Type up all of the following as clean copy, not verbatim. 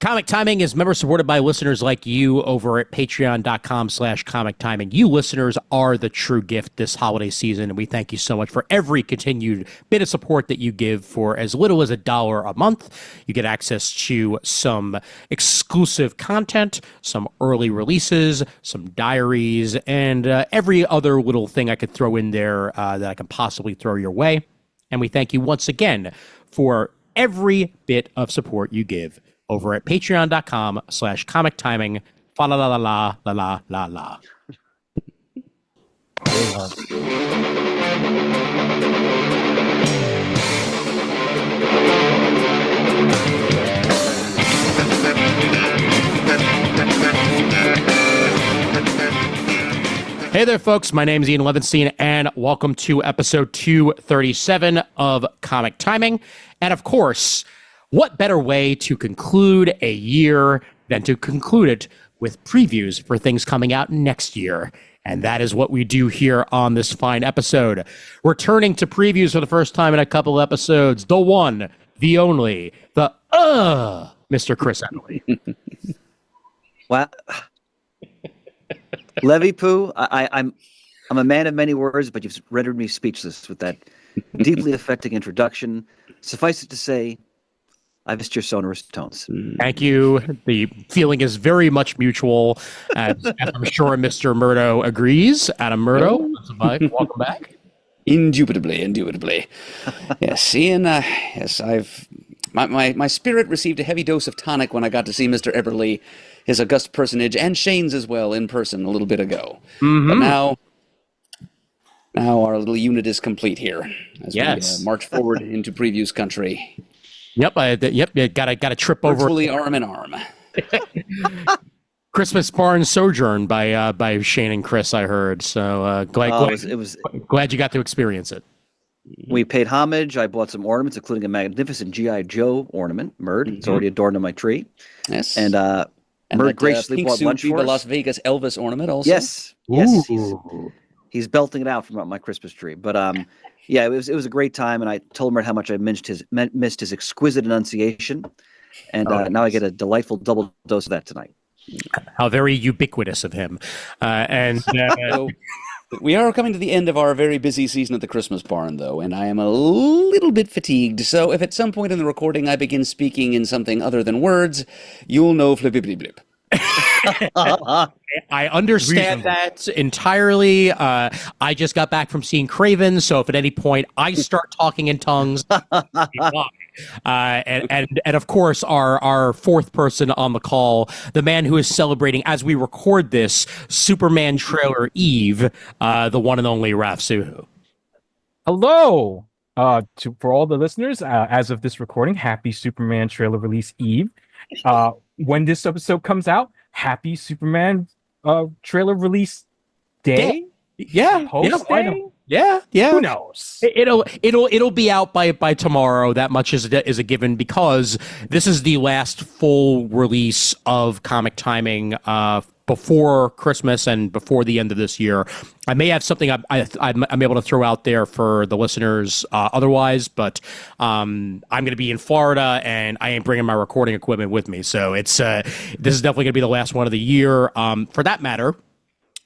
Comic Timing is member supported by listeners like you over at patreon.com/comic timing. You listeners are the true gift this holiday season, and we thank you so much for every continued bit of support that you give. For as little as $1 a month, you get access to some exclusive content, some early releases, some diaries, and every other little thing I could throw in there that I can possibly throw your way. And we thank you once again for every bit of support you give over at patreon.com/comic timing. Falalala, la la la la. Hey there, folks. My name is Ian Levinstein, and welcome to episode 237 of Comic Timing. And of course, what better way to conclude a year than to conclude it with previews for things coming out next year? And that is what we do here on this fine episode. Returning to previews for the first time in a couple episodes, the one, the only, the Mr. Chris Eberle. Wow. Levy Poo, I'm a man of many words, but you've rendered me speechless with that deeply affecting introduction. Suffice it to say, I missed your sonorous tones. Thank you. The feeling is very much mutual, as I'm sure Mr. Murdo agrees. Adam Murdo, welcome back. Indubitably. Yes, Ian, yes, my spirit received a heavy dose of tonic when I got to see Mr. Eberle, his august personage, and Shane's as well in person a little bit ago. Mm-hmm. But now our little unit is complete here as we march forward into previews country. Yep, got a trip over. Virtually arm in arm. Christmas Barn Sojourn by Shane and Chris, I heard. So glad you got to experience it. We paid homage. I bought some ornaments, including a magnificent G.I. Joe ornament, Murd. Mm-hmm. It's already adorned on my tree. Yes. And Murd graciously bought lunch for us. The Las Vegas Elvis ornament also. Yes. He's belting it out from my Christmas tree. But it was a great time, and I told Murd how much I missed his exquisite enunciation, and now I get a delightful double dose of that tonight. How very ubiquitous of him. So, we are coming to the end of our very busy season at the Christmas Barn, though, and I am a little bit fatigued. So if at some point in the recording I begin speaking in something other than words, you'll know flippity blip. I understand that entirely. I just got back from seeing Craven, so if at any point I start talking in tongues, and of course our fourth person on the call, the man who is celebrating as we record this Superman trailer Eve, the one and only Raph Suhu. Hello, for all the listeners. As of this recording, happy Superman trailer release Eve. When this episode comes out, happy Superman trailer release day. Yeah. Post day? Yeah. Who knows? It'll be out by tomorrow. That much is a given, because this is the last full release of Comic Timing before Christmas and before the end of this year. I may have something I'm able to throw out there for the listeners otherwise, but I'm going to be in Florida and I ain't bringing my recording equipment with me. So this is definitely going to be the last one of the year. For that matter,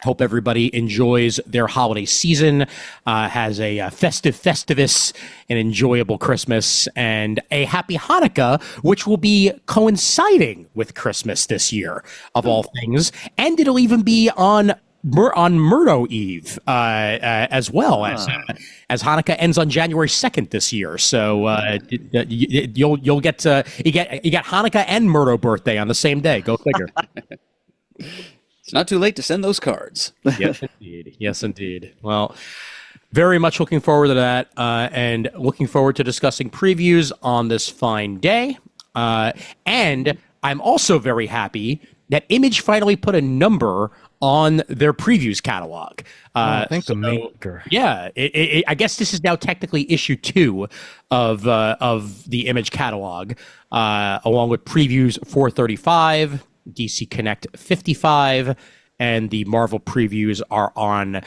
hope everybody enjoys their holiday season, has a festivus, an enjoyable Christmas, and a happy Hanukkah, which will be coinciding with Christmas this year, of all things. And it'll even be on Murdo Eve as well, as Hanukkah ends on January 2nd this year. So you'll get you got Hanukkah and Murdo birthday on the same day. Go figure. It's not too late to send those cards. Yes, indeed. Well, very much looking forward to that, and looking forward to discussing previews on this fine day. And I'm also very happy that Image finally put a number on their previews catalog. Thank the maker. Yeah, I guess this is now technically issue 2 of the Image catalog, along with previews 435. DC Connect 55, and the Marvel previews are on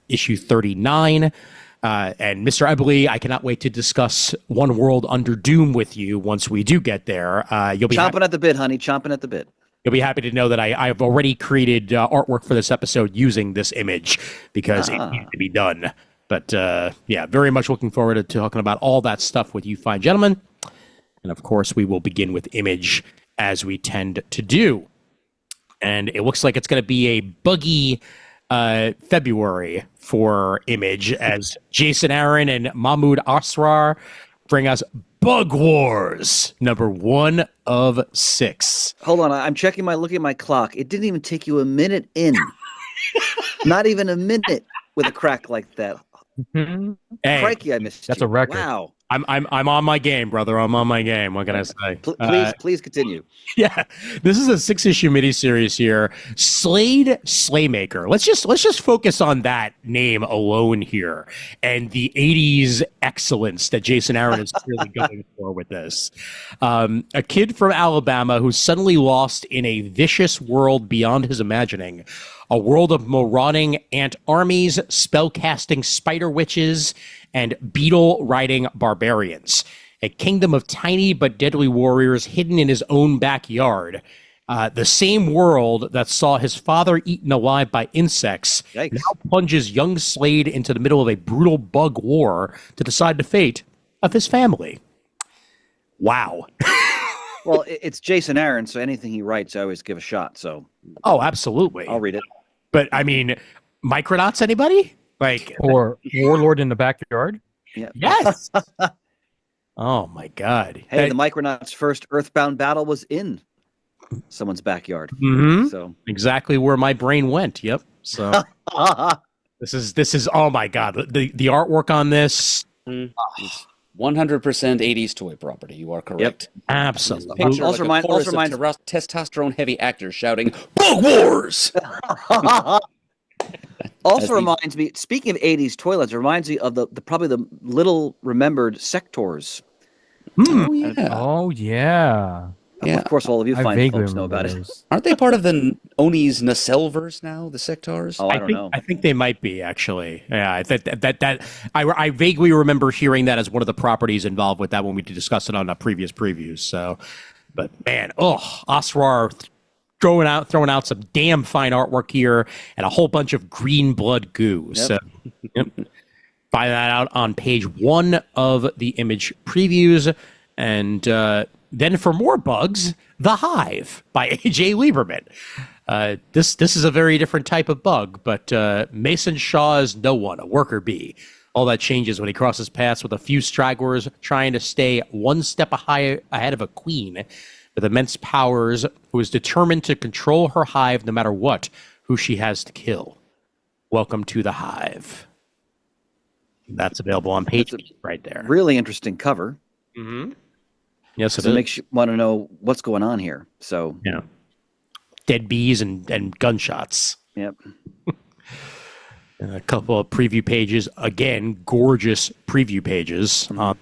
issue 39. And Mr. Eberle, I cannot wait to discuss One World Under Doom with you once we do get there. You'll be chomping at the bit, honey. Chomping at the bit. You'll be happy to know that I've already created artwork for this episode using this image because it needs to be done. But yeah, very much looking forward to talking about all that stuff with you fine gentlemen. And of course, we will begin with image as we tend to do. And it looks like it's going to be a buggy February for image as Jason Aaron and Mahmud Asrar bring us Bug Wars, number 1 of 6. Hold on, I'm looking at my clock. It didn't even take you a minute in. Not even a minute with a crack like that. Hey, Crikey, I missed that's you. a record. Wow. I'm on my game, brother. I'm on my game. What can I say? Please continue. Yeah, this is a 6-issue miniseries here. Slade Slaymaker. Let's just focus on that name alone here and the 80s excellence that Jason Aaron is really going for with this. A kid from Alabama who's suddenly lost in a vicious world beyond his imagining. A world of marauding ant armies, spellcasting spider witches, and beetle-riding barbarians. A kingdom of tiny but deadly warriors hidden in his own backyard. The same world that saw his father eaten alive by insects Yikes. now plunges young Slade into the middle of a brutal bug war to decide the fate of his family. Wow. Well, it's Jason Aaron, so anything he writes, I always give a shot. So Oh, absolutely. I'll read it. But, I mean, Micronauts, anybody? Like, Or Warlord in the Backyard. Yeah. yes. Oh, my God. Hey, the Micronauts' first Earthbound battle was in someone's backyard. Mhm. So Exactly where my brain went. Yep. So this is oh my God. The artwork on this, 100% 80s toy property. You are correct. absolutely. Picture Also like a chorus of reminds- testosterone-heavy actors shouting, Bug Wars! Also reminds me, speaking of 80s toilets, it reminds me of the probably the little remembered sectors. Oh, yeah. Oh yeah. Yeah. Of course, all of you I fine vaguely folks know remember about it. those. Aren't they part of the Oni's Nacelle-verse now, the Sectars? Oh, I don't know. I think they might be actually. Yeah, I vaguely remember hearing that as one of the properties involved with that when we discussed it on previous previews. So, but man, Asrar throwing out some damn fine artwork here and a whole bunch of green blood goo. Yep. So, yep. Find that out on page 1 of the image previews, and then for more bugs, The Hive by A.J. Lieberman. This is a very different type of bug, but Mason Shaw is no one, a worker bee. All that changes when he crosses paths with a few stragglers trying to stay one step ahead of a queen with immense powers who is determined to control her hive no matter what, who she has to kill. Welcome to The Hive. That's available on page 8 right there. Really interesting cover. Mm-hmm. Yes, it So it is. makes you want to know what's going on here. So, Yeah. Dead bees and gunshots. yep. And a couple of preview pages. Again, gorgeous preview pages on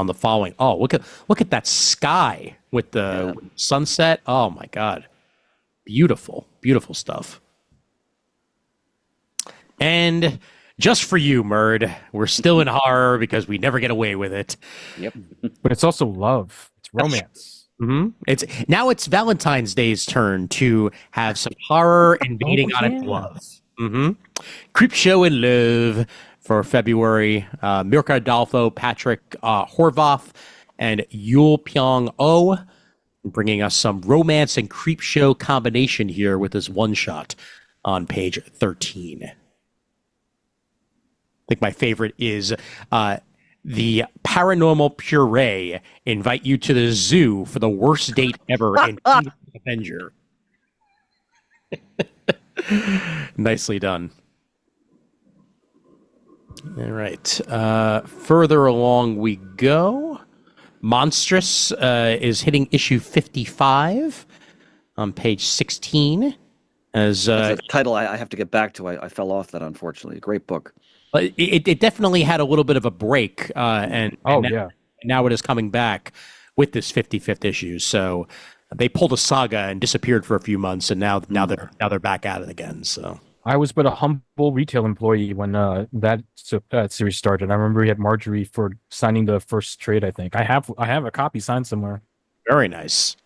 the following. Oh, look at that sky with the sunset. Oh my God. Beautiful, beautiful stuff. And just for you, Murd, we're still in horror because we never get away with it. Yep. But it's also love. It's romance. Mm-hmm. It's Valentine's Day's turn to have some horror invading on its love. Mm-hmm. Creep Show and Love for February. Mirka Adolfo, Patrick Horvath, and Yul Pyong Oh, bringing us some romance and creep show combination here with this one shot on page 13. I think my favorite is the Paranormal Puree invite you to the zoo for the worst date ever in Avenger. Nicely done. All right. Further along we go. Monstrous is hitting issue 55 on page 16. As That's a title I have to get back to. I fell off that, unfortunately. Great book. it definitely had a little bit of a break, and now it is coming back with this 55th issue. So they pulled a saga and disappeared for a few months, and now they're back at it again. So I was but a humble retail employee when that series started. I remember we had Marjorie for signing the first trade. I think I have a copy signed somewhere. Very nice.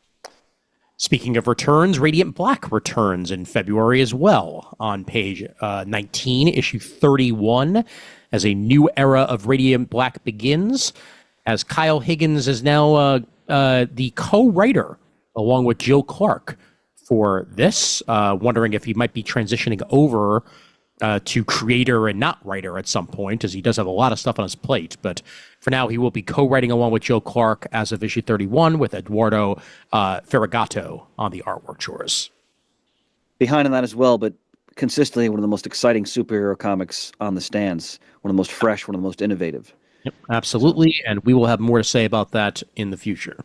Speaking of returns, Radiant Black returns in February as well on page 19, issue 31, as a new era of Radiant Black begins, as Kyle Higgins is now the co-writer along with Joe Clark for this, wondering if he might be transitioning over to creator and not writer at some point, as he does have a lot of stuff on his plate. But for now, he will be co-writing along with Joe Clark as of issue 31 with Eduardo Ferragato on the artwork chores. Behind on that as well, but consistently one of the most exciting superhero comics on the stands, one of the most fresh, one of the most innovative. Yep, absolutely, and we will have more to say about that in the future.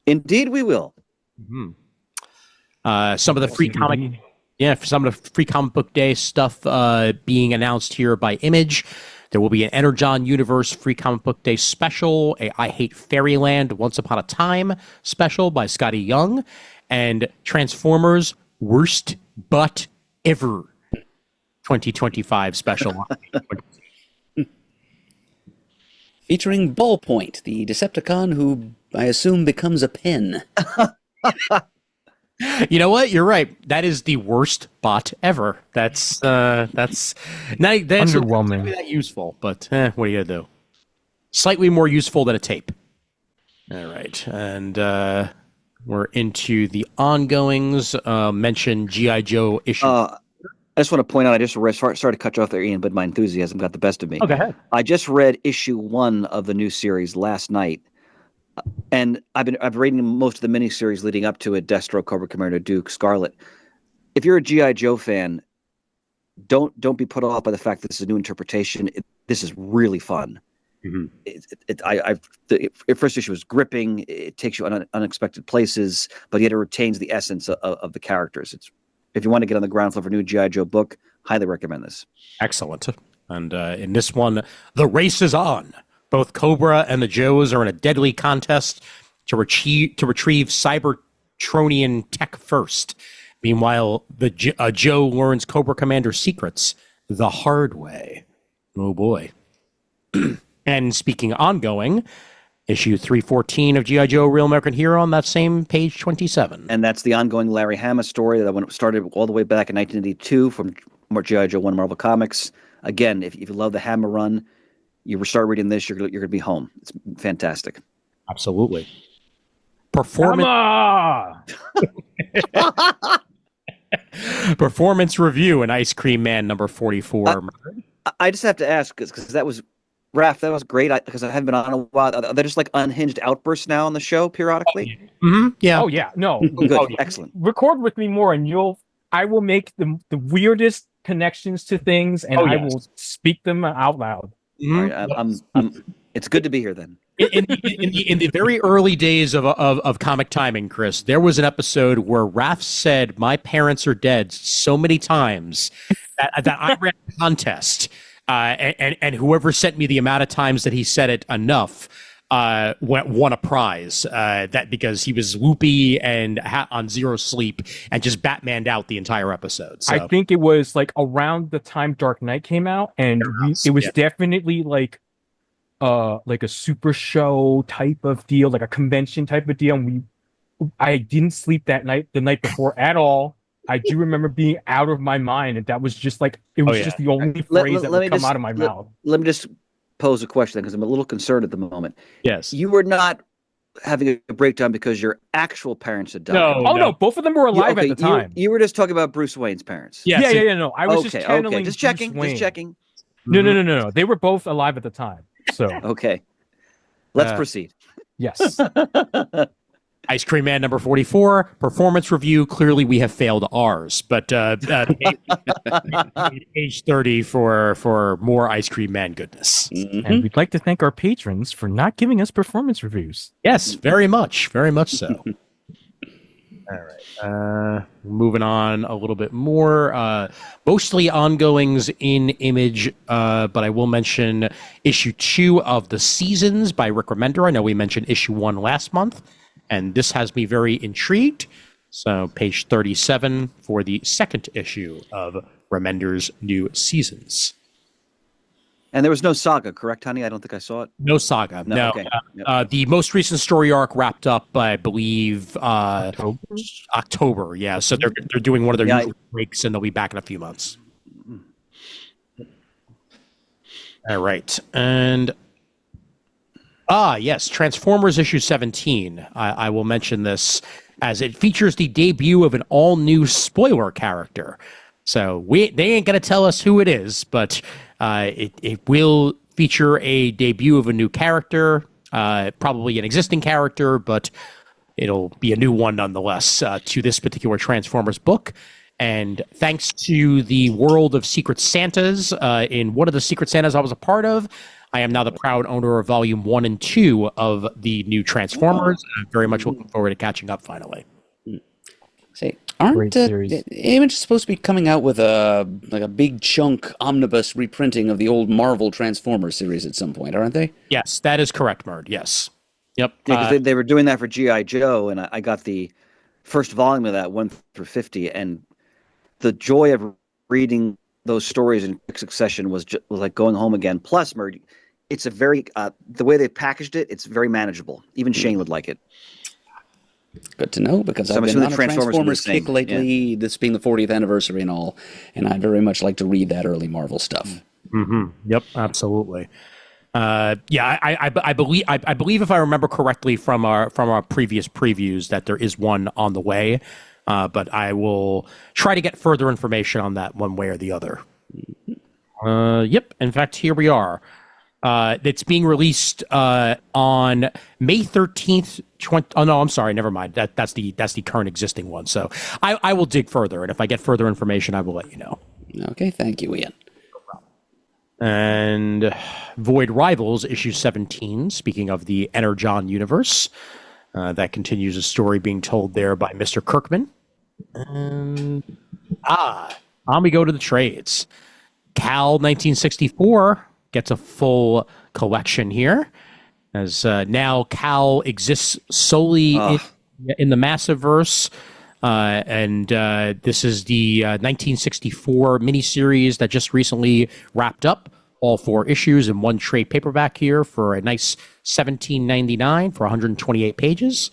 Indeed, we will. Mm-hmm. Some of the free comic... Yeah, for some of the free comic book day stuff being announced here by Image. There will be an Energon Universe free comic book day special, a I Hate Fairyland Once Upon a Time special by Scotty Young, and Transformers Worst Butt Ever 2025 special. Featuring Ballpoint, the Decepticon who I assume becomes a pen. You know what? You're right. That is the worst bot ever. That's that's Underwhelming. Not that useful, but what are you gonna do? Slightly more useful than a tape. All right, and we're into the ongoings. Mention GI Joe issue. I just want to point out, I just read, sorry to cut you off there, Ian, but my enthusiasm got the best of me. Oh, go ahead. I just read issue 1 of the new series last night. And I've been reading most of the miniseries leading up to it: Destro, Cobra Commander, Duke, Scarlet. If you're a GI Joe fan, don't be put off by the fact that this is a new interpretation. This is really fun. Mm-hmm. The first issue was gripping. It takes you on unexpected places, but yet it retains the essence of the characters. If you want to get on the ground floor for a new GI Joe book, highly recommend this. Excellent. And in this one, the race is on. Both Cobra and the Joes are in a deadly contest to retrieve Cybertronian tech first. Meanwhile, Joe learns Cobra Commander's secrets the hard way. Oh boy. And speaking ongoing, issue 314 of G.I. Joe Real American Hero on that same page 27. And that's the ongoing Larry Hama story that started all the way back in 1982 from G.I. Joe 1 Marvel Comics. Again, if you love the Hama run, you start reading this, you're going to be home. It's fantastic. Absolutely. Performance review and Ice Cream Man number 44. I just have to ask, because that was, Raph, that was great, because I haven't been on a while. Are they just like unhinged outbursts now on the show periodically? Mm-hmm. Yeah. Oh, yeah. No. Good. Oh, yeah. Excellent. Record with me more, and I will make the weirdest connections to things, and I will speak them out loud. Mm-hmm. All right, it's good to be here then. In the very early days of comic timing, Chris, there was an episode where Raph said, "My parents are dead" so many times that I ran a contest, and whoever sent me the amount of times that he said it enough won a prize. That because he was loopy and on zero sleep and just Batmaned out the entire episode. So. I think it was like around the time Dark Knight came out, and it was definitely like a super show type of deal, like a convention type of deal. And I didn't sleep the night before at all. I do remember being out of my mind, and that was just like just the only phrase that would come out of my mouth. Let me just pose a question, because I'm a little concerned at the moment. Yes. You were not having a breakdown because your actual parents had died. No, both of them were alive at the time. You were just talking about Bruce Wayne's parents. Yes. Yeah. No, I was just channeling. Just checking. No. They were both alive at the time. So okay, let's proceed. Yes. Ice Cream Man number 44, performance review. Clearly, we have failed ours, but page 30 for more Ice Cream Man goodness. Mm-hmm. And we'd like to thank our patrons for not giving us performance reviews. Yes, very much so. All right, moving on a little bit more. Mostly ongoings in Image, but I will mention issue 2 of The Seasons by Ricklemania. I know we mentioned issue 1 last month. And this has me very intrigued. So page 37 for the second issue of Remender's new seasons. And there was no saga, correct, honey? I don't think I saw it. No saga. No. Okay. Yep. The most recent story arc wrapped up, I believe, October? October. Yeah. So they're doing one of their Yeah, usual breaks, and they'll be back in a few months. All right. And yes, Transformers issue 17. I will mention this as it features the debut of an all-new spoiler character. So they ain't gonna tell us who it is, but it will feature a debut of a new character, probably an existing character, but it'll be a new one nonetheless to this particular Transformers book. And thanks to the world of Secret Santas, in one of the Secret Santas I was a part of, I am now the proud owner of Volume 1 and 2 of the new Transformers. I'm very much looking forward to catching up finally. Say, aren't Great series. Image supposed to be coming out with a big chunk omnibus reprinting of the old Marvel Transformers series at some point, aren't they? Yes, that is correct, Murd. Yes. Yep. Yeah, because they were doing that for G.I. Joe, and I got the first volume of that 1 through 50, and the joy of reading those stories in quick succession was like going home again. Plus, Murd, it's a very the way they packaged it, it's very manageable. Even Shane would like it. Good to know, because I've been on a Transformers kick lately, this being the 40th anniversary and all, and I'd very much like to read that early Marvel stuff. Mm-hmm. Yep, absolutely. I believe if I remember correctly from our previous previews that there is one on the way, but I will try to get further information on that one way or the other. Yep. In fact, here we are. It's being released on May 13th. Oh no, I'm sorry. Never mind. That's the current existing one. So I will dig further, and if I get further information, I will let you know. Okay, thank you, Ian. And Void Rivals issue 17. Speaking of the Energon universe, that continues a story being told there by Mr. Kirkman. And on we go to the trades. Cal 1964 gets a full collection here, as now Cal exists solely in the Massiverse, and this is the 1964 miniseries that just recently wrapped up. All 4 issues in one trade paperback here for a nice $17.99 for 128 pages.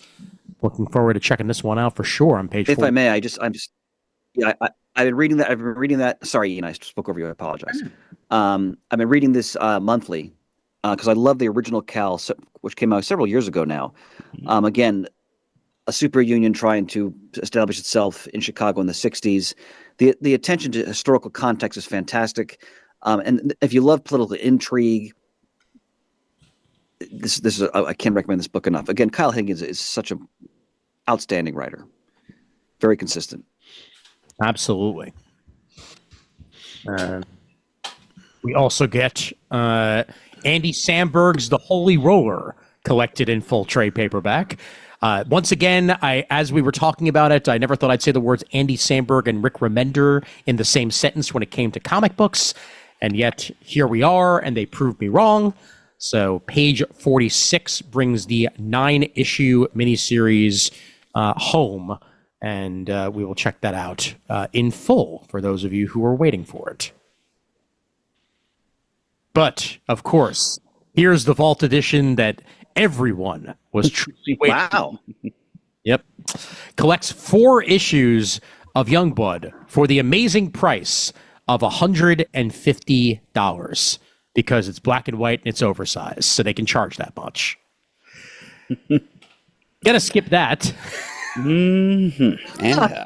Looking forward to checking this one out for sure on page 4. If I may, I've been reading that. I've been reading that. Sorry, Ian, I spoke over you. I apologize. I've been reading this monthly because I love the original Cal, which came out several years ago now. Again, a super union trying to establish itself in Chicago in the 60s. The attention to historical context is fantastic. And if you love political intrigue, this is I can't recommend this book enough. Again, Kyle Higgins is such an outstanding writer, very consistent. Absolutely. We also get Andy Samberg's The Holy Roller collected in full trade paperback. Once again, as we were talking about it, I never thought I'd say the words Andy Samberg and Rick Remender in the same sentence when it came to comic books. And yet, here we are, and they proved me wrong. So, page 46 brings the 9-issue miniseries home, and we will check that out in full for those of you who are waiting for it. But, of course, here's the Vault Edition that everyone was truly waiting for. Yep. Collects 4 issues of Youngblood for the amazing price of $150 because it's black and white and it's oversized, so they can charge that much. Gotta skip that. Mm-hmm. And how?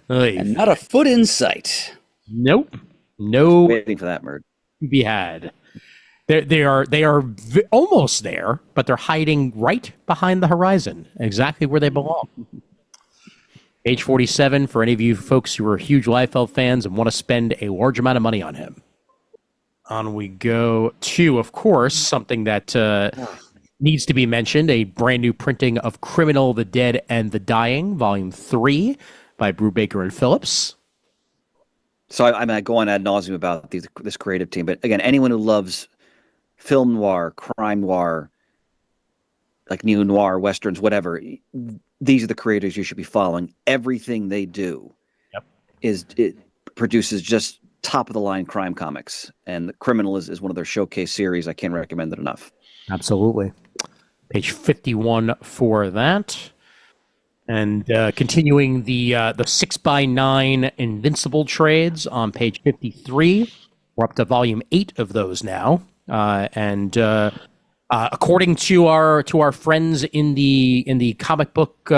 And not a foot in sight. Nope. No. Waiting for that, Murd. Be had. They are almost there, but they're hiding right behind the horizon, exactly where they belong. Page 47 for any of you folks who are huge Liefeld fans and want to spend a large amount of money on him. On we go to, of course, something that needs to be mentioned, a brand new printing of Criminal, the Dead, and the Dying, Volume 3 by Brubaker and Phillips. So I go on ad nauseum about this creative team, but again, anyone who loves film noir, crime noir, like neo noir, westerns, whatever, these are the creators you should be following. Everything they do it produces just top of the line crime comics, and The Criminal is one of their showcase series. I can't recommend it enough. Absolutely. Page 51 for that. And continuing the 6x9 Invincible trades on page 53. We're up to volume 8 of those now. And according to our friends in the comic book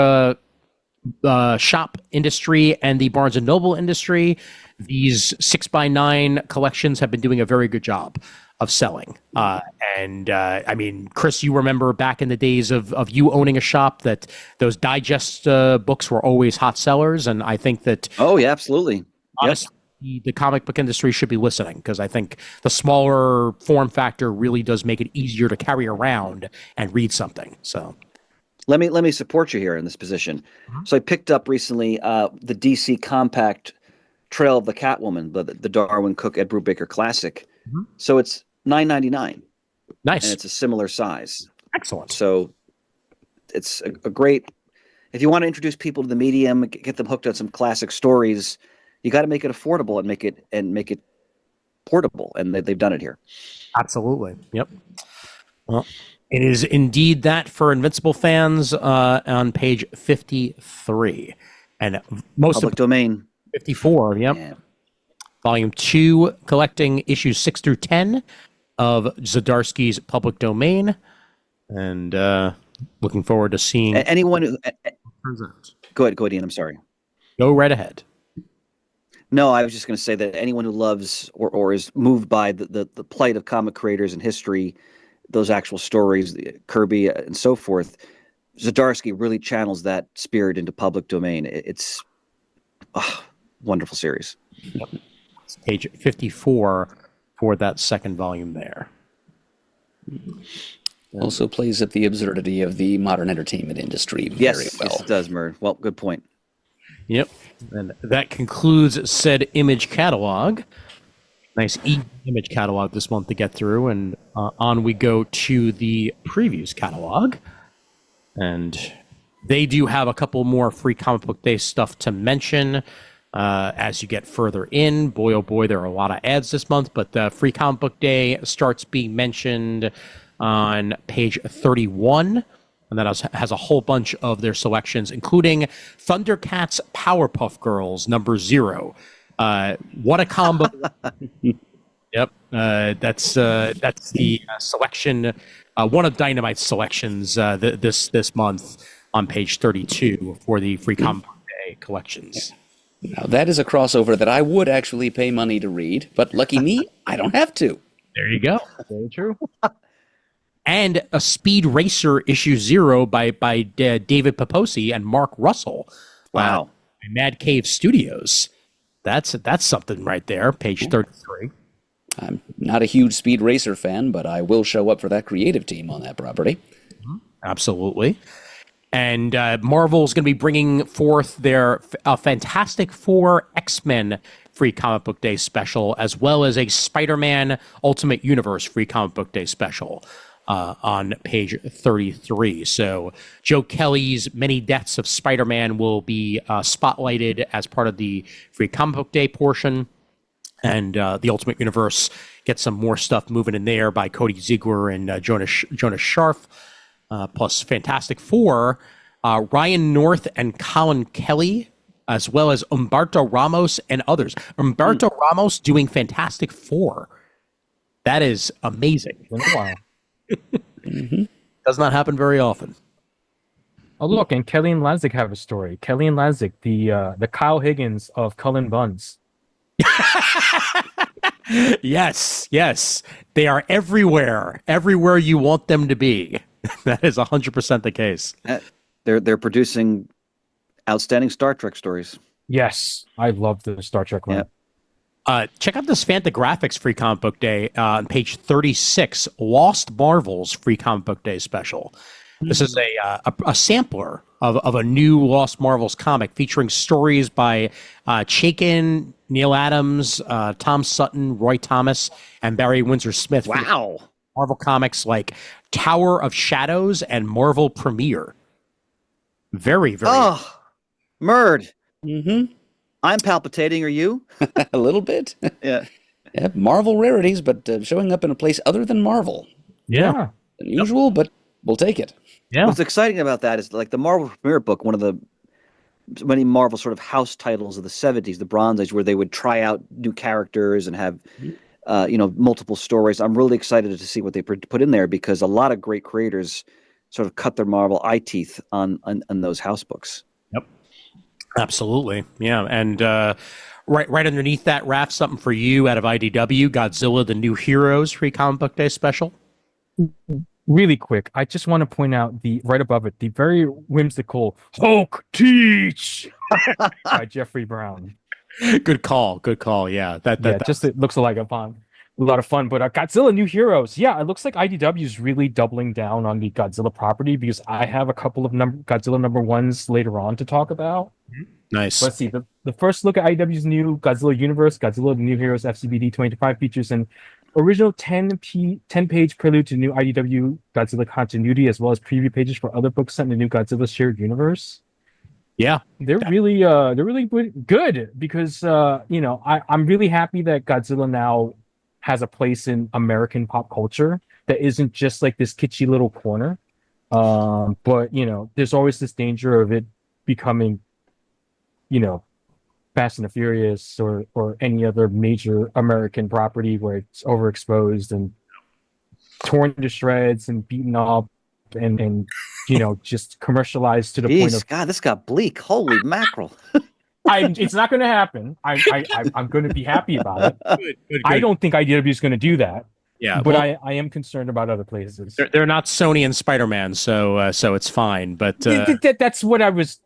shop industry and the Barnes and Noble industry, these 6x9 collections have been doing a very good job of selling. I mean, Chris, you remember back in the days of you owning a shop that those digest books were always hot sellers, and I think that oh yeah, absolutely. Honestly, the comic book industry should be listening, because I think the smaller form factor really does make it easier to carry around and read something. So let me support you here in this position. So I picked up recently the DC Compact Trail of the Catwoman, the Darwin Cook Ed Brubaker classic. So it's $9.99. Nice. And it's a similar size. Excellent. So it's a great, if you want to introduce people to the medium, get them hooked on some classic stories, you got to make it affordable and make it portable, and they've done it here. Absolutely. Yep. Well, it is indeed that for Invincible fans on page 53. And most Public of domain. 54, yep. Yeah. Volume 2, collecting issues 6 through 10 of Zdarsky's Public Domain. And looking forward to seeing... Anyone who... Go ahead, Ian, I'm sorry. Go right ahead. No, I was just going to say that anyone who loves or is moved by the plight of comic creators and history, those actual stories, Kirby and so forth, Zdarsky really channels that spirit into public domain. It's a wonderful series. Yep. It's page 54 for that second volume there. Also plays up the absurdity of the modern entertainment industry very well. Yes, it does, Murd. Well, good point. Yep. And that concludes said image catalog. Nice image catalog this month to get through. And on we go to the previews catalog. And they do have a couple more free comic book day stuff to mention as you get further in. Boy, oh boy, there are a lot of ads this month. But the free comic book day starts being mentioned on page 31. And that has a whole bunch of their selections, including Thundercats Powerpuff Girls #0. What a combo! Yep, that's the selection, one of Dynamite's selections this month on page 32 for the free comic book day collections. Now that is a crossover that I would actually pay money to read, but lucky me, I don't have to. There you go. Very true. And a Speed Racer #0 by David Paposi and Mark Russell. Wow. Mad Cave Studios. That's something right there. Page 33. I'm not a huge Speed Racer fan, but I will show up for that creative team on that property. Absolutely. And Marvel's going to be bringing forth their Fantastic Four X-Men free comic book day special, as well as a Spider-Man Ultimate Universe free comic book day special. On page 33. So Joe Kelly's Many Deaths of Spider-Man will be spotlighted as part of the free comic book day portion. And the Ultimate Universe gets some more stuff moving in there by Cody Ziegler and Jonas Scharf. Plus Fantastic Four, Ryan North and Colin Kelly, as well as Humberto Ramos and others. Humberto Ramos doing Fantastic Four. That is amazing. Been a while. Does not happen very often. Oh, look, and Kelly and Lansing have a story. Kelly and Lansing, the Kyle Higgins of Cullen Buns. Yes. They are everywhere you want them to be. That is 100% the case. They're producing outstanding Star Trek stories. Yes, I love the Star Trek one. Yeah. Check out this Fantagraphics free comic book day on page 36, Lost Marvels free comic book day special. This is a sampler of a new Lost Marvels comic featuring stories by Chaykin, Neil Adams, Tom Sutton, Roy Thomas, and Barry Windsor Smith. Wow. Marvel comics like Tower of Shadows and Marvel Premiere. Very, very. Oh, Murd. I'm palpitating. Are you? A little bit. Yeah. Yeah, Marvel rarities, but showing up in a place other than Marvel. Yeah. Unusual, but we'll take it. Yeah. What's exciting about that is like the Marvel premiere book, one of the many Marvel sort of house titles of the 70s, the Bronze Age, where they would try out new characters and have, multiple stories. I'm really excited to see what they put in there because a lot of great creators sort of cut their Marvel eye teeth on those house books. Yep. Absolutely. Yeah. And right underneath that, Raph, something for you out of IDW, Godzilla, the New Heroes free comic book day special. Really quick, I just want to point out right above it, the very whimsical Hulk Teach by Jeffrey Brown. Good call. Yeah. It looks like a lot of fun. But Godzilla New Heroes, yeah, it looks like IDW is really doubling down on the Godzilla property because I have a couple of Godzilla number ones later on to talk about. Nice. Let's see. The first look at IDW's new Godzilla universe, Godzilla the New Heroes FCBD 2025 features an original 10-page prelude to new IDW Godzilla continuity, as well as preview pages for other books set in the new Godzilla shared universe. Yeah, they're really good because I'm really happy that Godzilla now has a place in American pop culture that isn't just like this kitschy little corner. But there's always this danger of it becoming, Fast and the Furious or any other major American property where it's overexposed and torn to shreds and beaten up and just commercialized to the point of God, this got bleak. Holy mackerel. It's not going to happen. I'm going to be happy about it. Good. I don't think IDW is going to do that. Yeah, but I am concerned about other places. They're not Sony and Spider-Man, so it's fine. But that's what I was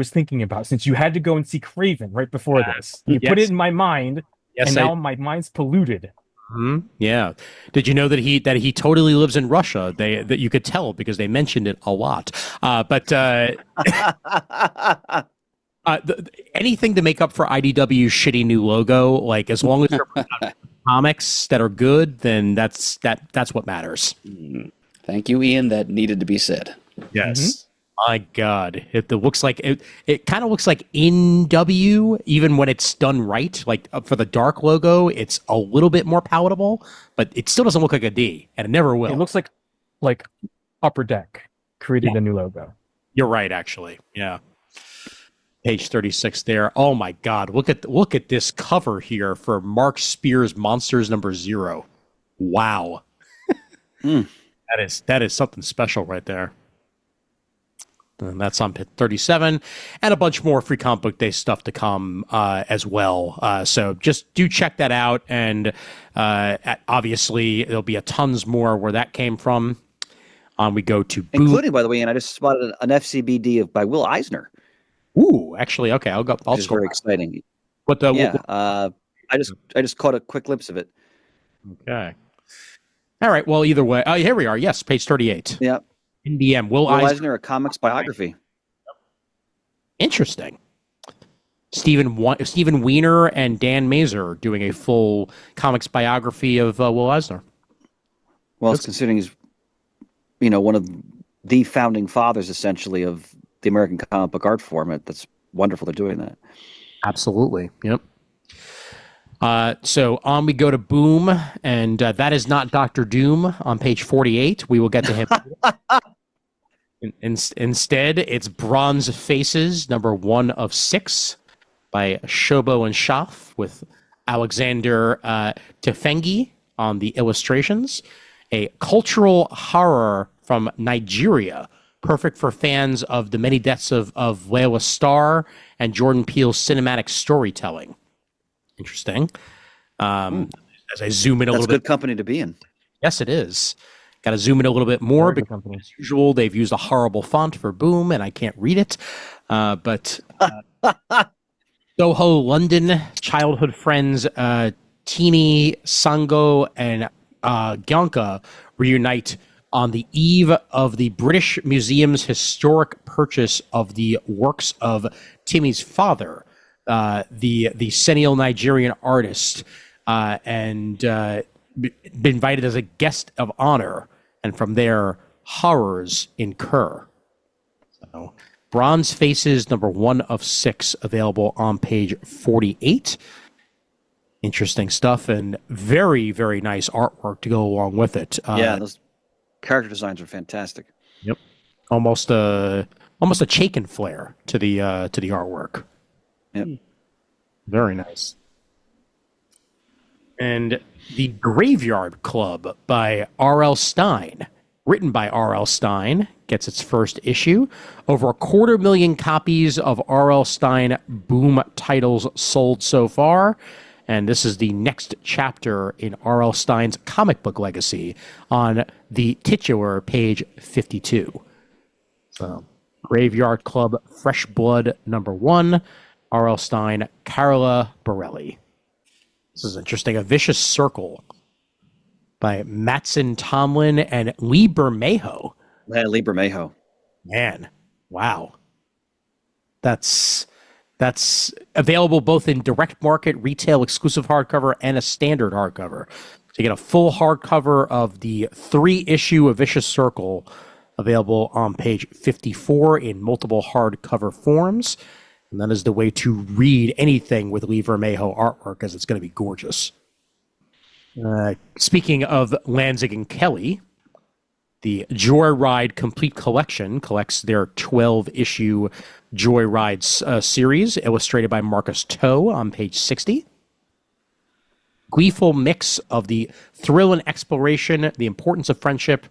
thinking about. Since you had to go and see Craven right before this, you put it in my mind, and now my mind's polluted. Mm-hmm. Yeah. Did you know that he totally lives in Russia? That you could tell because they mentioned it a lot. Anything to make up for IDW's shitty new logo, like as long as they're comics that are good, then that's what matters. Thank you, Ian. That needed to be said. Yes. Mm-hmm. My God, it looks like it kind of looks like NW, even when it's done right. Like for the dark logo, it's a little bit more palatable, but it still doesn't look like a D, and it never will. It looks like Upper Deck created a new logo. You're right, actually. Yeah. Page 36 there. Oh my God, look at this cover here for Mark Spears Monsters #0. Wow. That is something special right there. And that's on page 37, and a bunch more free comic book day stuff to come as well. So just do check that out, and obviously there'll be a tons more where that came from. We go to including, by the way, and I just spotted an FCBD by Will Eisner. Ooh, actually, okay, I'll go. Which is very exciting. I just caught a quick glimpse of it. Okay. All right. Well, either way, here we are. Yes, page 38. Yeah. NDM. Will Eisner, a comics biography. Interesting. Stephen Weiner and Dan Mazer doing a full comics biography of Will Eisner. Well, it's considering he's, one of the founding fathers, essentially, of the American comic book art form. That's wonderful they're doing that. Absolutely. Yep. So on we go to Boom, and that is not Dr. Doom on page 48. We will get to him. Instead, it's Bronze Faces, #1 of 6 by Shobo and Schaff with Alexander Tefengi on the illustrations. A cultural horror from Nigeria, perfect for fans of The Many Deaths of Layla Starr and Jordan Peele's cinematic storytelling. Interesting. As I zoom in a little bit. That's good company to be in. Yes, it is. Got to zoom in a little bit more because, as usual, they've used a horrible font for Boom, and I can't read it. But Soho, London, childhood friends Teeny, Sango, and Gyanka reunite on the eve of the British Museum's historic purchase of the works of Timmy's father, the senile Nigerian artist, and been invited as a guest of honor, and from there horrors incur. So Bronze Faces, number 1 of 6, available on page 48. Interesting stuff and very, very nice artwork to go along with it. Yeah, those character designs are fantastic. Yep. Almost a Chaykin flair to the artwork. Yep. Very nice. And The Graveyard Club by R.L. Stine, written by R.L. Stine, gets its first issue. Over 250,000 copies of R.L. Stine Boom titles sold so far. And this is the next chapter in R.L. Stine's comic book legacy on the titular page 52. So, Graveyard Club, Fresh Blood, number 1, R.L. Stine, Carola Borelli. This is interesting. A Vicious Circle by Matson Tomlin and Lee Bermejo. Yeah, Lee Bermejo. Man, wow. That's available both in direct market, retail exclusive hardcover, and a standard hardcover. So you get a full hardcover of the 3-issue of Vicious Circle, available on page 54 in multiple hardcover forms. And that is the way to read anything with Lee Vermejo artwork, as it's going to be gorgeous. Speaking of Lanzig and Kelly, the Complete Collection collects their 12-issue Joyride series, illustrated by Marcus Toe on page 60. Gleeful mix of the thrill and exploration, the importance of friendship,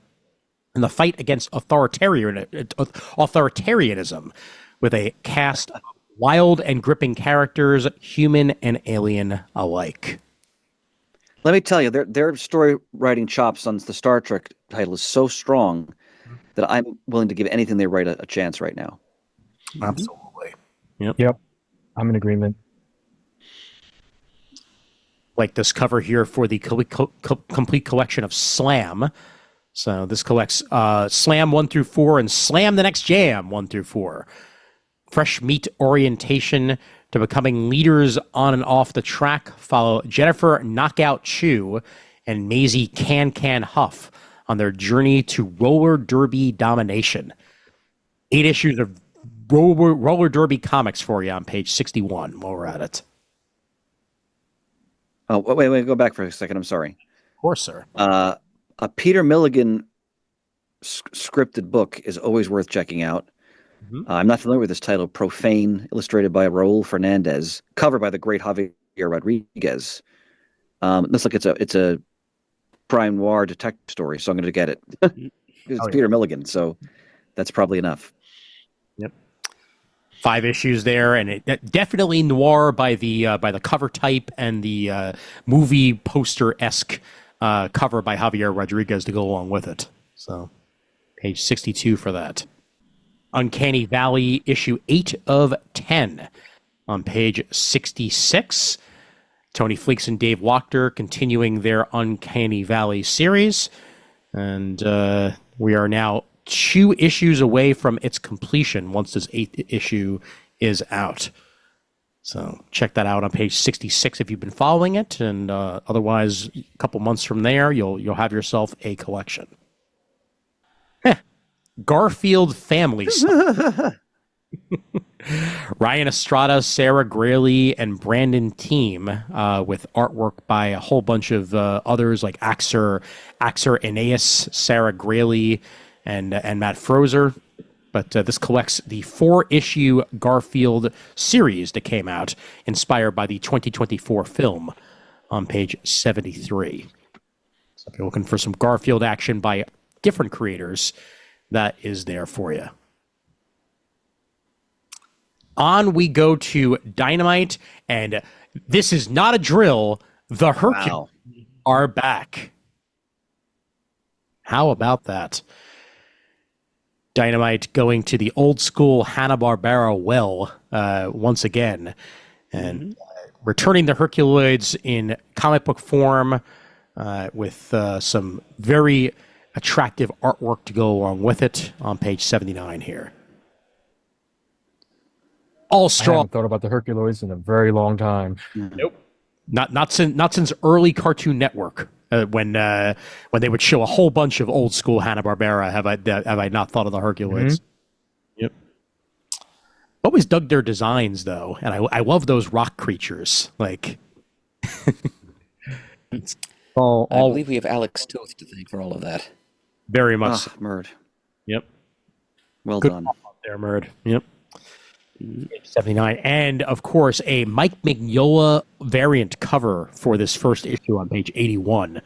and the fight against authoritarianism, with a cast of wild and gripping characters, human and alien alike. Let me tell you, their story writing chops on the Star Trek title is so strong that I'm willing to give anything they write a chance right now. Absolutely. Yep. I'm in agreement. Like this cover here for the complete collection of Slam. So this collects Slam 1 through 4 and Slam the Next Jam 1 through 4. Fresh meat orientation to becoming leaders on and off the track follow Jennifer Knockout Chu and Maisie Can Huff on their journey to roller derby domination. 8 issues of roller derby comics for you on page 61 while we're at it. Oh, wait, go back for a second. I'm sorry. Of course, sir. A Peter Milligan scripted book is always worth checking out. Mm-hmm. I'm not familiar with this title, Profane, illustrated by Raul Fernandez, covered by the great Javier Rodriguez. Looks like it's a crime noir detective story, so I'm going to get it. It's Peter Milligan, so that's probably enough. Yep. 5 issues there, and it definitely noir by the cover type and the movie poster-esque cover by Javier Rodriguez to go along with it. So, page 62 for that. Uncanny Valley, issue 8 of 10 on page 66. Tony Fleeks and Dave Wachter continuing their Uncanny Valley series. And we are now 2 issues away from its completion once this 8th issue is out. So check that out on page 66 if you've been following it. And otherwise, a couple months from there, you'll have yourself a collection. Garfield Family. Ryan Estrada, Sarah Graley, and Brandon Team, with artwork by a whole bunch of others like Axer Aeneas, Sarah Graley, and Matt Frozer. But this collects the 4-issue Garfield series that came out, inspired by the 2024 film, on page 73. So if you're looking for some Garfield action by different creators, that is there for you. On we go to Dynamite, and this is not a drill. The Hercules are back. How about that? Dynamite going to the old school Hanna-Barbera well once again, and returning the Herculoids in comic book form with some very attractive artwork to go along with it on page 79 here. All strong. I haven't thought about the Herculoids in a very long time. Nope. Not since early Cartoon Network, when they would show a whole bunch of old school Hanna-Barbera. Have I not thought of the Herculoids? Yep. Always dug their designs though, and I love those rock creatures. Like, it's all I believe we have Alex Toth to thank for all of that. very much. Murd. Yep. Well Good done. call out there, Murd. Yep. 79. And, of course, a Mike Mignola variant cover for this first issue on page 81.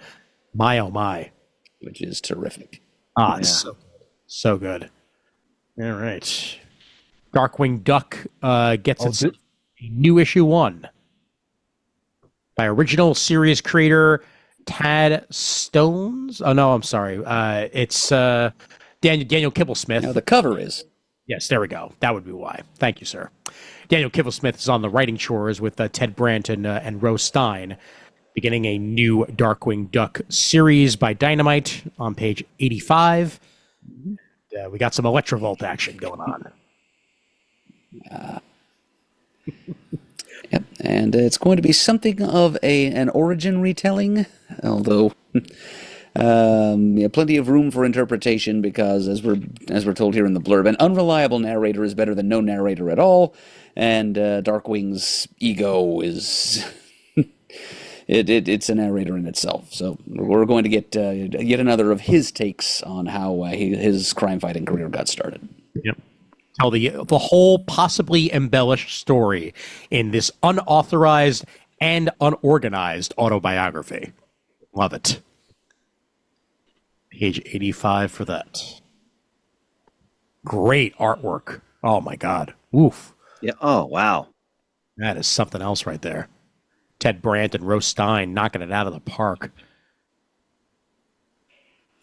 My, oh, my. Which is terrific. Ah, so good. All right. Darkwing Duck gets its new issue 1 by original series creator Tad Stones. Oh, no, I'm sorry. It's Daniel Kibblesmith. Now, the cover is. Yes, there we go. That would be why. Thank you, sir. Daniel Kibblesmith is on the writing chores with Ted Brandt and Rose Stein, beginning a new Darkwing Duck series by Dynamite on page 85. We got some Electrovolt action going on. Yep, and it's going to be something of an origin retelling, although plenty of room for interpretation because, as we're told here in the blurb, an unreliable narrator is better than no narrator at all, and Darkwing's ego is it's a narrator in itself. So we're going to get yet another of his takes on how his crime-fighting career got started. Yep. Tell the whole possibly embellished story in this unauthorized and unorganized autobiography. Love it. Page 85 for that. Great artwork. Oh my God. Oof. Yeah. Oh, wow. That is something else right there. Ted Brandt and Rose Stein knocking it out of the park.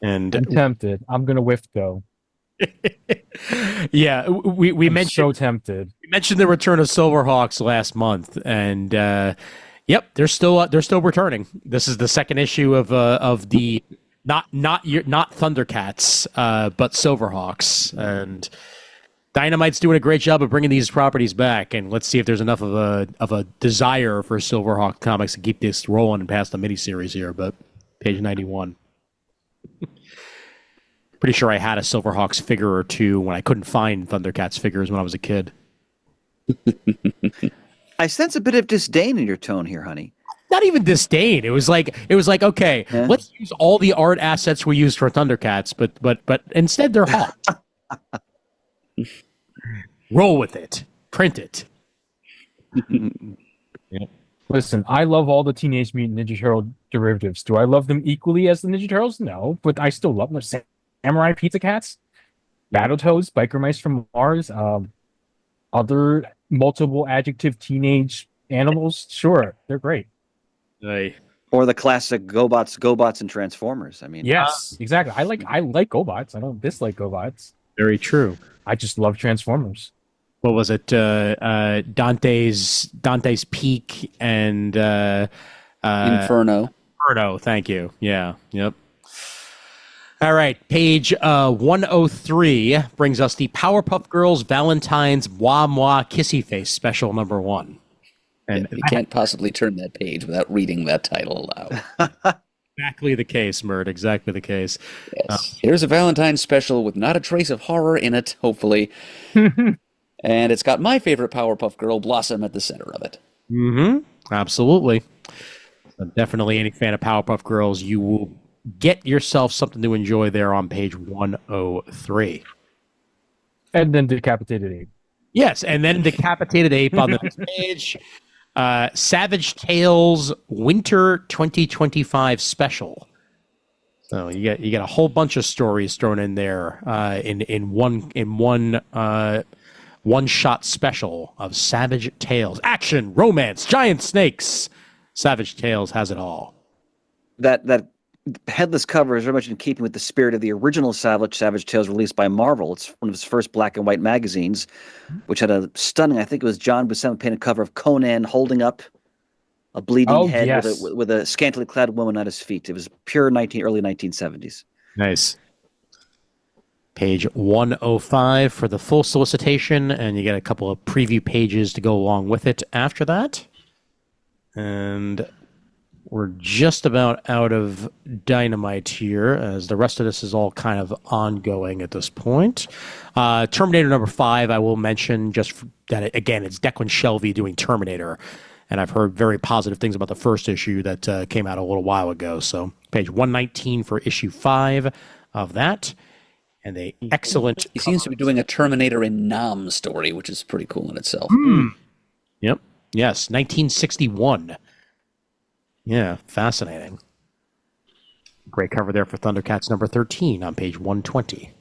And I'm tempted. I'm gonna whiff though. yeah, we I'm mentioned so tempted. we mentioned the return of Silverhawks last month, and yep, they're still returning. This is the second issue of the not Thundercats, but Silverhawks, and Dynamite's doing a great job of bringing these properties back. And let's see if there's enough of a desire for Silverhawk comics to keep this rolling and past the miniseries here. But page 91. Pretty sure I had a Silverhawks figure or two when I couldn't find Thundercats figures when I was a kid. I sense a bit of disdain in your tone here, honey. Not even disdain. It was like okay, let's use all the art assets we used for Thundercats, but instead they're hot. Roll with it. Print it. Yep. Listen, I love all the Teenage Mutant Ninja Turtle derivatives. Do I love them equally as the Ninja Turtles? No, but I still love them. Samurai Pizza Cats, Battletoads, Biker Mice from Mars, other multiple adjective teenage animals. Sure, they're great. Hey. Or the classic GoBots, and Transformers. I mean, Yes, exactly. I like GoBots. I don't dislike GoBots. Very true. I just love Transformers. What was it? Dante's Peak and Inferno. Inferno. Thank you. Yeah. Yep. All right. Page 103 brings us the Powerpuff Girls Valentine's Mwah, Kissyface special number 1. And you can't possibly turn that page without reading that title aloud. Exactly the case, Murd. Exactly the case. Yes. Here's a Valentine special with not a trace of horror in it, hopefully. And it's got my favorite Powerpuff Girl, Blossom, at the center of it. Mm-hmm. Absolutely. So definitely any fan of Powerpuff Girls, you will get yourself something to enjoy there on page 103. And then Decapitated Ape. Yes, and then Decapitated Ape on the next page. Savage Tales Winter 2025 special. So you get a whole bunch of stories thrown in there in one one-shot special of Savage Tales. Action, romance, giant snakes. Savage Tales has it all. That headless cover is very much in keeping with the spirit of the original Savage Tales released by Marvel. It's one of his first black and white magazines, which had a stunning, I think it was John Buscema painted cover of Conan holding up a bleeding head with a scantily clad woman at his feet. It was pure early 1970s. Nice. Page 105 for the full solicitation, and you get a couple of preview pages to go along with it after that. And we're just about out of Dynamite here, as the rest of this is all kind of ongoing at this point. Terminator number 5, I will mention just that, again, it's Declan Shelby doing Terminator, and I've heard very positive things about the first issue that came out a little while ago. So page 119 for issue 5 of that, and a excellent... He seems to be doing a Terminator in Nam story, which is pretty cool in itself. Yep. Yes, 1961. Yeah, fascinating. Great cover there for Thundercats number 13 on page 120.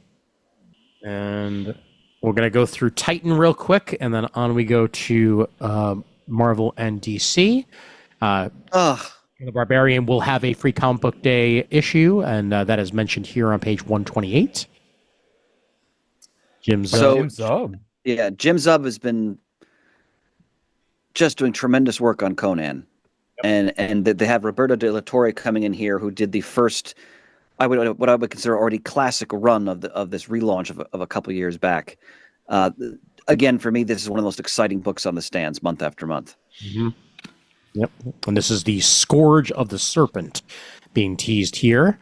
And we're going to go through Titan real quick, and then on we go to Marvel and DC. The Barbarian will have a free comic book day issue, and that is mentioned here on page 128. Jim Zub. Yeah, Jim Zub has been just doing tremendous work on Conan. And they have Roberto De La Torre coming in here, who did the first, what I would consider already classic run of this relaunch of a couple years back. Again, for me, this is one of the most exciting books on the stands month after month. Mm-hmm. Yep. And this is the Scourge of the Serpent being teased here.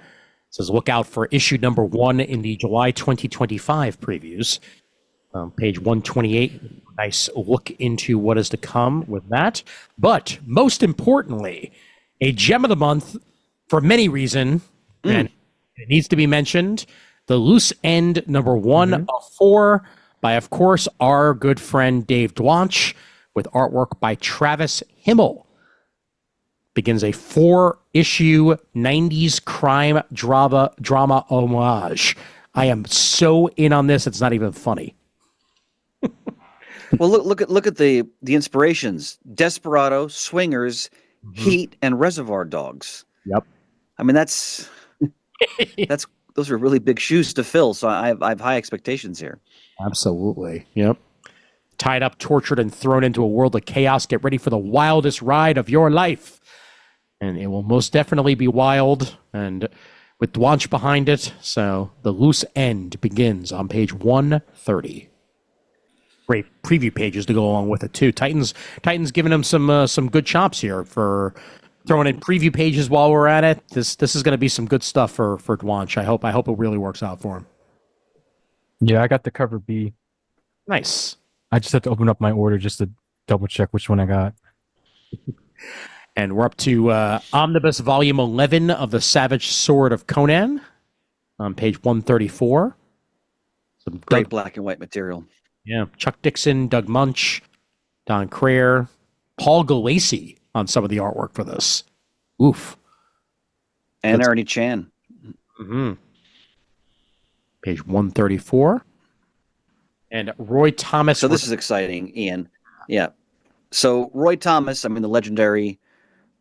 It says, look out for issue number 1 in the July 2025 previews. Page 128, nice look into what is to come with that. But most importantly, a gem of the month for many reasons, and it needs to be mentioned, the Loose End number 1 of 4 by, of course, our good friend Dave Dwanch, with artwork by Travis Himmel. Begins a 4-issue 90s crime drama homage. I am so in on this, it's not even funny. Well, look at the inspirations: Desperado, Swingers, Heat, and Reservoir Dogs. Yep. I mean, those are really big shoes to fill. So I have high expectations here. Absolutely. Yep. Tied up, tortured, and thrown into a world of chaos. Get ready for the wildest ride of your life, and it will most definitely be wild. And with Dwanch behind it, so the Loose End begins on page 130. Great preview pages to go along with it too. Titans giving him some good chops here for throwing in preview pages while we're at it. This is going to be some good stuff for Dwanch. I hope it really works out for him. Yeah, I got the cover B. Nice. I just had to open up my order just to double check which one I got. And we're up to Omnibus Volume 11 of the Savage Sword of Conan on page 134. Some Great black and white material. Yeah, Chuck Dixon, Doug Munch, Don Crayer, Paul Galassi on some of the artwork for this. Oof. And Ernie Chan. Mm-hmm. Page 134. And Roy Thomas. So this is exciting, Ian. Yeah. So Roy Thomas, I mean, the legendary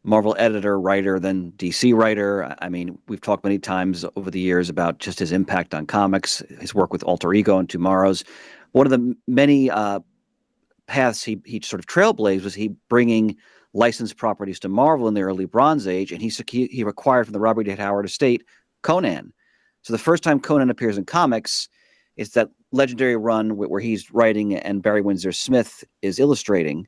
Marvel editor, writer, then DC writer. I mean, we've talked many times over the years about just his impact on comics, his work with Alter Ego and Tomorrow's. One of the many paths he sort of trailblazed was he bringing licensed properties to Marvel in the early Bronze Age, and he acquired from the Robert D. Howard estate Conan. So the first time Conan appears in comics, it's that legendary run where he's writing and Barry Windsor Smith is illustrating.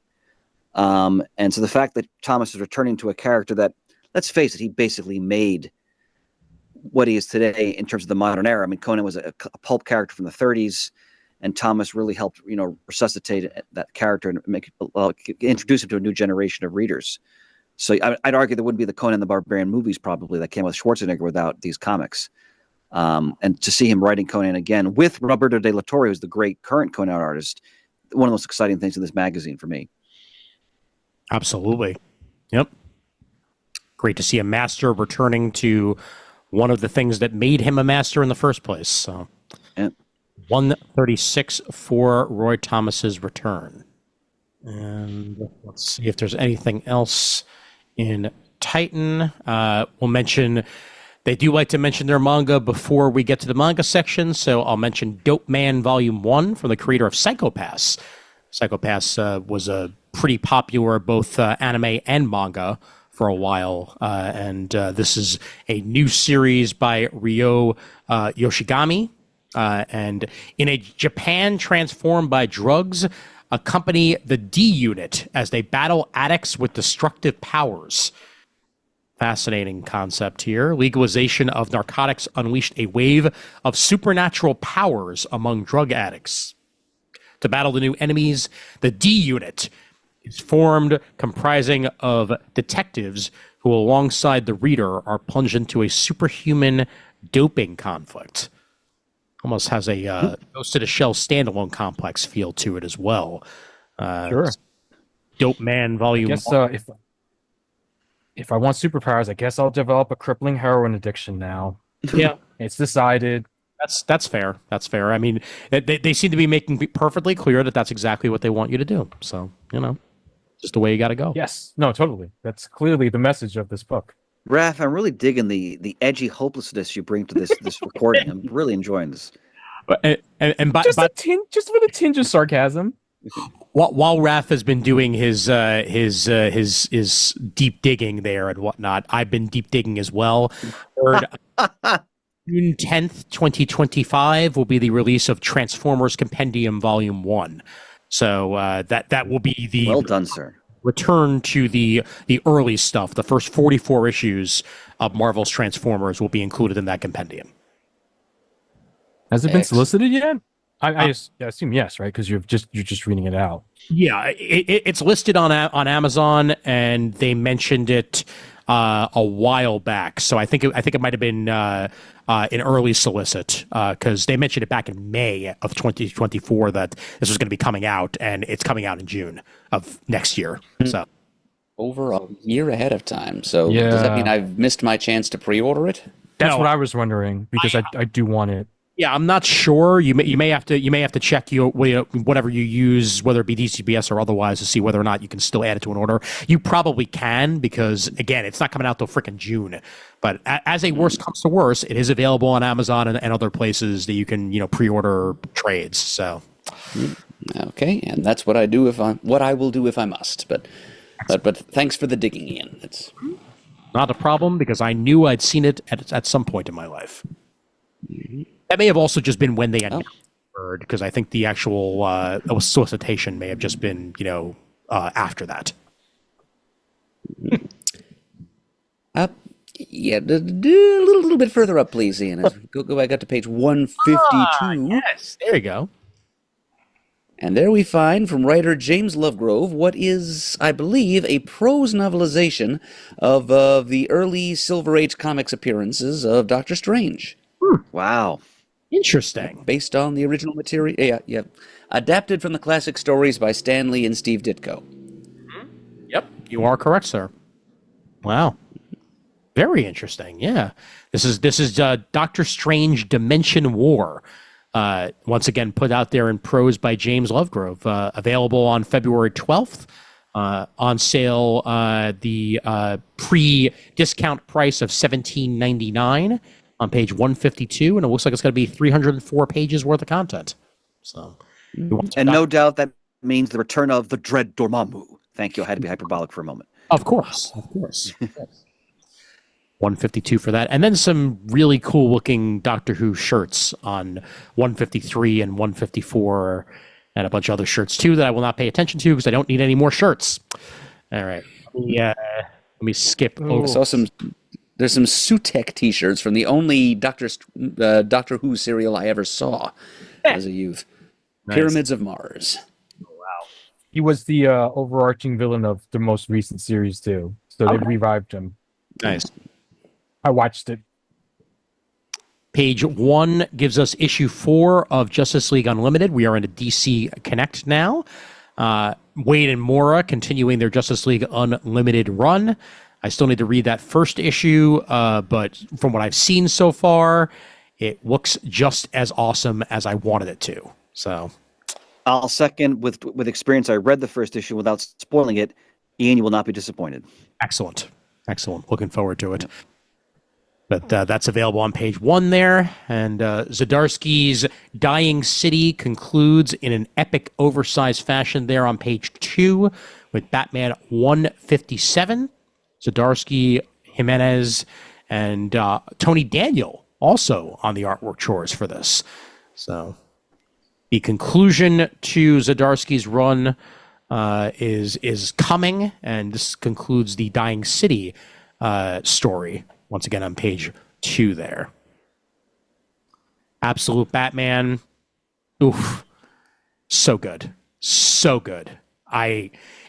And so the fact that Thomas is returning to a character that, let's face it, he basically made what he is today in terms of the modern era. I mean, Conan was a pulp character from the 30s. And Thomas really helped, resuscitate that character and introduce him to a new generation of readers. So I'd argue there wouldn't be the Conan the Barbarian movies probably that came with Schwarzenegger without these comics. And to see him writing Conan again with Roberto De La Torre, who's the great current Conan artist, one of the most exciting things in this magazine for me. Absolutely. Yep. Great to see a master returning to one of the things that made him a master in the first place. So. Yep. 136 for Roy Thomas's return. And let's see if there's anything else in Titan. We'll mention, they do like to mention their manga before we get to the manga section, so I'll mention Dope Man Volume 1 from the creator of Psycho-Pass. Psycho-Pass was a pretty popular both anime and manga for a while, and this is a new series by Ryo Yoshigami. And in a Japan transformed by drugs, accompany the D Unit as they battle addicts with destructive powers. Fascinating concept here. Legalization of narcotics unleashed a wave of supernatural powers among drug addicts. To battle the new enemies, the D Unit is formed, comprising of detectives who, alongside the reader, are plunged into a superhuman doping conflict. Almost has a Ghost in the Shell standalone complex feel to it as well. Sure. Dope Man Volume I guess 1. if I want superpowers, I guess I'll develop a crippling heroin addiction now. Yeah, It's decided. that's fair. That's fair. I mean, they seem to be making perfectly clear that that's exactly what they want you to do. So, just the way you got to go. Yes. No, totally. That's clearly the message of this book. Raph, I'm really digging the edgy hopelessness you bring to this recording. I'm really enjoying this. But, and by, Just by, just with a tinge of sarcasm. while Raph has been doing his deep digging there and whatnot, I've been deep digging as well. June 10th, 2025 will be the release of Transformers Compendium Volume 1. So that will be the Well done, sir. return to the early stuff. The first 44 issues of Marvel's Transformers will be included in that compendium. Has it been solicited yet? I assume yes, right? Because you're just reading it out. Yeah, it's listed on Amazon, and they mentioned it a while back. So I think it might have been an early solicit because they mentioned it back in May of 2024 that this was going to be coming out, and it's coming out in June of next year. So Over a year ahead of time. So Yeah. does that mean I've missed my chance to pre-order it? That's No. what I was wondering because I do want it. yeah, I'm not sure. You may have to check whatever you use, whether it be DCBS or otherwise, to see whether or not you can still add it to an order. You probably can because again, it's not coming out till frickin' June. But as a worst comes to worst, it is available on Amazon and other places that you can pre-order trades. So Okay, and that's what I will do if I must. But thanks for the digging, Ian. It's not a problem because I knew I'd seen it at some point in my life. That may have also just been when they announced Murd, because I think the actual solicitation may have just been, after that. Yeah, a little bit further up, please, Ian. Go back up to page 152. Yes, there you go. And there we find from writer James Lovegrove what is, I believe, a prose novelization of the early Silver Age comics appearances of Doctor Strange. Wow. Interesting. Based on the original material. Yeah. Adapted from the classic stories by Stan Lee and Steve Ditko. Yep, you are correct, sir. Wow. Very interesting. Yeah. This is Doctor Strange Dimension War. Once again, put out there in prose by James Lovegrove. Available on February 12th. On sale, the pre-discount price of $17.99 on page 152, and it looks like it's going to be 304 pages worth of content. So, And no doubt that means the return of the Dread Dormammu. Thank you. I had to be hyperbolic for a moment. Of course. 152 for that. And then some really cool looking Doctor Who shirts on 153 and 154 and a bunch of other shirts too that I will not pay attention to because I don't need any more shirts. All right. Let me skip over. I saw there's some Sutek t-shirts from the only Doctor Who serial I ever saw as a youth. Nice. Pyramids of Mars. He was the overarching villain of the most recent series too. So they revived him. Nice. I watched it. Page 1 gives us issue 4 of Justice League Unlimited. We are in a DC Connect now. Wade and Mora continuing their Justice League Unlimited run. I still need to read that first issue, but from what I've seen so far, it looks just as awesome as I wanted it to. So, I'll second with experience. I read the first issue without spoiling it. Ian, you will not be disappointed. excellent. Looking forward to it. But that's available on page 1 there. And Zdarsky's Dying City concludes in an epic, oversized fashion there on page 2 with Batman 157. Zdarsky, Jimenez, and Tony Daniel also on the artwork chores for this. So the conclusion to Zdarsky's run is coming, and this concludes the Dying City story. Once again on page 2 there. Absolute Batman. Oof. So good. So good.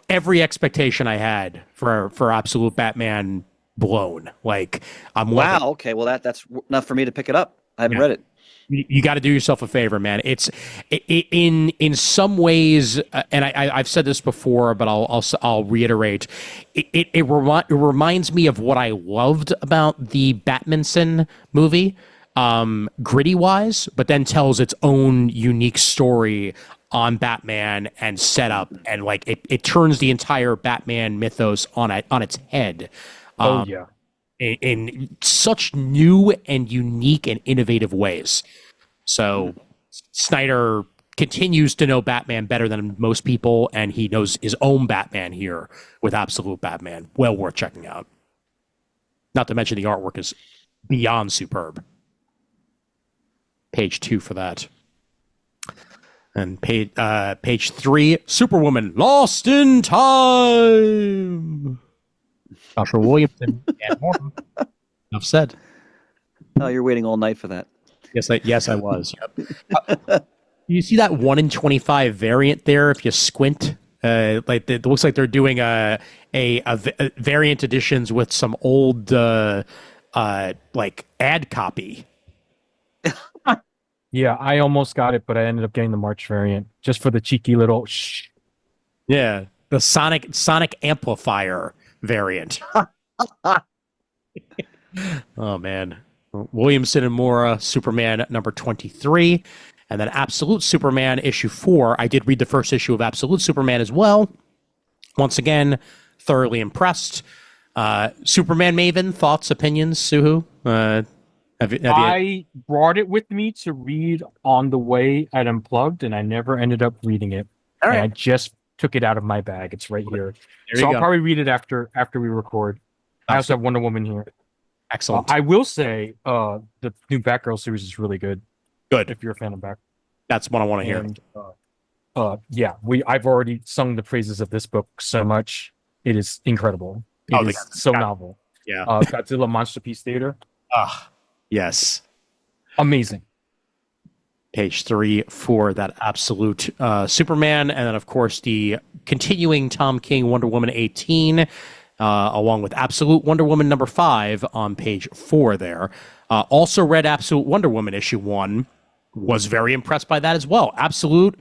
Every expectation I had for Absolute Batman blown. Like, I'm loving. Wow. Okay. Well, that's enough for me to pick it up. I haven't read it. You got to do yourself a favor, man. It's in some ways, and I've said this before, but I'll reiterate. It reminds me of what I loved about the Batmanson movie, gritty wise, but then tells its own unique story on Batman and setup, and like it turns the entire Batman mythos on its head. Oh yeah. In such new and unique and innovative ways. So Snyder continues to know Batman better than most people, and he knows his own Batman here with Absolute Batman. Well worth checking out. Not to mention the artwork is beyond superb. Page 2 for that. And page 3, Superwoman, Lost in Time. Dr. Williamson and Morton. Enough said. Oh, you're waiting all night for that. Yes, I was. Yep. You see that 1 in 25 variant there? If you squint, like it looks like they're doing a variant editions with some old like ad copy. Yeah, I almost got it, but I ended up getting the March variant just for the cheeky little shh. Yeah, the Sonic amplifier variant. Oh man. Williamson and Mora, Superman number 23, and then Absolute Superman issue 4. I did read the first issue of Absolute Superman as well. Once again, thoroughly impressed. Superman Maven, thoughts, opinions, Suhu? I brought it with me to read on the way at Unplugged, and I never ended up reading it. All right. And I just took it out of my bag. It's right here. So I'll probably read it after we record. I also have Wonder Woman here. Excellent. I will say the new Batgirl series is really good. Good. If you're a fan of Batgirl. That's what I want to hear. And, yeah, I've already sung the praises of this book so much. It is incredible. It is so novel. Yeah. Godzilla Monster Piece Theater. Yes. Amazing. Page 3 for that Absolute Superman, and then of course the continuing Tom King Wonder Woman 18, along with Absolute Wonder Woman number 5 on page 4 there. Also read Absolute Wonder Woman issue 1, was very impressed by that as well. Absolute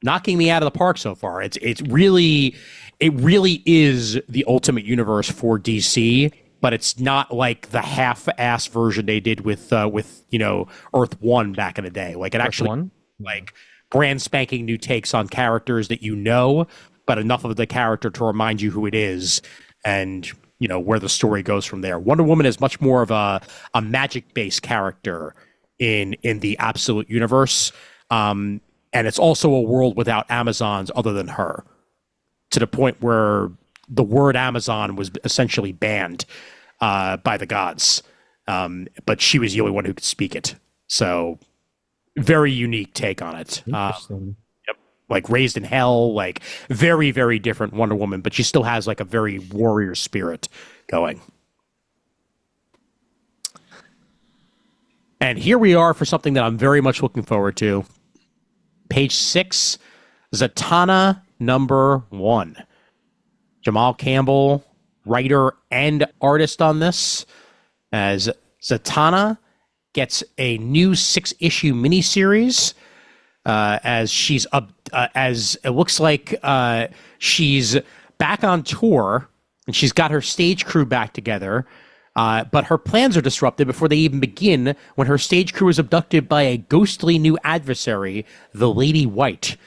knocking me out of the park so far. It really is the ultimate universe for DC. But it's not like the half-ass version they did with Earth 1 back in the day. Like it actually like brand spanking new takes on characters that you know, but enough of the character to remind you who it is and where the story goes from there. Wonder Woman is much more of a magic-based character in the Absolute universe. And it's also a world without Amazons other than her. To the point where the word Amazon was essentially banned by the gods, but she was the only one who could speak it. So, very unique take on it. Interesting. Yep, like raised in hell, like very, very different Wonder Woman, but she still has like a very warrior spirit going. And here we are for something that I'm very much looking forward to. Page 6, Zatanna number 1. Jamal Campbell, writer and artist on this, as Zatanna gets a new 6-issue miniseries. As she's as it looks like she's back on tour and she's got her stage crew back together. But her plans are disrupted before they even begin when her stage crew is abducted by a ghostly new adversary, the Lady White.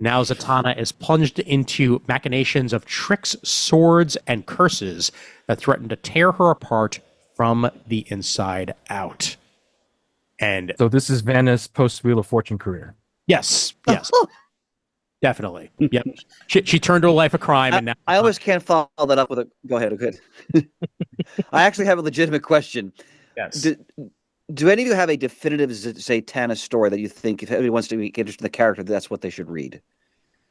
Now Zatanna is plunged into machinations of tricks, swords, and curses that threaten to tear her apart from the inside out. And so this is Vanna's post-Wheel of Fortune career. Yes, definitely. Yep. She turned to a life of crime, and now I always can't follow that up with a. Go ahead. Good. I actually have a legitimate question. Yes. Do any of you have a definitive Zatanna story that you think, if anybody wants to get interested in the character, that's what they should read?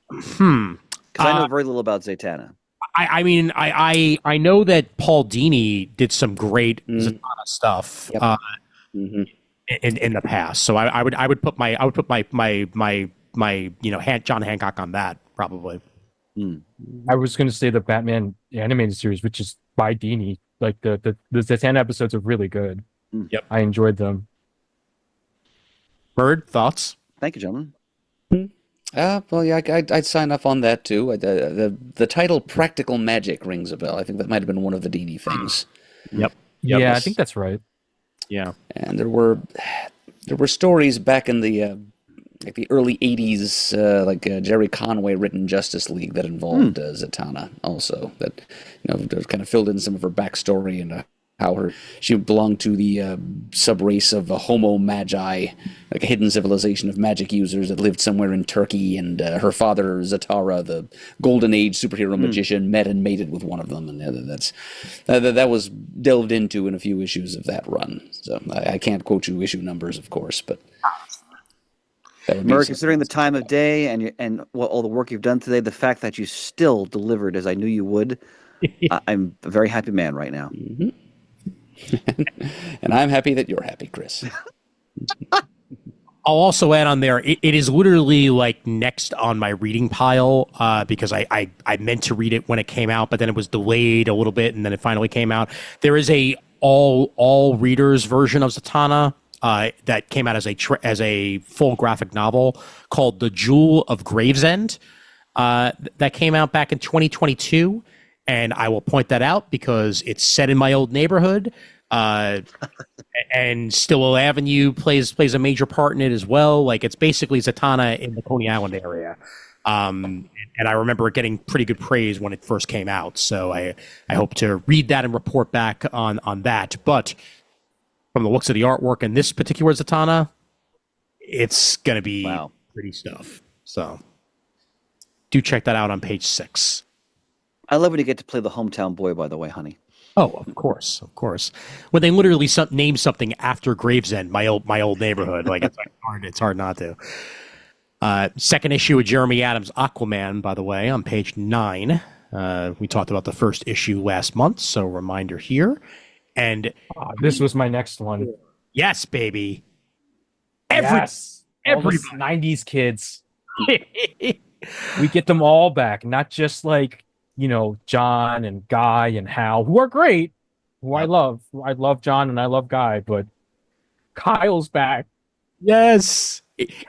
Because I know very little about Zatanna. I mean, I know that Paul Dini did some great Zatanna stuff Yep. in the past. So I would put my John Hancock on that probably. I was going to say the Batman animated series, which is by Dini. Like the Zatanna episodes are really good. Yep. I enjoyed them. Murd, thoughts? Thank you, gentlemen. Well, yeah, I'd sign up on that too. The title "Practical Magic" rings a bell. I think that might have been one of the Dini things. Yep. Yeah, I think that's right. Yeah. And there were stories back in the like the early '80s, like Jerry Conway written Justice League that involved Zatanna also. That kind of filled in some of her backstory and how she belonged to the subrace of a Homo Magi, like a hidden civilization of magic users that lived somewhere in Turkey, and her father Zatanna, the Golden Age superhero magician, met and mated with one of them, and that was delved into in a few issues of that run. So I can't quote you issue numbers, of course, but. Murd, considering the time of day and all the work you've done today, the fact that you still delivered as I knew you would, I'm a very happy man right now. Mm-hmm. And I'm happy that you're happy, Chris. I'll also add on there, it is literally like next on my reading pile because I meant to read it when it came out, but then it was delayed a little bit and then it finally came out. There is a all readers version of Zatanna that came out as a full graphic novel called The Jewel of Gravesend that came out back in 2022. And I will point that out because it's set in my old neighborhood, and Stillwell Avenue plays a major part in it as well. Like it's basically Zatanna in the Coney Island area, and I remember it getting pretty good praise when it first came out. So I hope to read that and report back on that. But from the looks of the artwork in this particular Zatanna, it's gonna be pretty stuff. So do check that out on page 6. I love when you get to play the hometown boy, by the way, honey. Oh, of course. When they literally name something after Gravesend, my old neighborhood, like it's hard not to. Second issue of Jeremy Adams' Aquaman, by the way, on page 9. We talked about the first issue last month, so reminder here. And this was my next one. Yes, baby. Yes. Every 90s kids. We get them all back, not just like John and Guy and Hal, who are great, who I love. I love John and I love Guy, but Kyle's back. Yes.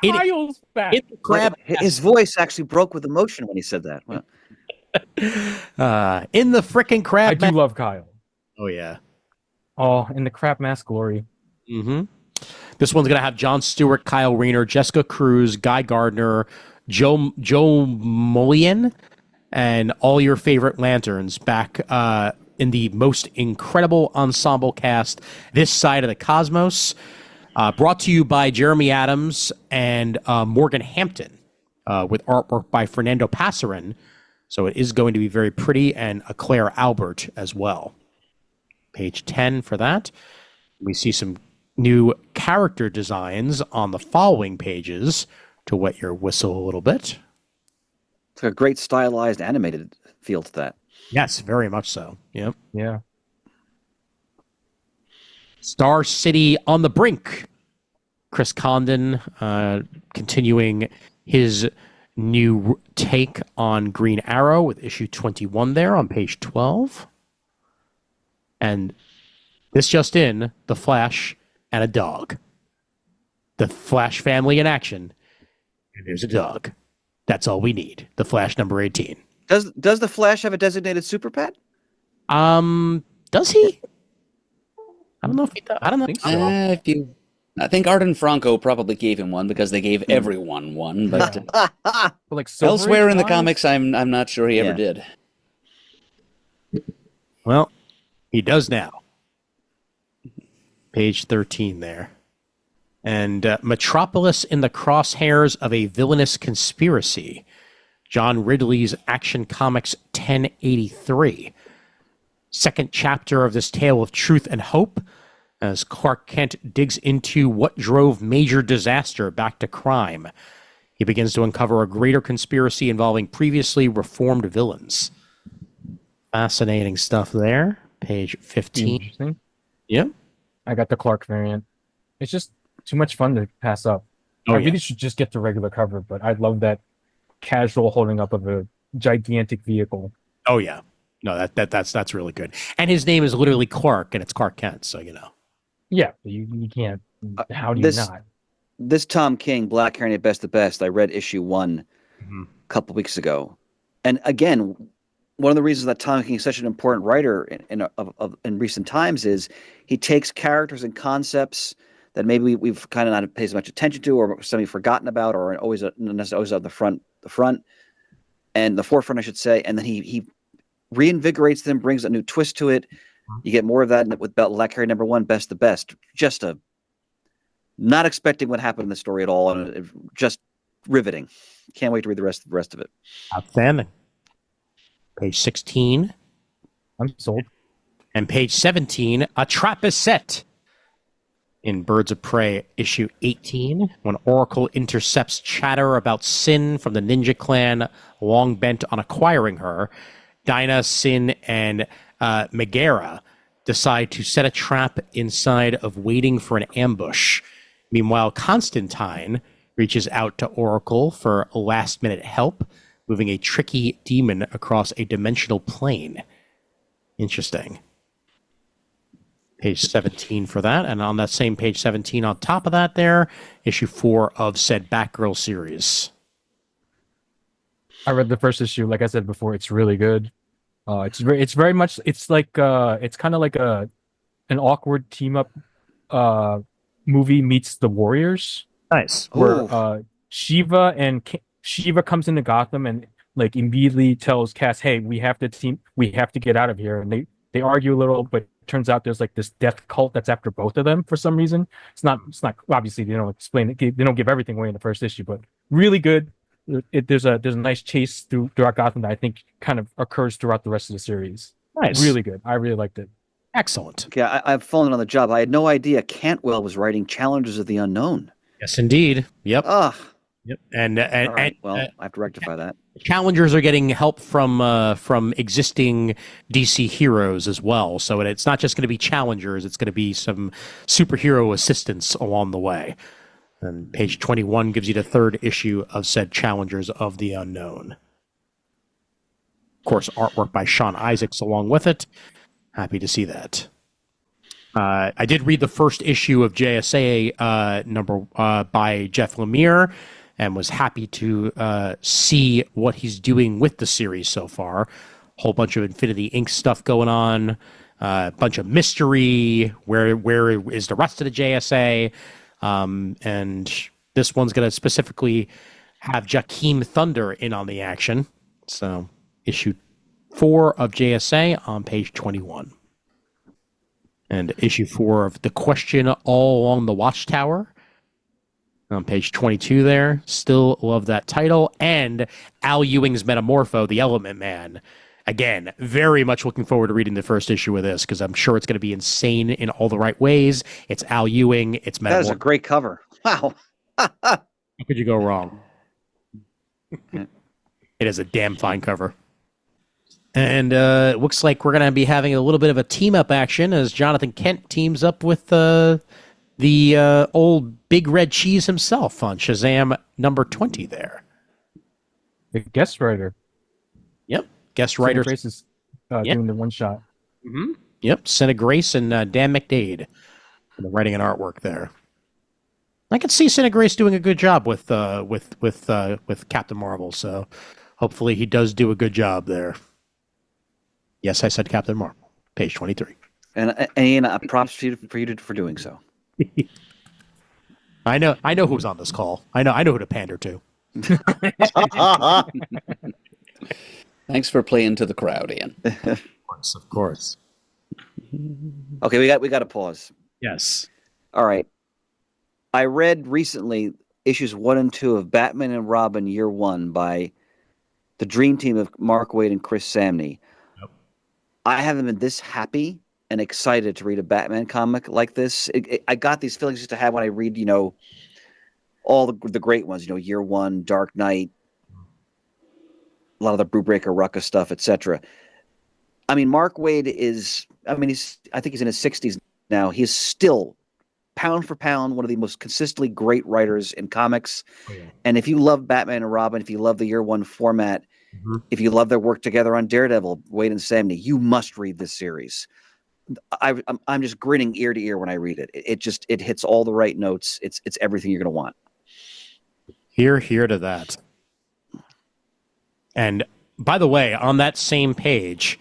Kyle's back. His voice actually broke with emotion when he said that. Well. In the frickin' crab I do love Kyle. Oh, yeah. Oh, in the crab mask glory. Mm-hmm. This one's going to have Jon Stewart, Kyle Rayner, Jessica Cruz, Guy Gardner, Joe Mullion, and all your favorite Lanterns back in the most incredible ensemble cast this side of the cosmos. Brought to you by Jeremy Adams and Morgan Hampton with artwork by Fernando Passarin. So it is going to be very pretty, and a Claire Albert as well. Page 10 for that. We see some new character designs on the following pages to wet your whistle a little bit. It's a great stylized animated feel to that. Yes, very much so. Yep. Yeah. Star City on the Brink. Chris Condon continuing his new take on Green Arrow with issue 21 there on page 12. And this just in, The Flash and a dog. The Flash family in action. And there's a dog. That's all we need. The Flash number 18. Does the Flash have a designated super pet? Does he? I don't know if he does. I don't think so. I think Arden Franco probably gave him one because they gave everyone one, but Like elsewhere in the comics, I'm not sure he ever did. Well, he does now. Page 13 there. And Metropolis in the crosshairs of a villainous conspiracy. John Ridley's Action Comics 1083. Second chapter of this tale of truth and hope as Clark Kent digs into what drove major disaster back to crime. He begins to uncover a greater conspiracy involving previously reformed villains. Fascinating stuff there. Page 15. Interesting. Yep. I got the Clark variant. It's just too much fun to pass up. Oh, I yeah. really should just get the regular cover, but I love that casual holding up of a gigantic vehicle. Oh yeah. No, that's really good. And his name is literally Clark, and it's Clark Kent, so you know. Yeah, you can't. How do you this not? this Tom King, Black Hair at Best the Best, I read issue 1 Mhm. a couple weeks ago, and again, one of the reasons that Tom King is such an important writer in recent times is he takes characters and concepts that maybe we've kind of not paid as much attention to, or something forgotten about, or always always on the forefront, I should say, and then he reinvigorates them, brings a new twist to it. You get more of that with Black Hair #1, Best the Best. Just not expecting what happened in the story at all, and just riveting. Can't wait to read the rest of it. Outstanding. Page 16 I'm sold. and page 17. A trap is set. In Birds of Prey, issue 18, when Oracle intercepts chatter about Sin from the Ninja Clan, long bent on acquiring her, Dinah, Sin, and Megara decide to set a trap inside of waiting for an ambush. Meanwhile, Constantine reaches out to Oracle for last-minute help, moving a tricky demon across a dimensional plane. Interesting. Page 17 for that. And on that same page 17 on top of that there, issue 4 of said Batgirl series. I read the first issue. Like I said before, it's really good. It's very much. It's like it's kind of like an awkward team up movie meets The Warriors, Nice. where Shiva comes into Gotham and like immediately tells Cass, "Hey, we have to get out of here." And they argue a little, but it turns out there's like this death cult that's after both of them for some reason. It's not obviously they don't explain it. They don't give everything away in the first issue, but really good. There's a nice chase throughout Gotham that I think kind of occurs throughout the rest of the series. Nice. Really good. I really liked it. Excellent. Okay, I've fallen on the job. I had no idea Cantwell was writing Challengers of the Unknown. Yes, indeed. Yep. Ugh. Yep. And All right. Well, I have to rectify that. challengers are getting help from existing DC heroes as well. So it's not just going to be challengers; it's going to be some superhero assistance along the way. And page 21 gives you the 3rd issue of said Challengers of the Unknown. Of course, artwork by Sean Isaacs along with it. Happy to see that. I did read the first issue of JSA number by Jeff Lemire, and was happy to see what he's doing with the series so far. Whole bunch of Infinity Inc. stuff going on, a bunch of mystery. Where is the rest of the JSA? And this one's going to specifically have Jakeem Thunder in on the action. So issue 4 of JSA on page 21. And issue 4 of The Question All Along the Watchtower on page 22 there. Still love that title. And Al Ewing's Metamorpho, the Element Man. Again, very much looking forward to reading the first issue of this, because I'm sure it's going to be insane in all the right ways. It's Al Ewing. It's Metamorpho. That is a great cover. Wow. How could you go wrong? It is a damn fine cover. And it looks like we're going to be having a little bit of a team-up action as Jonathan Kent teams up with the old Big Red Cheese himself on Shazam number 20 there. The guest writer. Yep. Guest writer. Grace is doing the one shot. Mm-hmm. Yep. Senna Grace and Dan McDade for the writing and artwork there. I could see Senna Grace doing a good job with Captain Marvel, so hopefully he does do a good job there. Yes, I said Captain Marvel. Page 23. And Ian, props for you for doing so. I know who's on this call. I know who to pander to. Thanks for playing to the crowd, Ian. Of course. Okay, we got to pause. Yes. All right. I read recently issues 1 and 2 of Batman and Robin Year 1 by the dream team of Mark Waid and Chris Samney. Yep. I haven't been this happy and excited to read a Batman comic like this. I got these feelings used to have when I read, all the great ones, Year 1, Dark Knight, a lot of the Brubaker Rucka stuff, etc. I mean, Mark Waid is. I mean, I think he's in his 60s now. He's still pound for pound one of the most consistently great writers in comics. Oh, yeah. And if you love Batman and Robin, if you love the Year One format, if you love their work together on Daredevil, Waid and Samney, you must read this series. I'm just grinning ear to ear when I read it. It hits all the right notes. It's everything you're going to want. Here to that. And by the way, on that same page,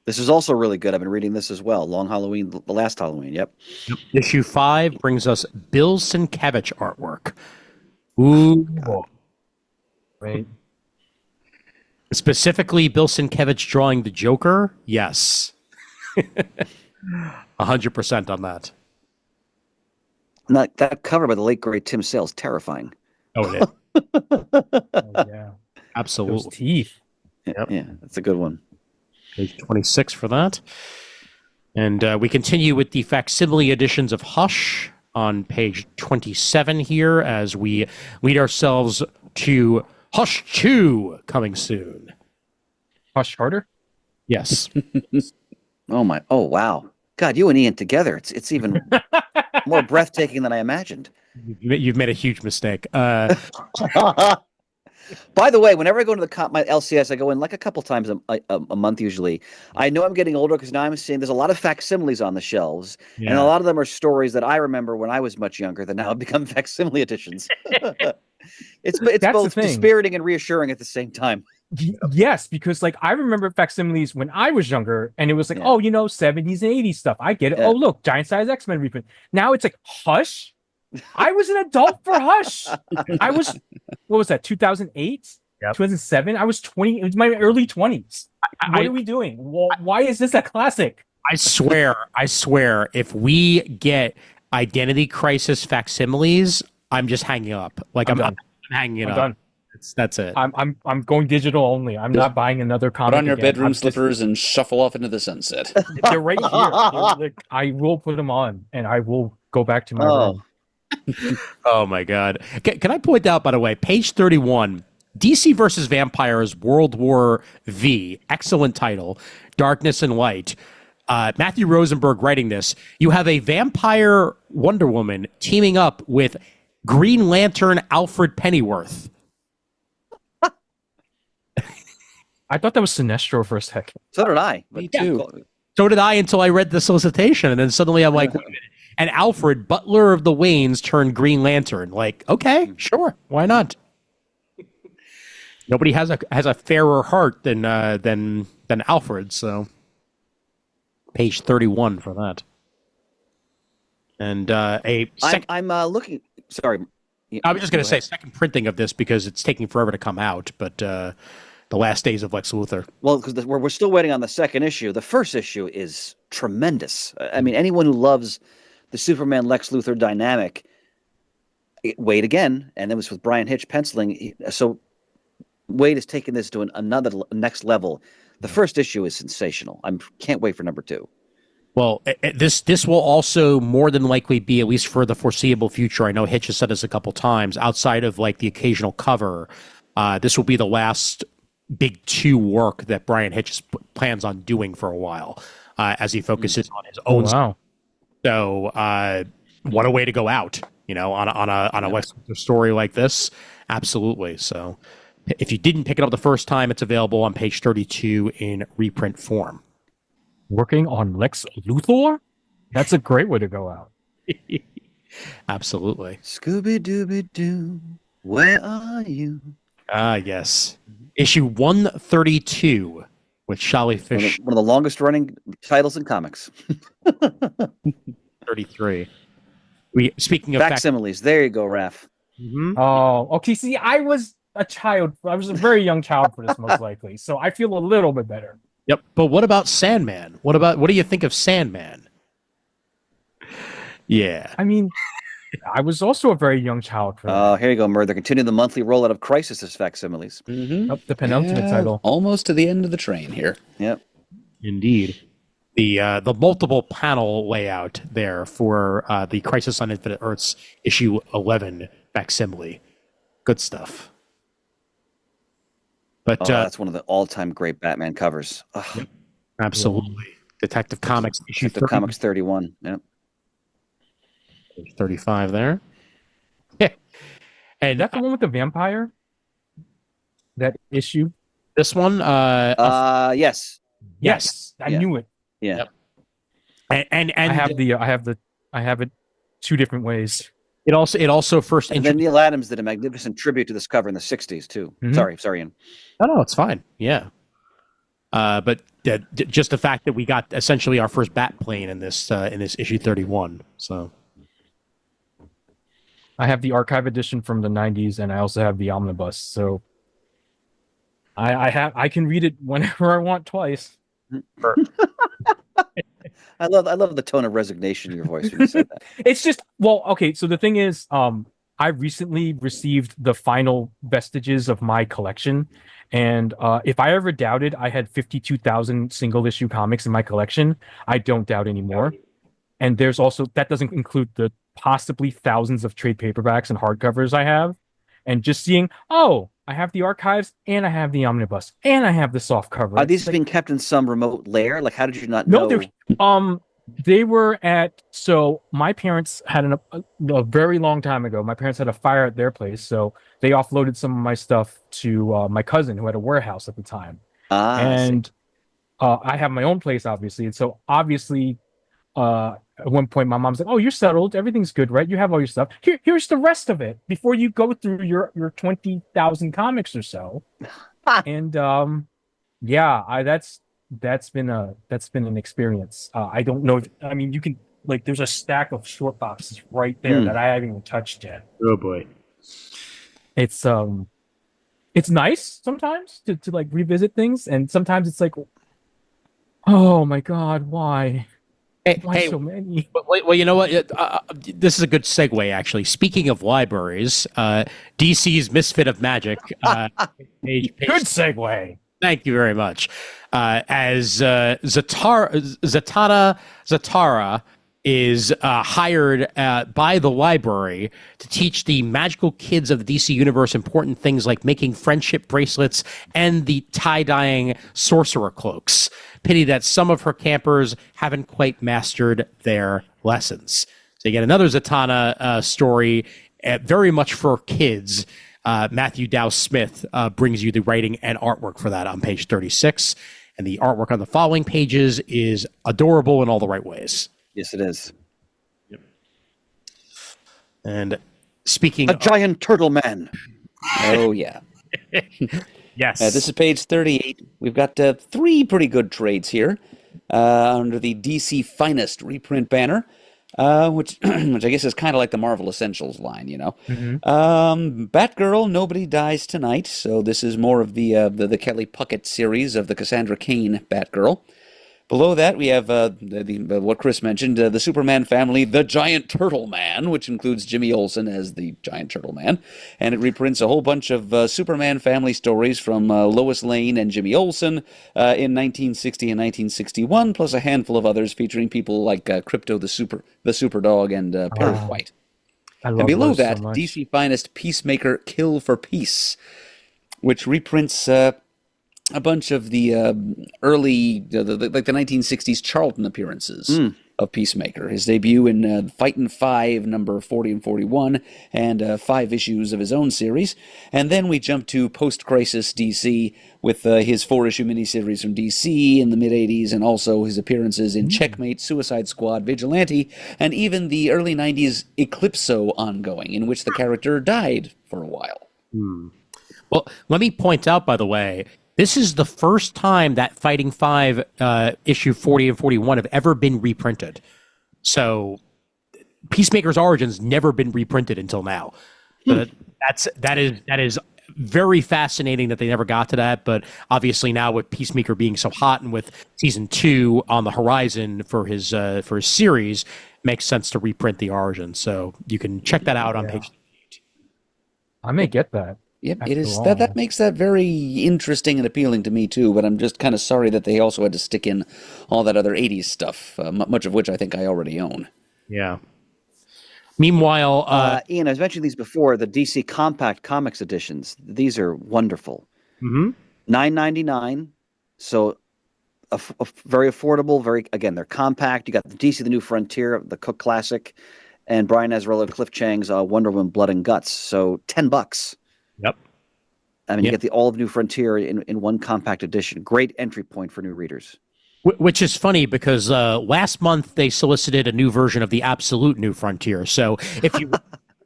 this is also really good. I've been reading this as well. Long Halloween, the last Halloween. Yep. issue 5 brings us Bill Sienkiewicz artwork. Ooh. Right. Specifically, Bill Sienkiewicz drawing the Joker. Yes. 100% on that. Not that cover by the late great Tim Sale's terrifying. Oh, it is. Oh, yeah. Absolutely. Those teeth. Yeah, that's a good one. Page 26 for that. And we continue with the facsimile editions of Hush on page 27 here as we lead ourselves to Hush 2 coming soon. Hush harder. Yes. Oh wow. God, you and Ian together. It's even more breathtaking than I imagined. You've made a huge mistake. By the way, whenever I go into my LCS, I go in like a couple times a month usually. I know I'm getting older because now I'm seeing there's a lot of facsimiles on the shelves, and a lot of them are stories that I remember when I was much younger that now have become facsimile editions. It's both dispiriting and reassuring at the same time. Yes, because like I remember facsimiles when I was younger, and it was like, 70s and 80s stuff. I get it. Yeah. Oh, look, giant size X-Men reprint. Now it's like Hush. I was an adult for Hush. I was, what was that, 2008? Yep. 2007? I was 20. It was my early 20s. What are we doing? Why is this a classic? I swear, if we get Identity Crisis facsimiles, I'm just hanging up. Like I'm hanging it up. Done. That's it. I'm going digital only. I'm not buying another comic. Put on your again. bedroom slippers and shuffle off into the sunset. They're right here. I will put them on, and I will go back to my room. Oh my God. Can I point out, by the way, page 31, DC versus Vampires World War V, excellent title, Darkness and Light. Matthew Rosenberg writing this. You have a vampire Wonder Woman teaming up with Green Lantern Alfred Pennyworth. I thought that was Sinestro for a second. So did I. Me too. So did I until I read the solicitation, and then suddenly I'm like, wait a minute. And Alfred, butler of the Waynes, turned Green Lantern. Like, okay, sure, why not? Nobody has a fairer heart than Alfred. So, page 31 for that. And I'm looking. Sorry, I was just going to say second printing of this because it's taking forever to come out, but the last days of Lex Luthor. Well, because we're still waiting on the second issue. The first issue is tremendous. I mean, anyone who loves the Superman Lex Luthor dynamic, Waid again, and it was with Brian Hitch penciling. So Waid has taken this to another next level. The first issue is sensational. I can't wait for number 2. Well, this will also more than likely be, at least for the foreseeable future, I know Hitch has said this a couple times, outside of like the occasional cover, this will be the last big 2 work that Brian Hitch plans on doing for a while, as he focuses on his own. Wow. So, what a way to go out, on a Lex Luthor story like this. Absolutely. So, if you didn't pick it up the first time, it's available on page 32 in reprint form. Working on Lex Luthor? That's a great way to go out. Absolutely. Scooby-Dooby-Doo, where are you? Ah, yes. Issue 132 with Shally Fish. One of the longest running titles in comics. 33. Speaking of Facsimiles. There you go, Raph. Mm-hmm. Oh, okay. See, I was a child. I was a very young child for this, most likely. So I feel a little bit better. Yep. But what about Sandman? What do you think of Sandman? Yeah. I mean, I was also a very young child for that. Here you go, Murd. They're continuing the monthly rollout of Crisis as facsimiles. Mm-hmm. The penultimate title. Almost to the end of the train here. Yep. Indeed. The multiple panel layout there for the Crisis on Infinite Earths issue 11 facsimile. Good stuff. But that's one of the all-time great Batman covers. Yep. Absolutely. Detective Comics issue The Comics 31. Yeah. 35 there. Yeah. And That's the one with the vampire. That issue. this one, Yes. Yes, I Yeah. knew it. Yeah. Yep. and I have it two different ways. it also first And then Neil Adams did a magnificent tribute to this cover in the 60s, too. Mhm. Sorry, Ian. No, it's fine. Yeah. But just the fact that we got essentially our first bat plane in this issue 31. So I have the archive edition from the 90s, and I also have the omnibus. So I can read it whenever I want twice. I love the tone of resignation in your voice when you said that. It's just, well, okay. So the thing is, I recently received the final vestiges of my collection, and if I ever doubted I had 52,000 single issue comics in my collection, I don't doubt anymore. And there's also, that doesn't include the possibly thousands of trade paperbacks and hardcovers I have. And just seeing, oh, I have the archives, and I have the omnibus, and I have the soft cover. Are these being kept in some remote lair? Like, how did you not No, know? they were at, so my parents had a very long time ago, my parents had a fire at their place, so they offloaded some of my stuff to my cousin who had a warehouse at the time. And I have my own place, obviously, and so obviously at one point my mom's like, oh, you're settled, everything's good, right? You have all your stuff. Here's the rest of it before you go through your 20,000 comics or so. And yeah, that's been an experience. I don't know I mean, you can, like, there's a stack of short boxes right there that I haven't even touched yet. oh boy. It's nice sometimes to like revisit things, and sometimes it's like, oh my god, why Hey, so many? well, you know what? This is a good segue, actually. Speaking of libraries, DC's Misfit of Magic. Page Good segue. Thank you very much. As Zatanna is hired by the library to teach the magical kids of the DC universe important things like making friendship bracelets and the tie-dyeing sorcerer cloaks. Pity that some of her campers haven't quite mastered their lessons. So you get another Zatanna story, very much for kids. Matthew Dow Smith brings you the writing and artwork for that on page 36. And the artwork on the following pages is adorable in all the right ways. Yes, it is. Yep. And speaking a giant turtle man. Oh, yeah. Yes. This is page 38. We've got three pretty good trades here under the DC Finest reprint banner, which I guess is kind of like the Marvel Essentials line, you know. Batgirl, Nobody Dies Tonight. So this is more of the Kelly Puckett series of the Cassandra Cain Batgirl. Below that, we have what Chris mentioned, the Superman family, The Giant Turtle Man, which includes Jimmy Olsen as the Giant Turtle Man. And it reprints a whole bunch of Superman family stories from Lois Lane and Jimmy Olsen in 1960 and 1961, plus a handful of others featuring people like Crypto the Superdog and Perry White. And below that, so DC Finest Peacemaker Kill for Peace, which reprints a bunch of the early, like the 1960s Charlton appearances of Peacemaker. His debut in Fightin' 5, number 40 and 41, and 5 issues of his own series. And then we jump to post-crisis DC with his 4-issue miniseries from DC in the mid-'80s, and also his appearances in Checkmate, Suicide Squad, Vigilante, and even the early 90s Eclipso ongoing, in which the character died for a while. Well, let me point out, by the way, this is the first time that Fighting 5 issue 40 and 41 have ever been reprinted. So Peacemaker's Origins never been reprinted until now. But that is very fascinating that they never got to that. But obviously now with Peacemaker being so hot and with season 2 on the horizon for his series, makes sense to reprint the Origins. So you can check that out on page 8. I may get that. Yep, it is that makes that very interesting and appealing to me too. But I'm just kind of sorry that they also had to stick in all that other '80s stuff, much of which I think I already own. Yeah. Meanwhile, Ian, I was mentioning these before. The DC Compact Comics editions. These are wonderful. $9.99. So very affordable. They're compact. You got the DC, the New Frontier, the Cook Classic, and Brian Azzarello, Cliff Chang's Wonder Woman, Blood and Guts. So $10. Yep. I mean, you get the all of New Frontier in one compact edition. Great entry point for new readers. Which is funny because last month they solicited a new version of the Absolute New Frontier. So if you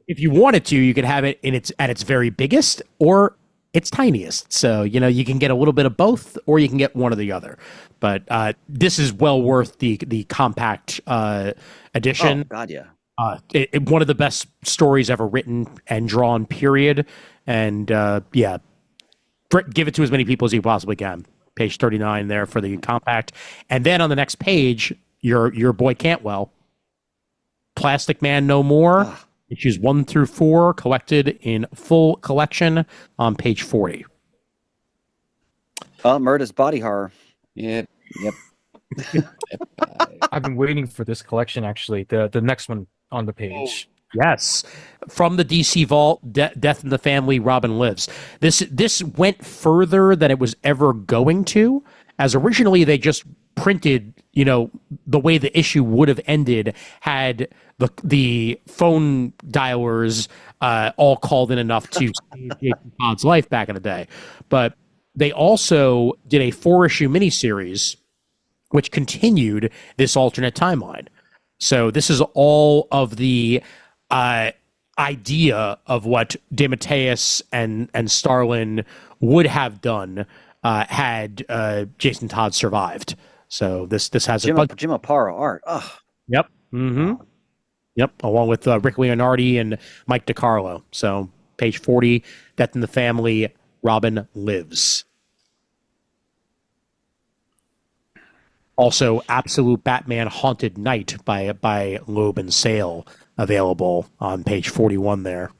if you wanted to, you could have it at its very biggest or its tiniest. So you can get a little bit of both, or you can get one or the other. But this is well worth the compact edition. Oh God, yeah. One of the best stories ever written and drawn. Period. And give it to as many people as you possibly can. Page 39 there for the compact. And then on the next page, your boy Cantwell, Plastic Man No More, issues 1 through 4, collected in full collection on page 40. Murda's Body Horror. Yep. I've been waiting for this collection, actually. The next one on the page. Yes, from the DC Vault, Death in the Family, Robin Lives. This went further than it was ever going to, as originally they just printed, the way the issue would have ended had the phone dialers all called in enough to save Jason Todd's life back in the day. But they also did a 4-issue miniseries, which continued this alternate timeline. So this is all of the idea of what DeMatteis and Starlin would have done had Jason Todd survived. So this has Jim a Aparo art. Oh. Yep. Mm-hmm. Yep. Along with Rick Leonardi and Mike DiCarlo. So page 40, Death in the Family, Robin Lives. Also, Absolute Batman Haunted Night by Loeb and Sale, available on page 41 there.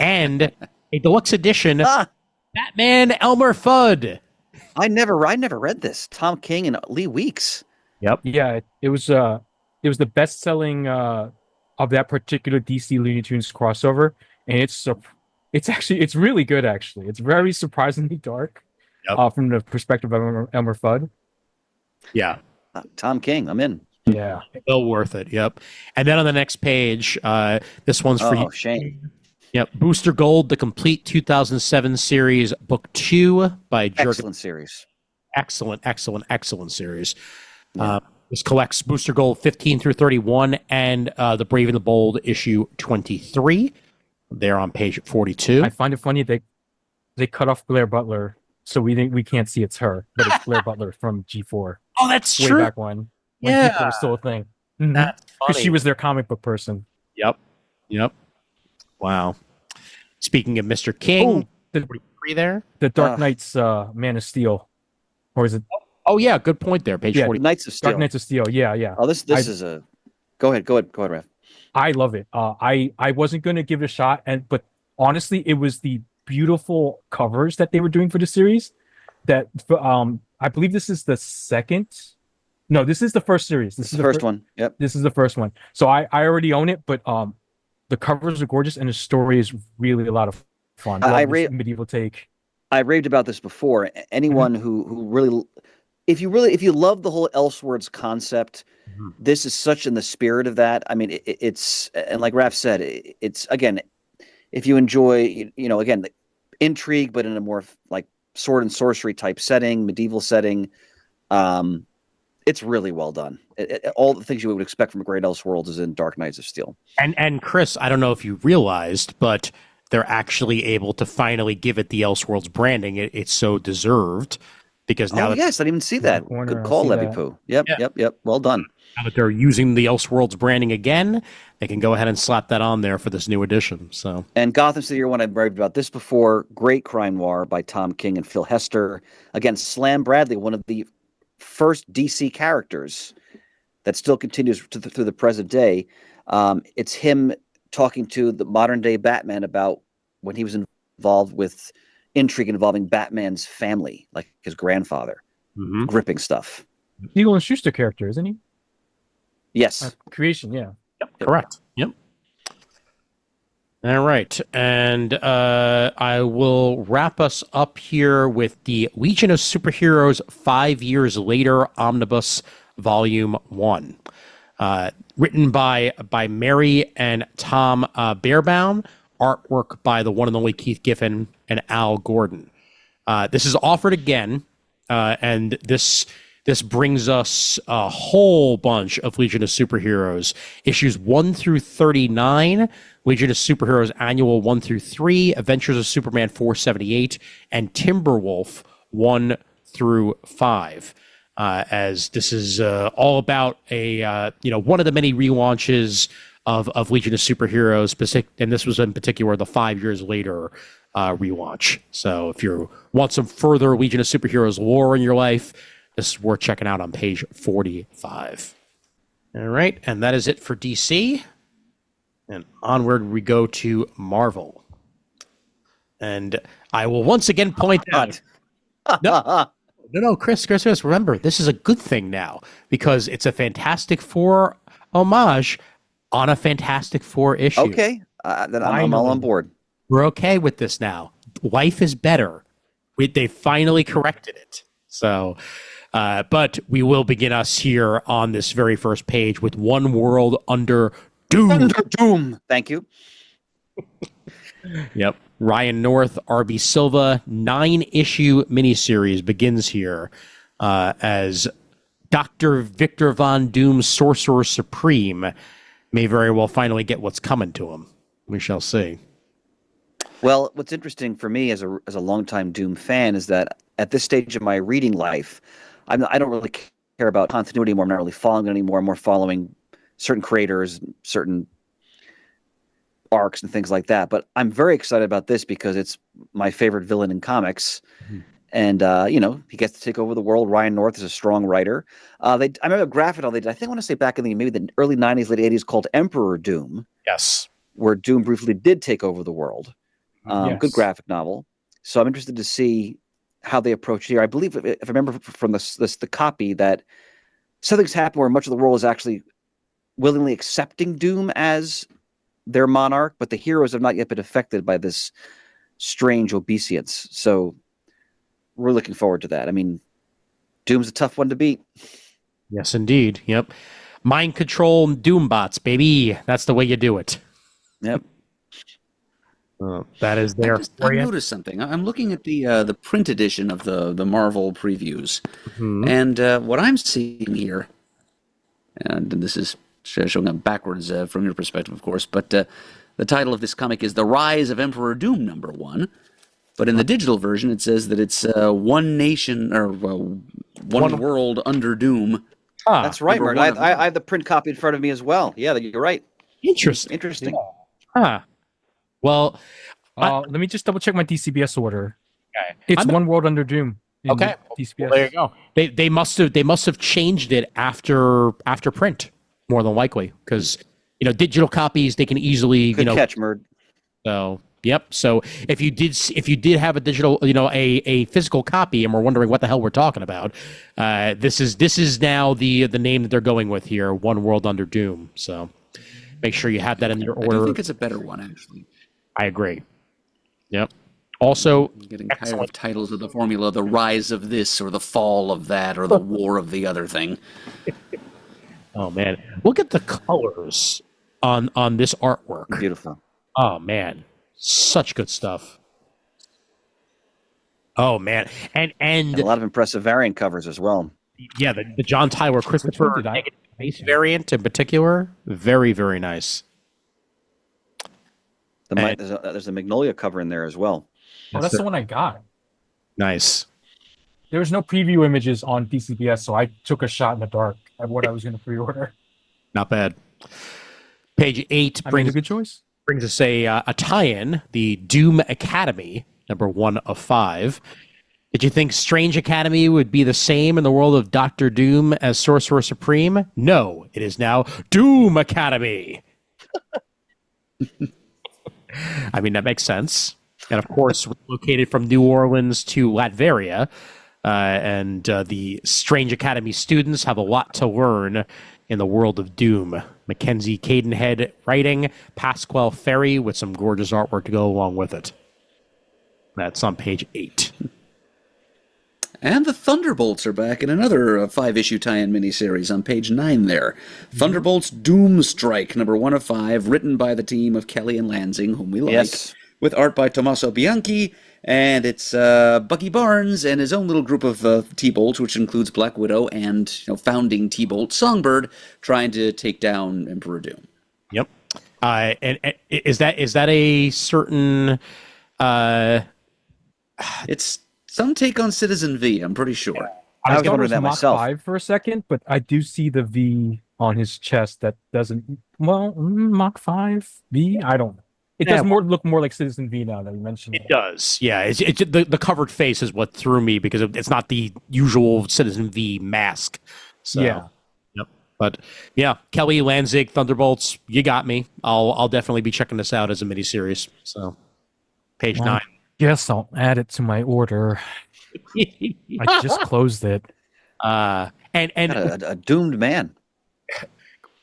And a deluxe edition, Batman Elmer Fudd. I never read this. Tom King and Lee Weeks. Yep. Yeah, it was the best-selling of that particular DC Looney Tunes crossover, and it's really good, actually. It's very surprisingly dark from the perspective of Elmer Fudd. Yeah. Tom King, I'm in. Yeah. Well worth it. Yep. And then on the next page, this one's for you. Oh, Shane. Yep. Booster Gold, the complete 2007 series, book 2 by Jurgen. Excellent series. Excellent series. Yeah. This collects Booster Gold 15 through 31 and The Brave and the Bold issue 23. There on page 42. I find it funny they cut off Blair Butler, so we can't see it's her, but it's Blair Butler from G4. Oh, that's way true. Back when G4 was still a thing. That's because she was their comic book person. Yep. Wow. Speaking of Mr. King, the Dark Knight's Man of Steel, or is it? Oh yeah, good point there. Page 40. Knights of Steel. Dark Knights of Steel. Yeah. Oh, this is a. Go ahead, Raph. I love it. I wasn't going to give it a shot, but honestly, it was the beautiful covers that they were doing for the series. That I believe this is the second. No, this is the first series. This is the first one. Yep. This is the first one. So I already own it, but the covers are gorgeous and the story is really a lot of fun. Medieval take. I raved about this before. Anyone who really, if you love the whole Elseworlds concept, this is such in the spirit of that. I mean, it's and like Raph said, it's again, if you enjoy, again, the intrigue, but in a more like sword and sorcery type setting, medieval setting, it's really well done. All the things you would expect from a great Elseworlds is in Dark Knights of Steel. And Chris, I don't know if you realized, but they're actually able to finally give it the Elseworlds branding. It's so deserved because now. Yes, I didn't even see that. Good call, Levy Poo. Yep. Well done. Now that they're using the Elseworlds branding again, they can go ahead and slap that on there for this new edition. So. And Gotham City Year One, I've raved about this before. Great crime noir by Tom King and Phil Hester. Again, Slam Bradley, one of the first DC characters that still continues through the present day. It's him talking to the modern day Batman about when he was involved with intrigue involving Batman's family, like his grandfather. Gripping stuff. Eagle and Schuster character, isn't he? Yes. Creation, yeah. Yep. Correct. Yep. All right, and I will wrap us up here with the Legion of Superheroes 5 Years Later Omnibus Volume 1. Written by Mary and Tom Bearbaum, artwork by the one and only Keith Giffen and Al Gordon. This is offered again, and this brings us a whole bunch of Legion of Superheroes. Issues 1 through 39, Legion of Superheroes Annual 1 through 3, Adventures of Superman 478, and Timberwolf 1 through 5. As this is all about one of the many relaunches of Legion of Superheroes, and this was in particular the 5 years later relaunch. So if you want some further Legion of Superheroes lore in your life, this is worth checking out on page 45. All right, and that is it for DC. And onward we go to Marvel. And I will once again point out... No, Chris, remember, this is a good thing now, because it's a Fantastic Four homage on a Fantastic Four issue. Okay, then I'm all on board. We're okay with this now. Life is better. They finally corrected it. So... but we will begin us here on this very first page with One World Under Doom. Under Doom. Thank you. Yep. Ryan North, R.B. Silva, 9-issue miniseries begins here as Dr. Victor Von Doom's Sorcerer Supreme may very well finally get what's coming to him. We shall see. Well, what's interesting for me as a longtime Doom fan is that at this stage of my reading life, I don't really care about continuity anymore. I'm not really following it anymore. I'm more following certain creators, certain arcs and things like that. But I'm very excited about this because it's my favorite villain in comics. Mm-hmm. And, he gets to take over the world. Ryan North is a strong writer. I remember a graphic novel I want to say back in maybe the early 90s, late 80s called Emperor Doom. Yes. Where Doom briefly did take over the world. Yes. Good graphic novel. So I'm interested to see how they approach here. I believe, if I remember from the copy, that something's happened where much of the world is actually willingly accepting Doom as their monarch, but the heroes have not yet been affected by this strange obeisance. So we're looking forward to that. I mean, Doom's a tough one to beat. Yes, indeed. Yep. Mind control Doom bots, baby. That's the way you do it. Yep. That is there. I noticed something. I'm looking at the print edition of the Marvel previews, and what I'm seeing here, and this is showing up backwards from your perspective, of course, but the title of this comic is The Rise of Emperor Doom #1. But in the digital version, it says that it's One Nation, or One World Under Doom. Ah, that's right, Murd. I have the print copy in front of me as well. Yeah, you're right. Interesting. Huh. Well, let me just double check my DCBS order. Okay. It's One World Under Doom. Okay. DCBS. Well, there you go. They must have changed it after print, more than likely, because digital copies they can easily Good catch, Murd. So yep. So if you did have a digital, a physical copy, and we're wondering what the hell we're talking about, this is now the name that they're going with here, One World Under Doom. So make sure you have that in your order. I think it's a better one, actually. I agree. Yep. Also, I'm getting tired of titles of the formula, the rise of this, or the fall of that, or the war of the other thing. Oh man, look at the colors on this artwork. Beautiful. Oh man, such good stuff. Oh man, and a lot of impressive variant covers as well. Yeah, the John Tyler Christopher base variant in particular, very very nice. There's a Magnolia cover in there as well. Oh, that's the one I got. Nice. There was no preview images on DCBS, so I took a shot in the dark at what I was going to pre-order. Not bad. Page 8 brings a good choice. Brings us a tie-in, the Doom Academy, #1 of 5. Did you think Strange Academy would be the same in the world of Dr. Doom as Sorcerer Supreme? No, it is now Doom Academy. I mean, that makes sense. And of course, located from New Orleans to Latveria, and the Strange Academy students have a lot to learn in the world of Doom. Mackenzie Cadenhead writing, Pasquale Ferry with some gorgeous artwork to go along with it. That's on page 8. And the Thunderbolts are back in another 5-issue tie-in miniseries on page 9 there. Thunderbolts Doom Strike, number 1 of 5, written by the team of Kelly and Lansing, whom we like, Yes. with art by Tommaso Bianchi, and it's Bucky Barnes and his own little group of T-Bolts, which includes Black Widow and founding T-Bolt Songbird, trying to take down Emperor Doom. Yep. And is that a certain... It's some take on Citizen V, I'm pretty sure. I was thought it wondering was that Mach myself. 5 for a second, but I do see the V on his chest that doesn't... Well, Mach 5? V? I don't know. It does look more like Citizen V now that you mentioned it. It does, yeah. It's the covered face is what threw me because it's not the usual Citizen V mask. So, Yeah. Yep. But yeah, Kelly Lanzig, Thunderbolts, you got me. I'll definitely be checking this out as a miniseries. So, page 9. Yes, I'll add it to my order. I just closed it. And A doomed man.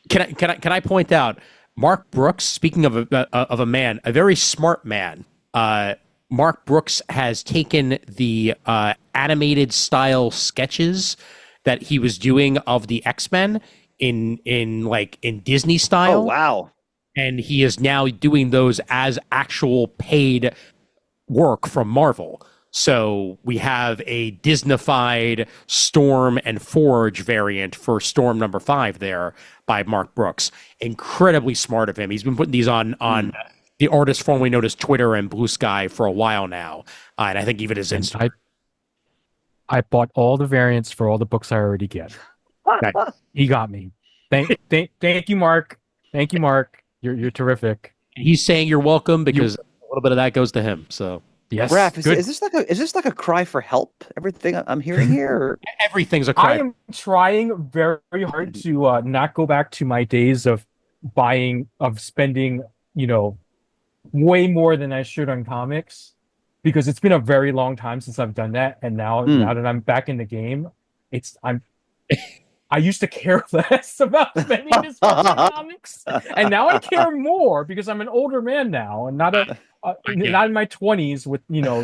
can I point out Mark Brooks? Speaking of a man, a very smart man. Mark Brooks has taken the animated style sketches that he was doing of the X-Men in Disney style. Oh, wow. And he is now doing those as actual paid work from Marvel. So we have a Disneyfied Storm and Forge variant for Storm number 5 there by Mark Brooks. Incredibly smart of him. He's been putting these on the artist formerly known as Twitter and Blue Sky for a while now. And I think even his Instagram. I bought all the variants for all the books I already get. Okay. He got me. Thank you, Mark. Thank you, Mark. You're terrific. He's saying you're welcome because a little bit of that goes to him. So Yes. Raph, is this like a cry for help? Everything I'm hearing here? Or? everything's a I cry. am trying very hard to not go back to my days of spending, way more than I should on comics, because it's been a very long time since I've done that, and now that I'm back in the game, I used to care less about spending this much on comics, and now I care more because I'm an older man now and not in my 20s with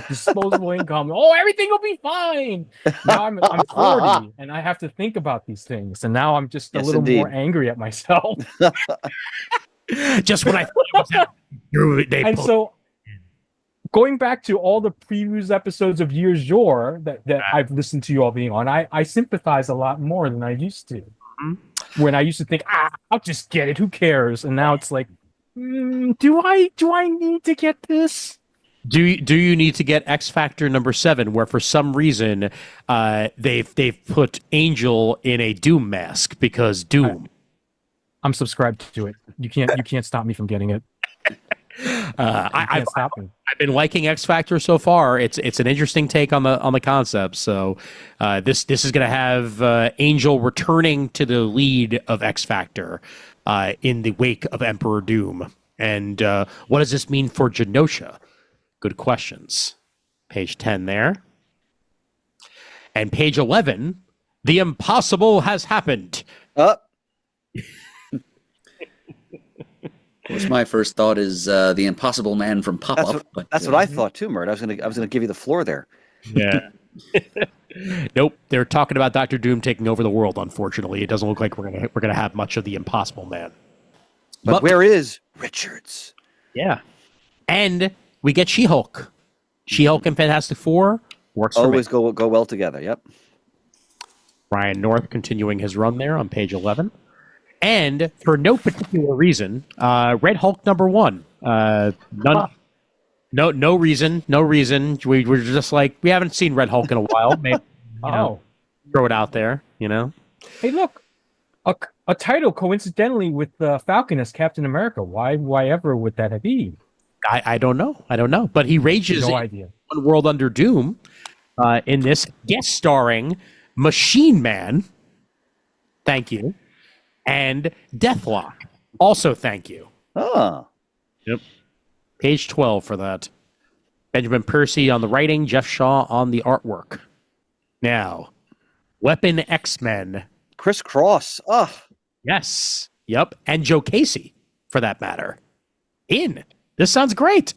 disposable income. Oh, everything will be fine. Now I'm 40 and I have to think about these things, and now I'm just a little more angry at myself. Just when I thought it was happening, And so, going back to all the previous episodes of Years Yore that I've listened to you all being on, I sympathize a lot more than I used to. Mm-hmm. When I used to think, I'll just get it, who cares? And now it's like, do I need to get this? Do you need to get X Factor number 7, where for some reason they've put Angel in a Doom mask because Doom. I'm subscribed to it. You can't stop me from getting it. I've been liking X Factor so far. It's an interesting take on the concept. So this is going to have Angel returning to the lead of X Factor in the wake of Emperor Doom. And what does this mean for Genosha? Good questions. Page 10 there. And page 11, the impossible has happened. Of course, my first thought is the Impossible Man from Pop-Up. That's what I thought too, Murd. I was gonna give you the floor there. Yeah. Nope. They're talking about Dr. Doom taking over the world. Unfortunately, it doesn't look like we're gonna have much of the Impossible Man. But where is Richards? Yeah. And we get She-Hulk. She-Hulk and Fantastic Four works for Always me. go well together. Yep. Ryan North continuing his run there on page 11. And for no particular reason, Red Hulk number 1. No reason. We were just like, we haven't seen Red Hulk in a while. Maybe throw it out there. Hey, look, a title coincidentally with Falcon as Captain America. Why ever would that be? I don't know. But he rages No in idea. One World Under Doom in this, guest starring Machine Man. Thank you. And Deathlock. Also, thank you. Oh. Yep. Page 12 for that. Benjamin Percy on the writing, Jeff Shaw on the artwork. Now, Weapon X-Men. Chris Cross. Oh. Yes. Yep. And Joe Casey, for that matter. This sounds great.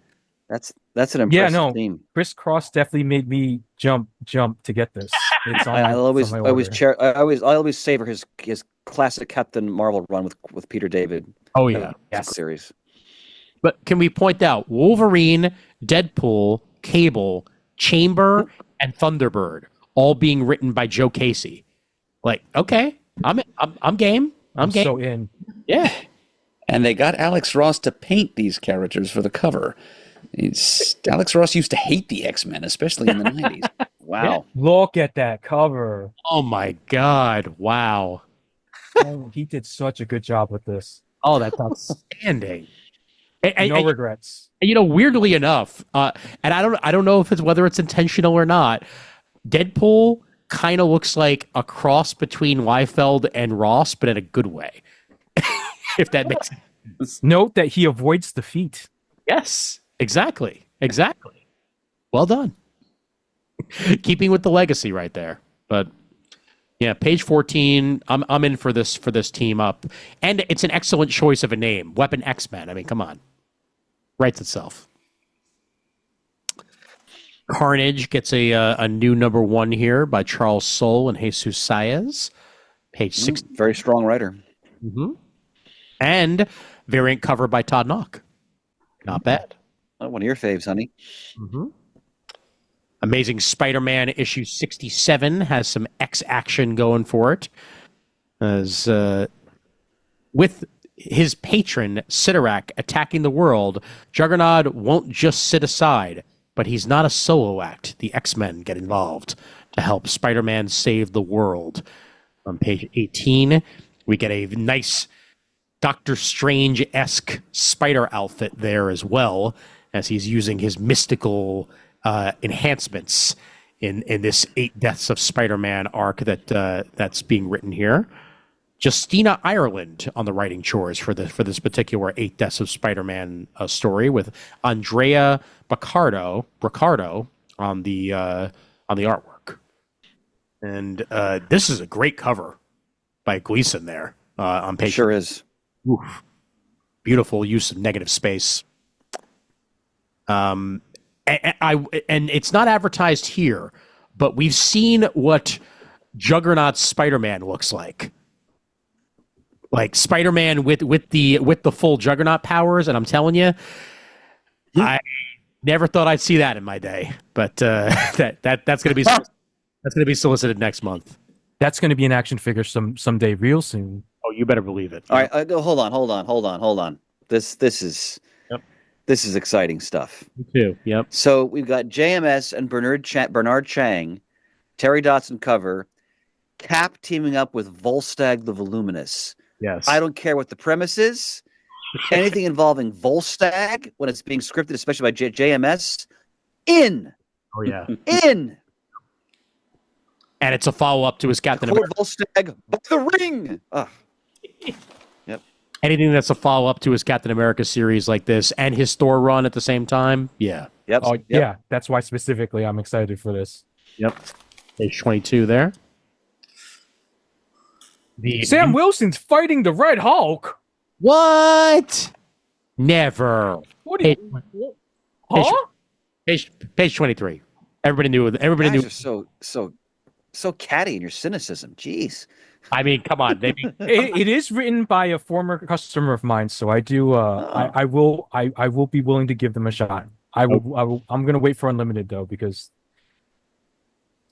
That's an impressive team. Chris Cross definitely made me jump to get this. It's on I always order. savor his classic Captain Marvel run with Peter David. Oh yeah, series. But can we point out Wolverine, Deadpool, Cable, Chamber, and Thunderbird all being written by Joe Casey? Like, okay, I'm game. I'm game. So in. Yeah. And they got Alex Ross to paint these characters for the cover. Alex Ross used to hate the X-Men, especially in the 90s. Wow. Yeah. Look at that cover. Oh my God. Wow. Oh, he did such a good job with this. Oh, that's outstanding. No regrets. And, weirdly enough, and I don't know if whether it's intentional or not, Deadpool kind of looks like a cross between Liefeld and Ross, but in a good way. If that makes sense. Note that he avoids defeat. Yes, exactly. Well done. Keeping with the legacy right there. But yeah, page 14. I'm in for this team up, and it's an excellent choice of a name, Weapon X-Men. I mean, come on, writes itself. Carnage gets a new number 1 here by Charles Soule and Jesus Saez. Page 6. Very strong writer. Mm-hmm. And variant cover by Todd Knock. Not bad. One of your faves, honey. Mm-hmm. Amazing Spider-Man issue 67 has some X action going for it. As with his patron Sidorak attacking the world, Juggernaut won't just sit aside, but he's not a solo act. The X-Men get involved to help Spider-Man save the world. On page 18, we get a nice Doctor Strange-esque spider outfit there as well, as he's using his mystical enhancements in this 8 Deaths of Spider-Man arc that's being written here. Justina Ireland on the writing chores for this particular 8 Deaths of Spider-Man story, with Andrea Ricardo on the artwork. And this is a great cover by Gleason there on page. Sure is. Oof. Beautiful use of negative space. And it's not advertised here, but we've seen what Juggernaut's Spider-Man looks like. Like Spider-Man with the full Juggernaut powers, and I'm telling you, I never thought I'd see that in my day. But that's gonna be solicited next month. That's gonna be an action figure someday, real soon. Oh, you better believe it. All right, hold on. This is exciting stuff. Me too. Yep. So we've got JMS and Bernard Chang, Terry Dotson cover, Cap teaming up with Volstagg the Voluminous. Yes. I don't care what the premise is. Anything involving Volstagg when it's being scripted, especially by JMS, in. Oh yeah. In. And it's a follow-up to his Captain America. Volstagg, but the ring. Ugh. Yep. Anything that's a follow-up to his Captain America series like this and his Thor run at the same time, yeah. Yep. Oh yep. yeah, that's why specifically I'm excited for this. Yep. Page 22 there. Sam Wilson's fighting the Red Hulk. What? Never. What do you? Huh? Page 23. Everybody knew. Everybody You knew. guys are so catty in your cynicism. Jeez. I mean, come on. It is written by a former customer of mine, so I do. I will be willing to give them a shot. I'm gonna wait for Unlimited though, because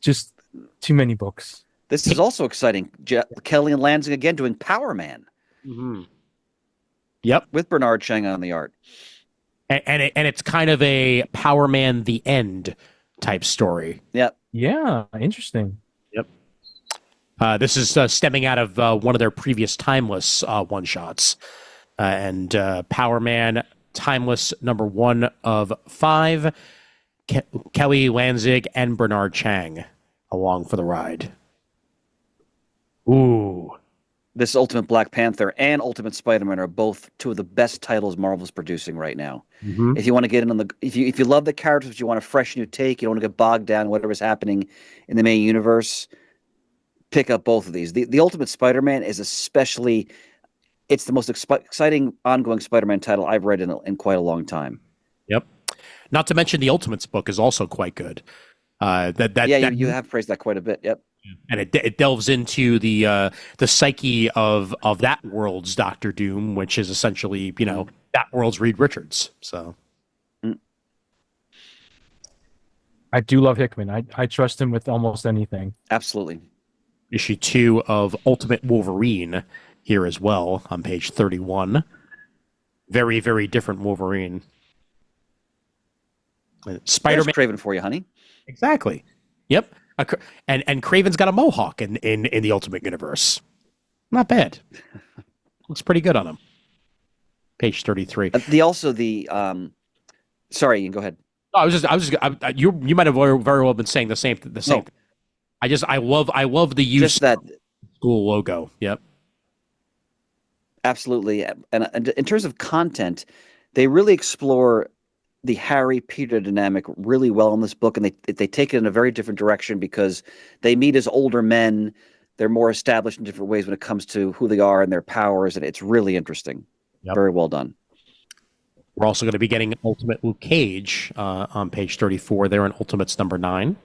just too many books. This is also exciting. Kelly and Lansing again doing Power Man. Mm-hmm. Yep. With Bernard Chang on the art. And it's kind of a Power Man the End type story. Yep. Yeah, interesting. Yep. This is stemming out of one of their previous Timeless one-shots. And Power Man Timeless number 1 of 5. Kelly Lanzig and Bernard Chang along for the ride. Ooh. This Ultimate Black Panther and Ultimate Spider-Man are both 2 of the best titles Marvel's producing right now. Mm-hmm. If you want to get in on if you love the characters, but you want a fresh new take, you don't want to get bogged down in whatever's happening in the main universe, pick up both of these. The Ultimate Spider-Man is especially it's the most exciting ongoing Spider-Man title I've read in quite a long time. Yep. Not to mention the Ultimates book is also quite good. You have praised that quite a bit. Yep. And it delves into the psyche of that world's Doctor Doom, which is essentially that world's Reed Richards. So I do love Hickman. I trust him with almost anything. Absolutely. Issue 2 of Ultimate Wolverine here as well on page 31. Very, very different Wolverine. Spider-Man. There's Craven for you, honey. Exactly. Yep. And Craven's got a mohawk in the Ultimate Universe. Not bad. Looks pretty good on him. Page 33. Sorry, go ahead. You might have very well been saying the same thing. I love the use Just that of the school logo. Yep. Absolutely. And in terms of content, they really explore the Harry Peter dynamic really well in this book, and they take it in a very different direction because they meet as older men. They're more established in different ways when it comes to who they are and their powers, and it's really interesting. Yep. Very well done. We're also going to be getting Ultimate Luke Cage on page 34 there in Ultimates number 9.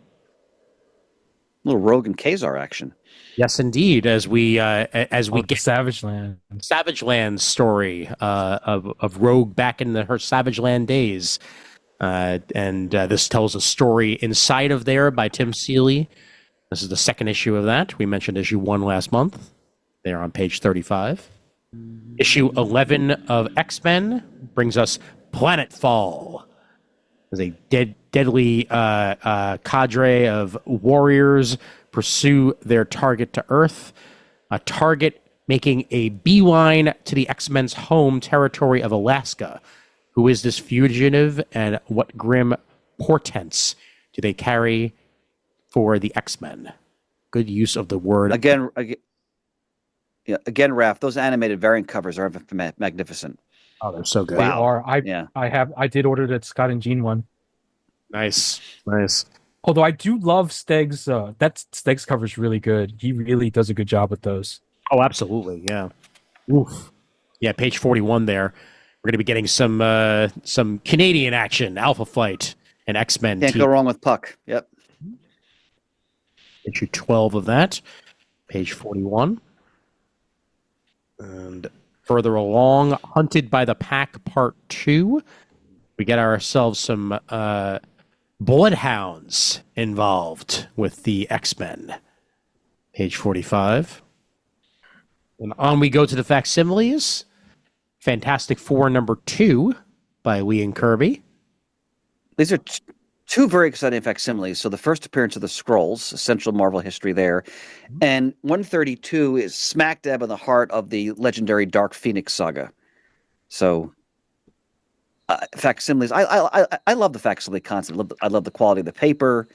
Little Rogue and Kazar action. Yes, indeed. As we get Savage Land. Savage Land story of Rogue back in her Savage Land days, and this tells a story inside of there by Tim Seeley. This is the second issue of that. We mentioned issue 1 last month. There on page 35. Issue 11 of X-Men brings us Planetfall. As a deadly cadre of warriors pursue their target to Earth, a target making a beeline to the X-Men's home territory of Alaska. Who is this fugitive, and what grim portents do they carry for the X-Men? Good use of the word. Again, Raph, those animated variant covers are magnificent. Oh, they're so good. They are. I did order the Scott and Jean one. Nice. Although I do love Steg's, Steg's cover is really good. He really does a good job with those. Oh, absolutely. Yeah. Oof. Yeah, page 41 there. We're going to be getting some Canadian action, Alpha Flight, and X-Men. Can't go wrong with Puck. Yep. Issue 12 of that. Page 41. And further along, Hunted by the Pack Part 2. We get ourselves some bloodhounds involved with the X-Men. Page 45. And on we go to the facsimiles. Fantastic Four number 2 by Lee and Kirby. These are two very exciting facsimiles. So the first appearance of the Skrulls, essential Marvel history there. And 132 is smack dab in the heart of the legendary Dark Phoenix saga. So facsimiles, I love the facsimile concept. I love the quality of the paper.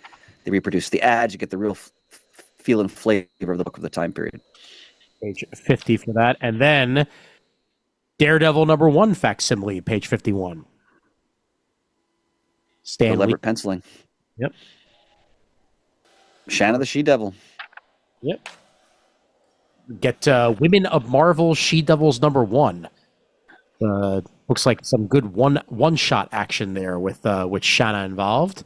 They reproduce the ads. You get the real feel and flavor of the book of the time period. Page 50 for that. And then Daredevil number 1 facsimile, page 51. Stan Lee. Elaborate penciling. Yep. Shanna the She-Devil. Yep. Get Women of Marvel She-Devils number 1. Looks like some good one-shot action there with Shanna involved,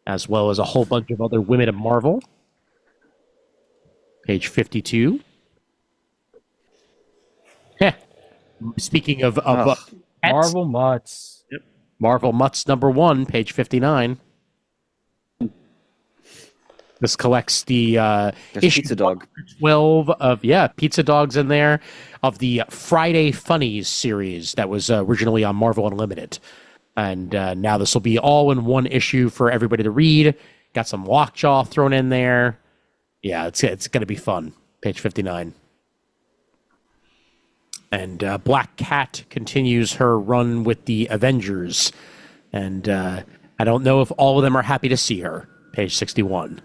as well as a whole bunch of other Women of Marvel. Page 52. Heh. Speaking of Marvel Mutts. Yep. Marvel Mutts number 1, page 59. This collects the issue Pizza Dog 12 of Pizza Dog's in there, of the Friday Funnies series that was originally on Marvel Unlimited, and now this will be all in one issue for everybody to read. Got some Lockjaw thrown in there. Yeah, it's going to be fun. Page 59. And Black Cat continues her run with the Avengers, and I don't know if all of them are happy to see her. Page 61.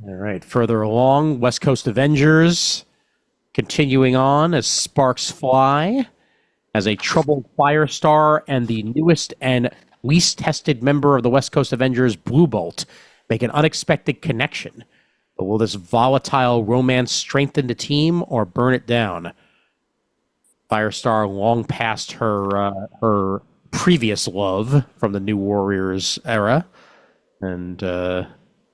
All right, further along, West Coast Avengers continuing on as sparks fly, as a troubled Firestar and the newest and least tested member of the West Coast Avengers, Blue Bolt, make an unexpected connection. But will this volatile romance strengthen the team or burn it down? Firestar, long past her previous love from the New Warriors era, and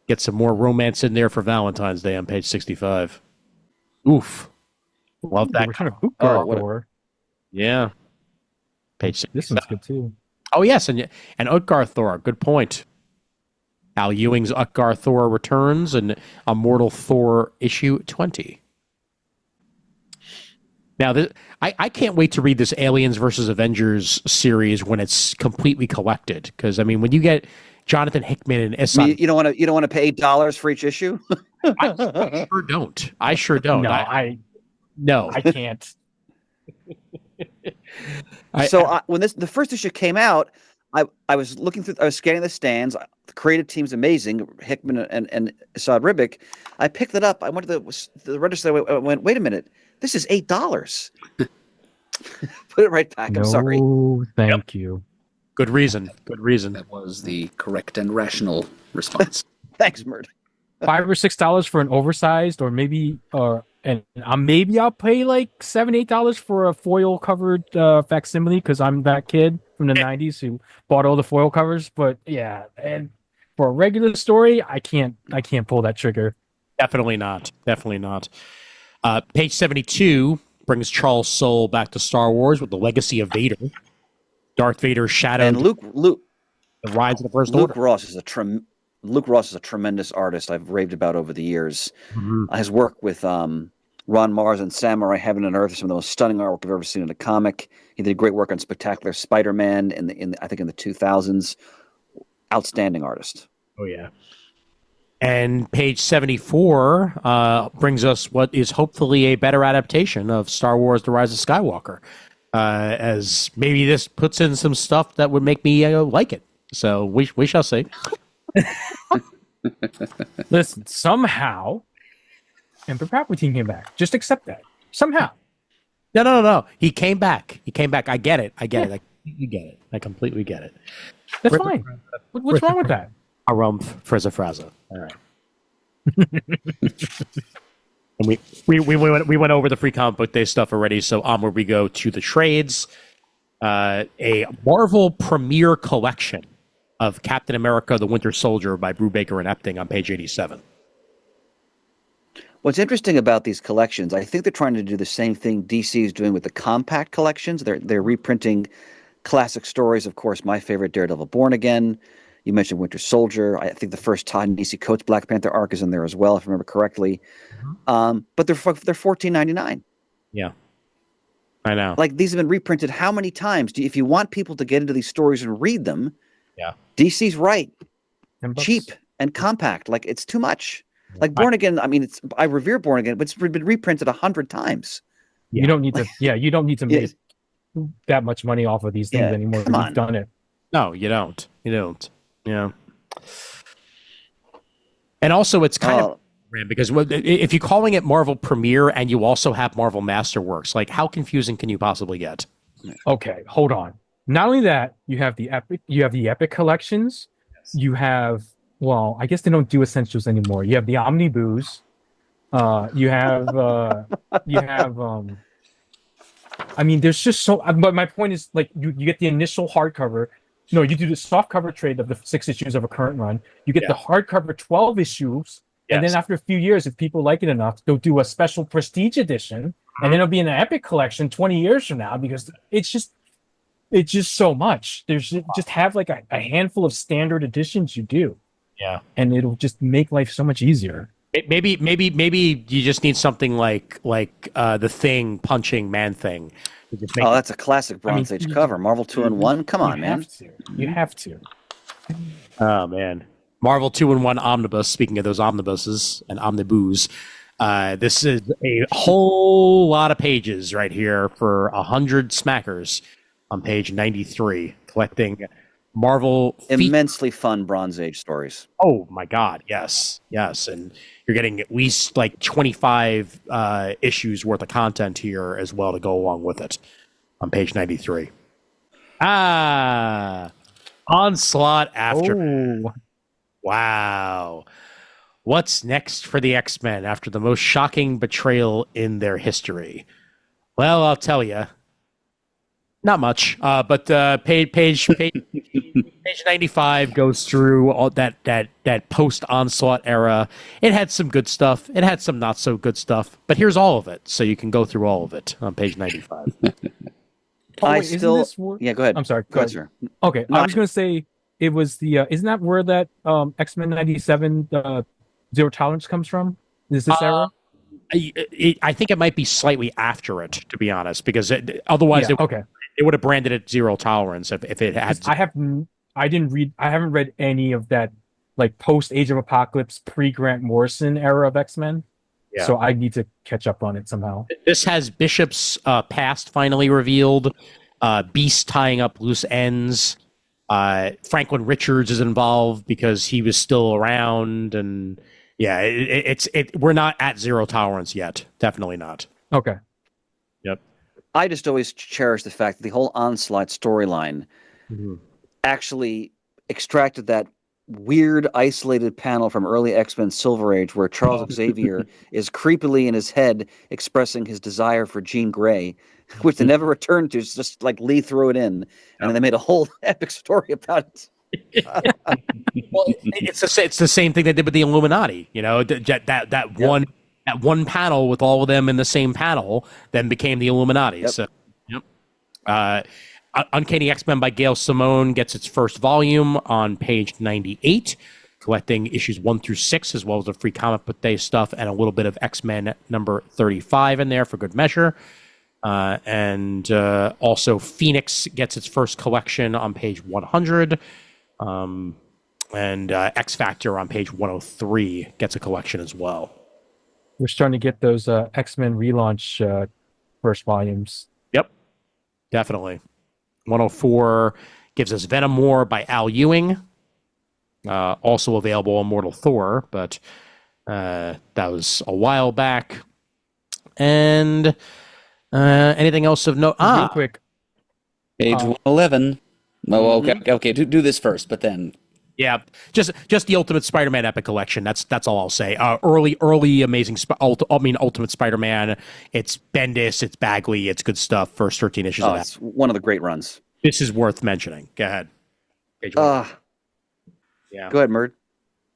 get some more romance in there for Valentine's Day on page 65. Oof. Love that. We're trying to boot guard what a- Thor. Yeah. Page 67. This one's good too. Oh, yes, and Utgar Thor. Good point. Al Ewing's Utgar Thor returns, and Immortal Thor issue 20. Now, I can't wait to read this Aliens versus Avengers series when it's completely collected. Because, I mean, when you get Jonathan Hickman and Essan... You don't want to pay $8 for each issue? I sure don't. I sure don't. No, I can't. When the first issue came out, I was looking through, I was scanning the stands. The creative team's amazing, Hickman and Asad Ribic. I picked it up. I went to the register. I went, wait a minute, this is $8. Put it right back. I'm sorry. No, thank you. Good reason. That was the correct and rational response. Thanks, Murd. $5 or $6 for an oversized, or maybe maybe I'll pay like $7-8 for a foil covered facsimile because I'm that kid from the '90s who bought all the foil covers. But yeah, and for a regular story, I can't pull that trigger. Definitely not. Page 72 brings Charles Soule back to Star Wars with the legacy of Vader. Darth Vader's shadow. And Luke the rise of the First Luke Order. Ross is a tremendous artist I've raved about over the years. Mm-hmm. His work with Ron Mars and Samurai Heaven and Earth is some of the most stunning artwork I've ever seen in a comic. He did great work on Spectacular Spider-Man in I think in the 2000s. Outstanding artist. Oh yeah. And page 74 brings us what is hopefully a better adaptation of Star Wars: The Rise of Skywalker. As maybe this puts in some stuff that would make me like it. So we shall see. Listen, somehow, Emperor Palpatine came back. Just accept that. Somehow. No. He came back. I get it. I completely get it. That's fine. What's wrong with that? A rumph, frizza fraza. All right. And we went over the free comic book day stuff already, so onward we go to the trades. A Marvel Premiere Collection of Captain America: The Winter Soldier by Brubaker and Epting on page 87. What's interesting about these collections, I think they're trying to do the same thing DC is doing with the compact collections. They're reprinting classic stories. Of course, my favorite, Daredevil Born Again. You mentioned Winter Soldier. I think the first Todd and DC Coates Black Panther arc is in there as well, if I remember correctly. But they're $14.99. Yeah, I know. Like, these have been reprinted how many times? If you want people to get into these stories and read them, yeah, DC's right. $10. Cheap and compact. Like, it's too much. Like Born Again, I mean, I revere Born Again, but it's been reprinted 100 times. You don't need to. Yeah, you don't need to make that much money off of these things anymore. Come on. You've done it. No, you don't. Yeah. And also, it's kind of because if you're calling it Marvel Premiere and you also have Marvel Masterworks, like, how confusing can you possibly get? Okay, hold on. Not only that, you have the Epic collections. Yes. You have, well, I guess they don't do essentials anymore. You have the Omnibus. You have. I mean, there's just so. But my point is, like, you get the initial hardcover. No, you do the softcover trade of the 6 issues of a current run. You get the hardcover 12 issues, and then after a few years, if people like it enough, they'll do a special prestige edition, and then it'll be in an Epic collection 20 years from now because it's just so much. There's just have like a handful of standard editions you do. Yeah, and it'll just make life so much easier. Maybe you just need something like the Thing punching Man-Thing. That's a classic Bronze Age cover. Marvel 2-in-1. Come on, man. You have to. Oh man, Marvel 2-in-1 Omnibus. Speaking of those omnibuses and omnibus, this is a whole lot of pages right here for 100 smackers on page 93, collecting Marvel immensely fun Bronze Age stories. Oh my God, yes, and you're getting at least like 25 issues worth of content here as well to go along with it on page 93. Onslaught After. Oh. Wow. What's next for the X-Men after the most shocking betrayal in their history? Well, I'll tell you. Not much, but page 95 goes through all that post onslaught era. It had some good stuff. It had some not so good stuff. But here's all of it, so you can go through all of it on page 95. Yeah, go ahead. I'm sorry. Go ahead, sir. Okay, No, I was going to say it was the. Isn't that where that X-Men 97 Zero Tolerance comes from? Is this era? I think it might be slightly after it, to be honest, because otherwise it would have branded it Zero Tolerance if it had. I haven't read any of that like post Age of Apocalypse, pre Grant Morrison era of X-Men. Yeah. So I need to catch up on it somehow. This has Bishop's past finally revealed, Beast tying up loose ends. Franklin Richards is involved because he was still around, and we're not at Zero Tolerance yet. Definitely not. Okay. Yep. I just always cherish the fact that the whole Onslaught storyline actually extracted that weird isolated panel from early X-Men Silver Age where Charles Xavier is creepily in his head expressing his desire for Jean Grey, which they never returned to. It's just like Lee threw it in, and then they made a whole epic story about it. Well, it's the same thing they did with the Illuminati. You know, that one panel with all of them in the same panel then became the Illuminati. Yep. So, Uncanny X-Men by Gail Simone gets its first volume on page 98, collecting issues 1 through 6, as well as the free comic book day stuff and a little bit of X-Men number 35 in there for good measure. And also Phoenix gets its first collection on page 100. And X Factor on page 103 gets a collection as well. We're starting to get those X-Men relaunch first volumes. Yep, definitely. 104 gives us Venom War by Al Ewing, also available on Immortal Thor, but that was a while back. And anything else of note? Real quick. Page 111. Oh, okay. Do this first, but then. Yeah, just the Ultimate Spider-Man Epic Collection. That's all I'll say. Early Amazing, Ultimate Spider-Man. It's Bendis, it's Bagley, it's good stuff. First 13 issues of that. It's one of the great runs. This is worth mentioning. Go ahead. Page 1. Yeah. Go ahead, Murd.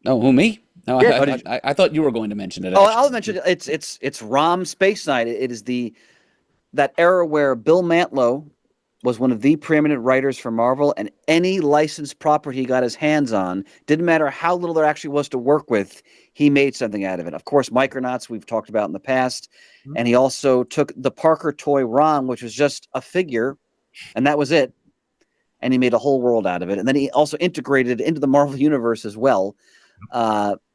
Oh, who, me? No, Yeah, I thought you were going to mention it. Oh, actually. I'll mention it. It's Rom Space Knight. It is that era where Bill Mantlo was one of the preeminent writers for Marvel, and any licensed property he got his hands on, didn't matter how little there actually was to work with, he made something out of it. Of course, Micronauts we've talked about in the past, and he also took the Parker toy Rom, which was just a figure, and that was it, and he made a whole world out of it. And then he also integrated it into the Marvel Universe as well.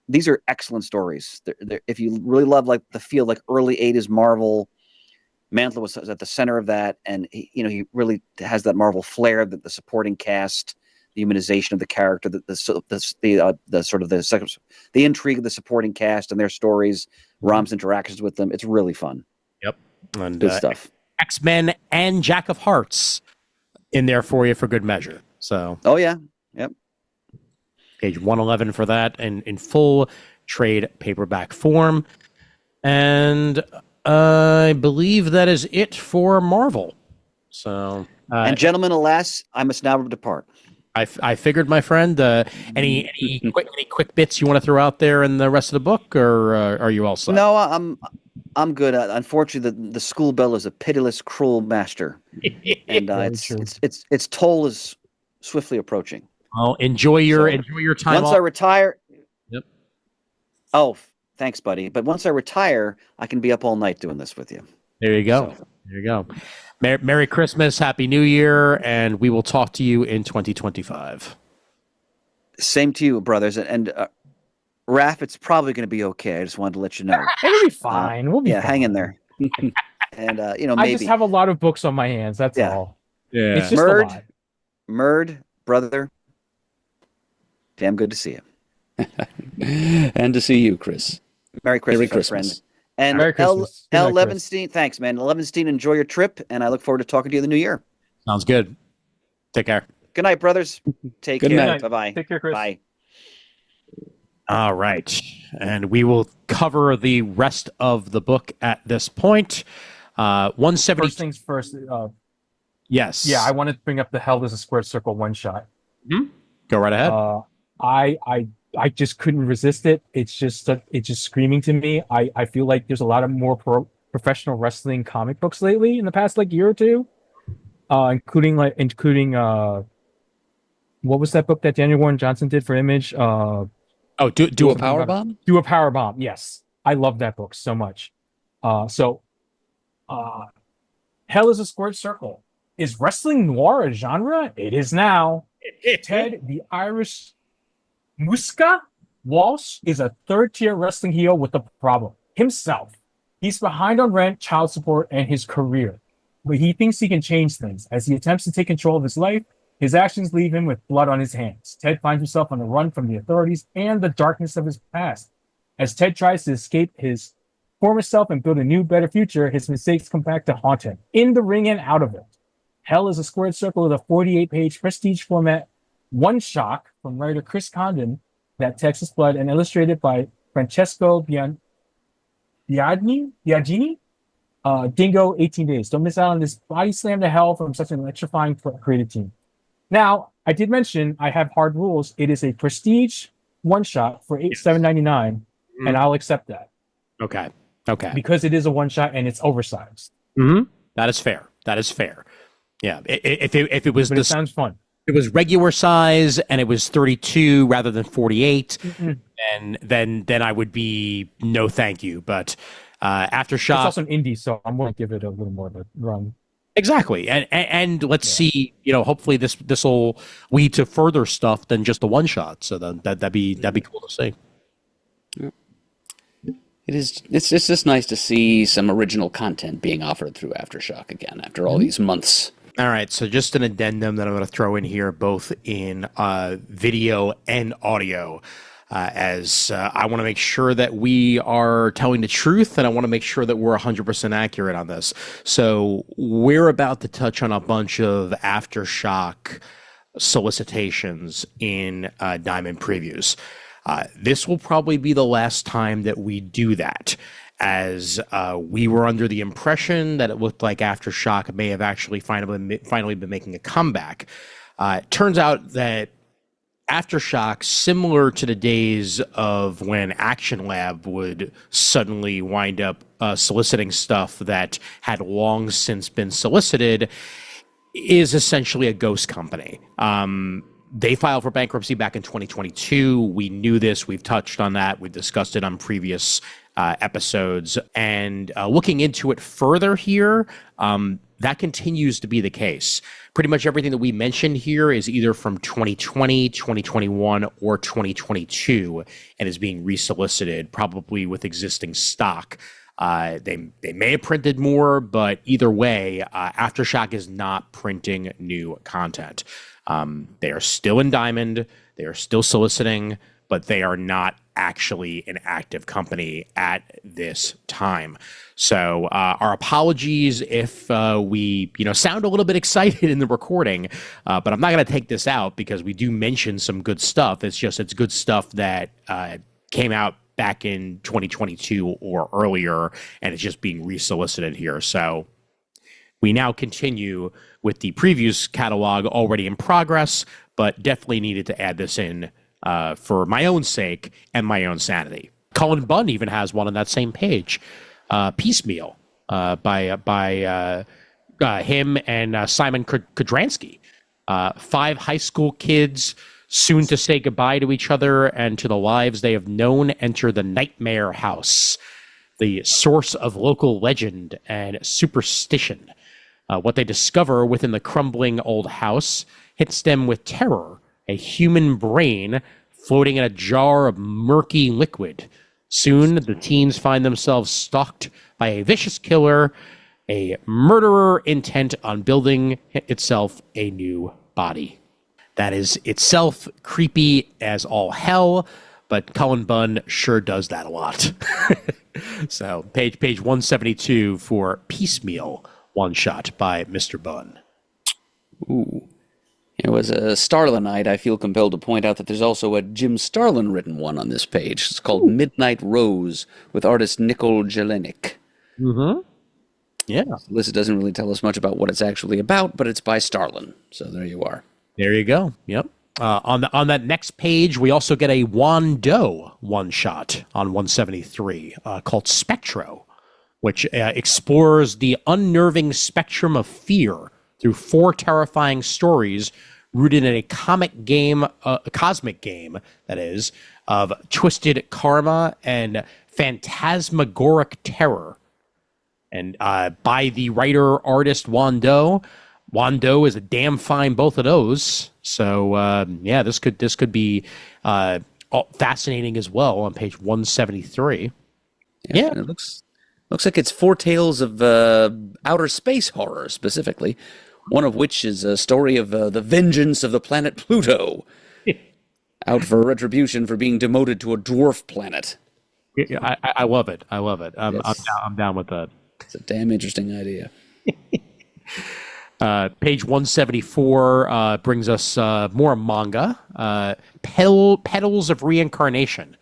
These are excellent stories. If you really love like the feel like early 80s Marvel, Mantlo was at the center of that, and he really has that Marvel flair, that the supporting cast, the humanization of the character, the sort of the intrigue of the supporting cast and their stories, Rom's interactions with them. It's really fun. Yep, and good stuff. X-Men and Jack of Hearts in there for you for good measure. So, yep. Page 111 for that, and in full trade paperback form, and I believe that is it for Marvel. So, and gentlemen, alas, I must now depart. I figured, my friend. Any quick bits you want to throw out there in the rest of the book, or are you all set? No, I'm good. Unfortunately, the school bell is a pitiless, cruel master, and its toll is swiftly approaching. Well, enjoy your time. Once off. I retire. Yep. Oh, thanks, buddy. But once I retire, I can be up all night doing this with you. There you go. So. There you go. Merry Christmas, Happy New Year, and we will talk to you in 2025. Same to you, brothers. And Raph, it's probably going to be okay. I just wanted to let you know. It'll be fine. We'll be fine. Hang in there. And maybe I just have a lot of books on my hands. That's all. Yeah. It's just a lot. Murd, brother. Damn good to see you. And to see you, Chris. Merry Christmas, friend. And Merry Christmas. L. Levenstein, thanks, man. Levenstein, enjoy your trip, and I look forward to talking to you in the new year. Sounds good. Take care. Good night, brothers. Take care. Night. Bye-bye. Take care, Chris. Bye. All right. And we will cover the rest of the book at this point. 170. First things first. Yes. Yeah, I wanted to bring up the Hell is a Squared Circle one shot. Go right ahead. I just couldn't resist it. It's just screaming to me. I feel like there's a lot of more professional wrestling comic books lately in the past like year or two, including what was that book that Daniel Warren Johnson did for Image? Do a Powerbomb? Do a Powerbomb. Yes, I love that book so much. Hell is a Squared Circle. Is wrestling noir a genre? It is now. Ted the Irish Muska Walsh is a third-tier wrestling heel with a problem. Himself. He's behind on rent, child support, and his career. But he thinks he can change things. As he attempts to take control of his life, his actions leave him with blood on his hands. Ted finds himself on the run from the authorities and the darkness of his past. As Ted tries to escape his former self and build a new, better future, his mistakes come back to haunt him, in the ring and out of it. Hell is a Squared Circle with a 48-page prestige format one-shot from writer Chris Condon, that Texas Blood, and illustrated by Francesco Biagini. Dingo, 18 Days. Don't miss out on this body slam to hell from such an electrifying creative team. Now, I did mention I have hard rules. It is a prestige one-shot for $7.99, and I'll accept that. Okay. Because it is a one-shot and it's oversized. That is fair. Yeah. If it was, but it sounds fun. It was regular size and it was 32 rather than 48, and then I would be no thank you. But Aftershock, it's also an indie, so I'm going to give it a little more of a run. Exactly, and let's see. Hopefully this will lead to further stuff than just a one shot. So then that'd be cool to see. Yeah. It's just nice to see some original content being offered through Aftershock again after all these months. All right, so just an addendum that I'm going to throw in here, both in video and audio, as I want to make sure that we are telling the truth, and I want to make sure that we're 100% accurate on this. So we're about to touch on a bunch of Aftershock solicitations in Diamond Previews. This will probably be the last time that we do that, as we were under the impression that it looked like Aftershock may have actually finally been making a comeback. It turns out that Aftershock, similar to the days of when Action Lab would suddenly wind up soliciting stuff that had long since been solicited, is essentially a ghost company. They filed for bankruptcy back in 2022. We knew this. We've touched on that. We've discussed it on previous episodes. And looking into it further here, that continues to be the case. Pretty much everything that we mentioned here is either from 2020, 2021, or 2022, and is being resolicited, probably with existing stock. They may have printed more, but either way, Aftershock is not printing new content. They are still in Diamond, they are still soliciting, but they are not actually an active company at this time. So our apologies if we sound a little bit excited in the recording, but I'm not going to take this out because we do mention some good stuff. It's good stuff that came out back in 2022 or earlier, and it's just being resolicited here. So we now continue with the previews catalog already in progress, but definitely needed to add this in for my own sake and my own sanity. Cullen Bunn even has one on that same page. Piecemeal by him and Simon Kudransky. 5 high school kids soon to say goodbye to each other and to the lives they have known enter the Nightmare House, the source of local legend and superstition. What they discover within the crumbling old house hits them with terror, a human brain floating in a jar of murky liquid. Soon, the teens find themselves stalked by a vicious killer, a murderer intent on building itself a new body. That is itself creepy as all hell, but Cullen Bunn sure does that a lot. So, page 172 for Piecemeal one shot by Mr. Bunn. Ooh. There was a Starlinite. I feel compelled to point out that there's also a Jim Starlin written one on this page. It's called Midnight Rose with artist Nicole Jelinek. Mm-hmm. Yeah. Lisa doesn't really tell us much about what it's actually about, but it's by Starlin. So there you are. There you go. Yep. On that next page, we also get a Wando one-shot on 173 called Spectro, which explores the unnerving spectrum of fear through 4 terrifying stories rooted in a cosmic game, that is, of twisted karma and phantasmagoric terror. And by the writer-artist Wando. Wando is a damn fine both of those. So, this could be fascinating as well on page 173. Yeah. And it looks like it's 4 tales of outer space horror, specifically. One of which is a story of the vengeance of the planet Pluto, out for retribution for being demoted to a dwarf planet. I love it. I love it. Yes. I'm down with that. It's a damn interesting idea. Page 174 brings us more manga. Petals of Reincarnation,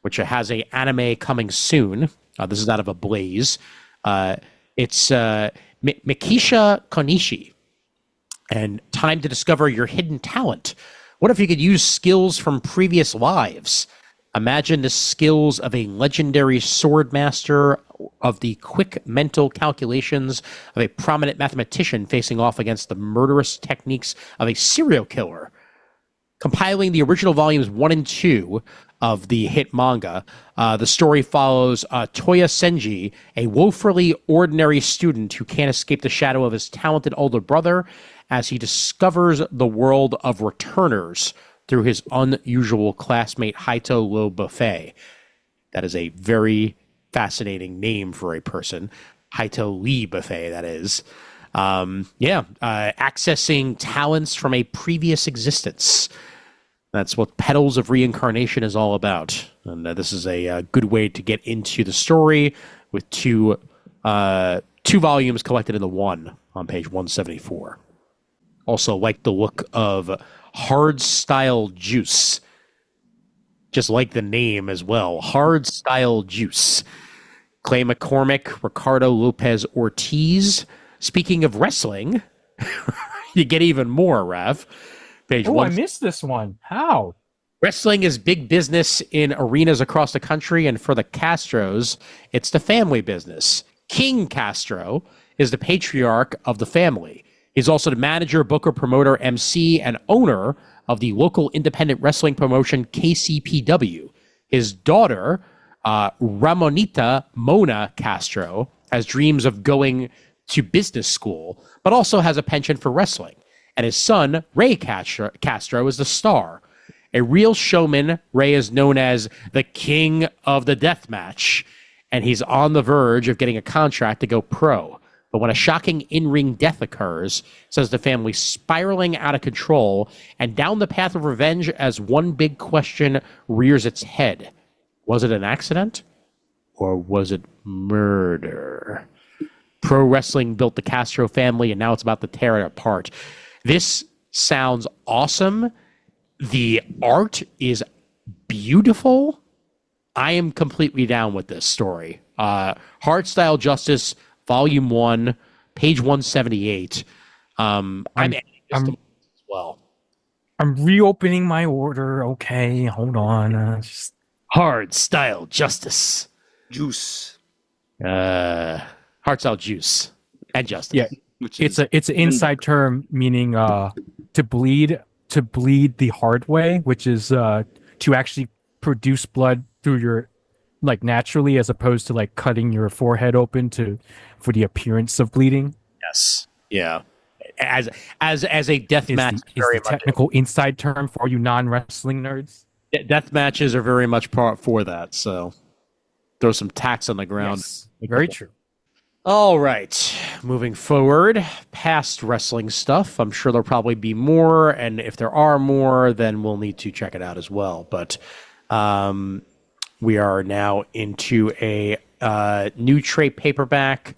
which has a anime coming soon. This is out of a Blaze. It's Mikisha Konishi. And time to discover your hidden talent. What if you could use skills from previous lives? Imagine the skills of a legendary sword master, of the quick mental calculations of a prominent mathematician facing off against the murderous techniques of a serial killer. Compiling the original volumes 1 and 2 of the hit manga, the story follows Toya Senji, a woefully ordinary student who can't escape the shadow of his talented older brother as he discovers the world of returners through his unusual classmate Haito Lo Buffet. That is a very fascinating name for a person. Haito Lee Buffet, that is. Accessing talents from a previous existence. That's what Petals of Reincarnation is all about. And this is a good way to get into the story with two volumes collected into one on page 174. Also like the look of Hard Style Juice. Just like the name as well. Hard Style Juice. Clay McCormick, Ricardo Lopez Ortiz. Speaking of wrestling, you get even more, Raph. Page I missed this one. How? Wrestling is big business in arenas across the country, and for the Castros, it's the family business. King Castro is the patriarch of the family. He's also the manager, booker, promoter, MC, and owner of the local independent wrestling promotion KCPW. His daughter, Ramonita Mona Castro, has dreams of going to business school, but also has a penchant for wrestling. And his son, Ray Castro, is the star. A real showman, Ray is known as the King of the Deathmatch, and he's on the verge of getting a contract to go pro. But when a shocking in-ring death occurs, says the family spiraling out of control and down the path of revenge as one big question rears its head. Was it an accident? Or was it murder? Pro wrestling built the Castro family, and now it's about to tear it apart. This sounds awesome. The art is beautiful. I am completely down with this story. Hardstyle Justice, Volume 1, page 178. I'm as well. I'm reopening my order. Okay, hold on. Hardstyle Justice. Juice. Hardstyle Juice and Justice. Yeah, it's an inside term meaning to bleed the hard way, which is to actually produce blood through your naturally, as opposed to cutting your forehead open for the appearance of bleeding. Yes. Yeah. As a death match is the technical inside term for you non-wrestling nerds. Death matches are very much part for that. So throw some tacks on the ground. Yes, very true. All right, moving forward, past wrestling stuff. I'm sure there'll probably be more, and if there are more, then we'll need to check it out as well. But we are now into a new trade paperback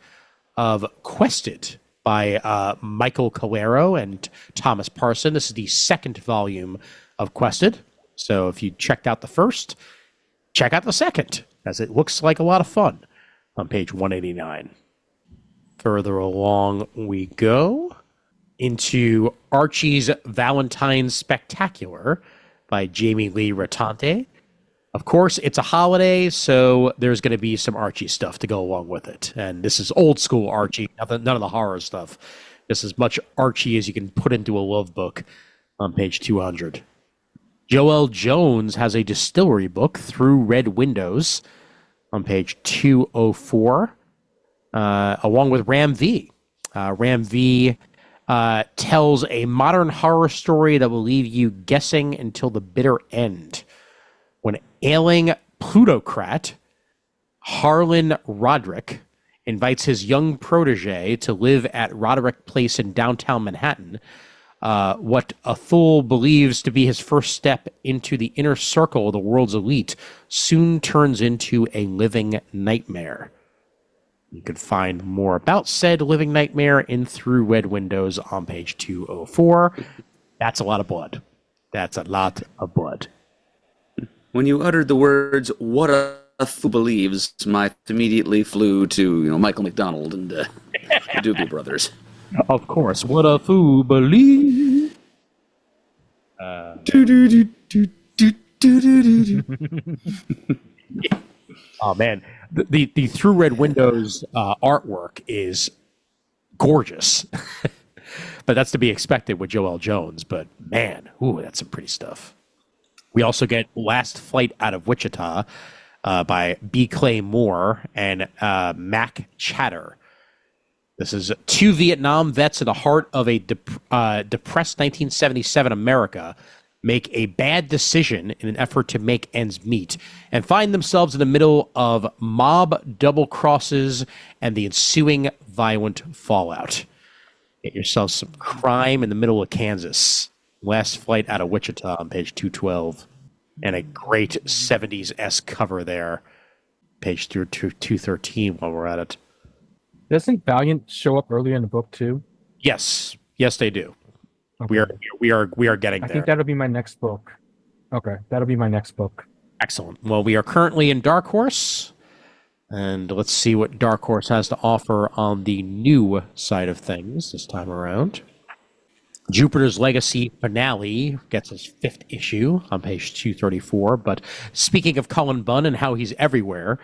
of Quested by Michael Calero and Thomas Parson. This is the second volume of Quested. So if you checked out the first, check out the second, as it looks like a lot of fun on page 189. Further along we go into Archie's Valentine Spectacular by Jamie Lee Ratante. Of course, it's a holiday, so there's going to be some Archie stuff to go along with it. And this is old school Archie, none of the horror stuff. This is much Archie as you can put into a love book on page 200. Joel Jones has a distillery book, Through Red Windows, on page 204, along with Ram V. Ram V tells a modern horror story that will leave you guessing until the bitter end. When ailing plutocrat Harlan Roderick invites his young protege to live at Roderick Place in downtown Manhattan, what a fool believes to be his first step into the inner circle of the world's elite soon turns into a living nightmare. You can find more about said living nightmare in Through Red Windows on page 204. That's a lot of blood. That's a lot of blood. When you uttered the words, what a fool believes, my immediately flew to Michael McDonald and the Doobie Brothers. Of course, what a fool believes. Oh man, the Through Red Windows artwork is gorgeous, but that's to be expected with Joel Jones. But man, that's some pretty stuff. We also get Last Flight Out of Wichita by B. Clay Moore and Mac Chatter. This is two Vietnam vets in the heart of a depressed 1977 America make a bad decision in an effort to make ends meet and find themselves in the middle of mob double crosses and the ensuing violent fallout. Get yourself some crime in the middle of Kansas. Last Flight Out of Wichita on page 212. And a great 70s-esque cover there. Page 213 while we're at it. Doesn't Valiant show up earlier in the book too? Yes, they do. Okay. We are getting there. I think that'll be my next book. Okay, that'll be my next book. Excellent. Well, we are currently in Dark Horse, and let's see what Dark Horse has to offer on the new side of things this time around. Jupiter's Legacy finale gets its 5th issue on page 234. But speaking of Cullen Bunn and how he's everywhere,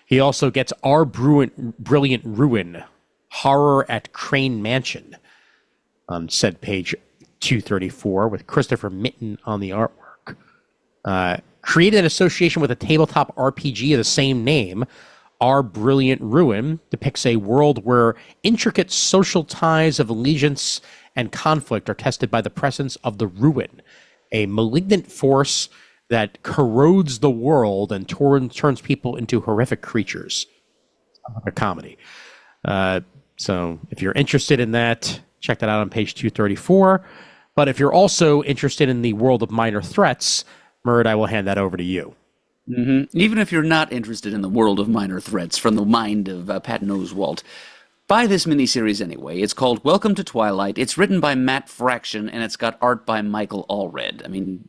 he also gets Our Brilliant Ruin, Horror at Crane Mansion, on said page 234, with Christopher Mitten on the artwork. Created in association with a tabletop RPG of the same name, Our Brilliant Ruin depicts a world where intricate social ties of allegiance and conflict are tested by the presence of the Ruin, a malignant force that corrodes the world and turns people into horrific creatures. A comedy. So if you're interested in that, check that out on page 234. But if you're also interested in the world of minor threats, Murd, I will hand that over to you. Mm-hmm. Even if you're not interested in the world of minor threats from the mind of Patton Oswalt, buy this miniseries anyway. It's called Welcome to Twilight. It's written by Matt Fraction, and it's got art by Michael Allred. I mean,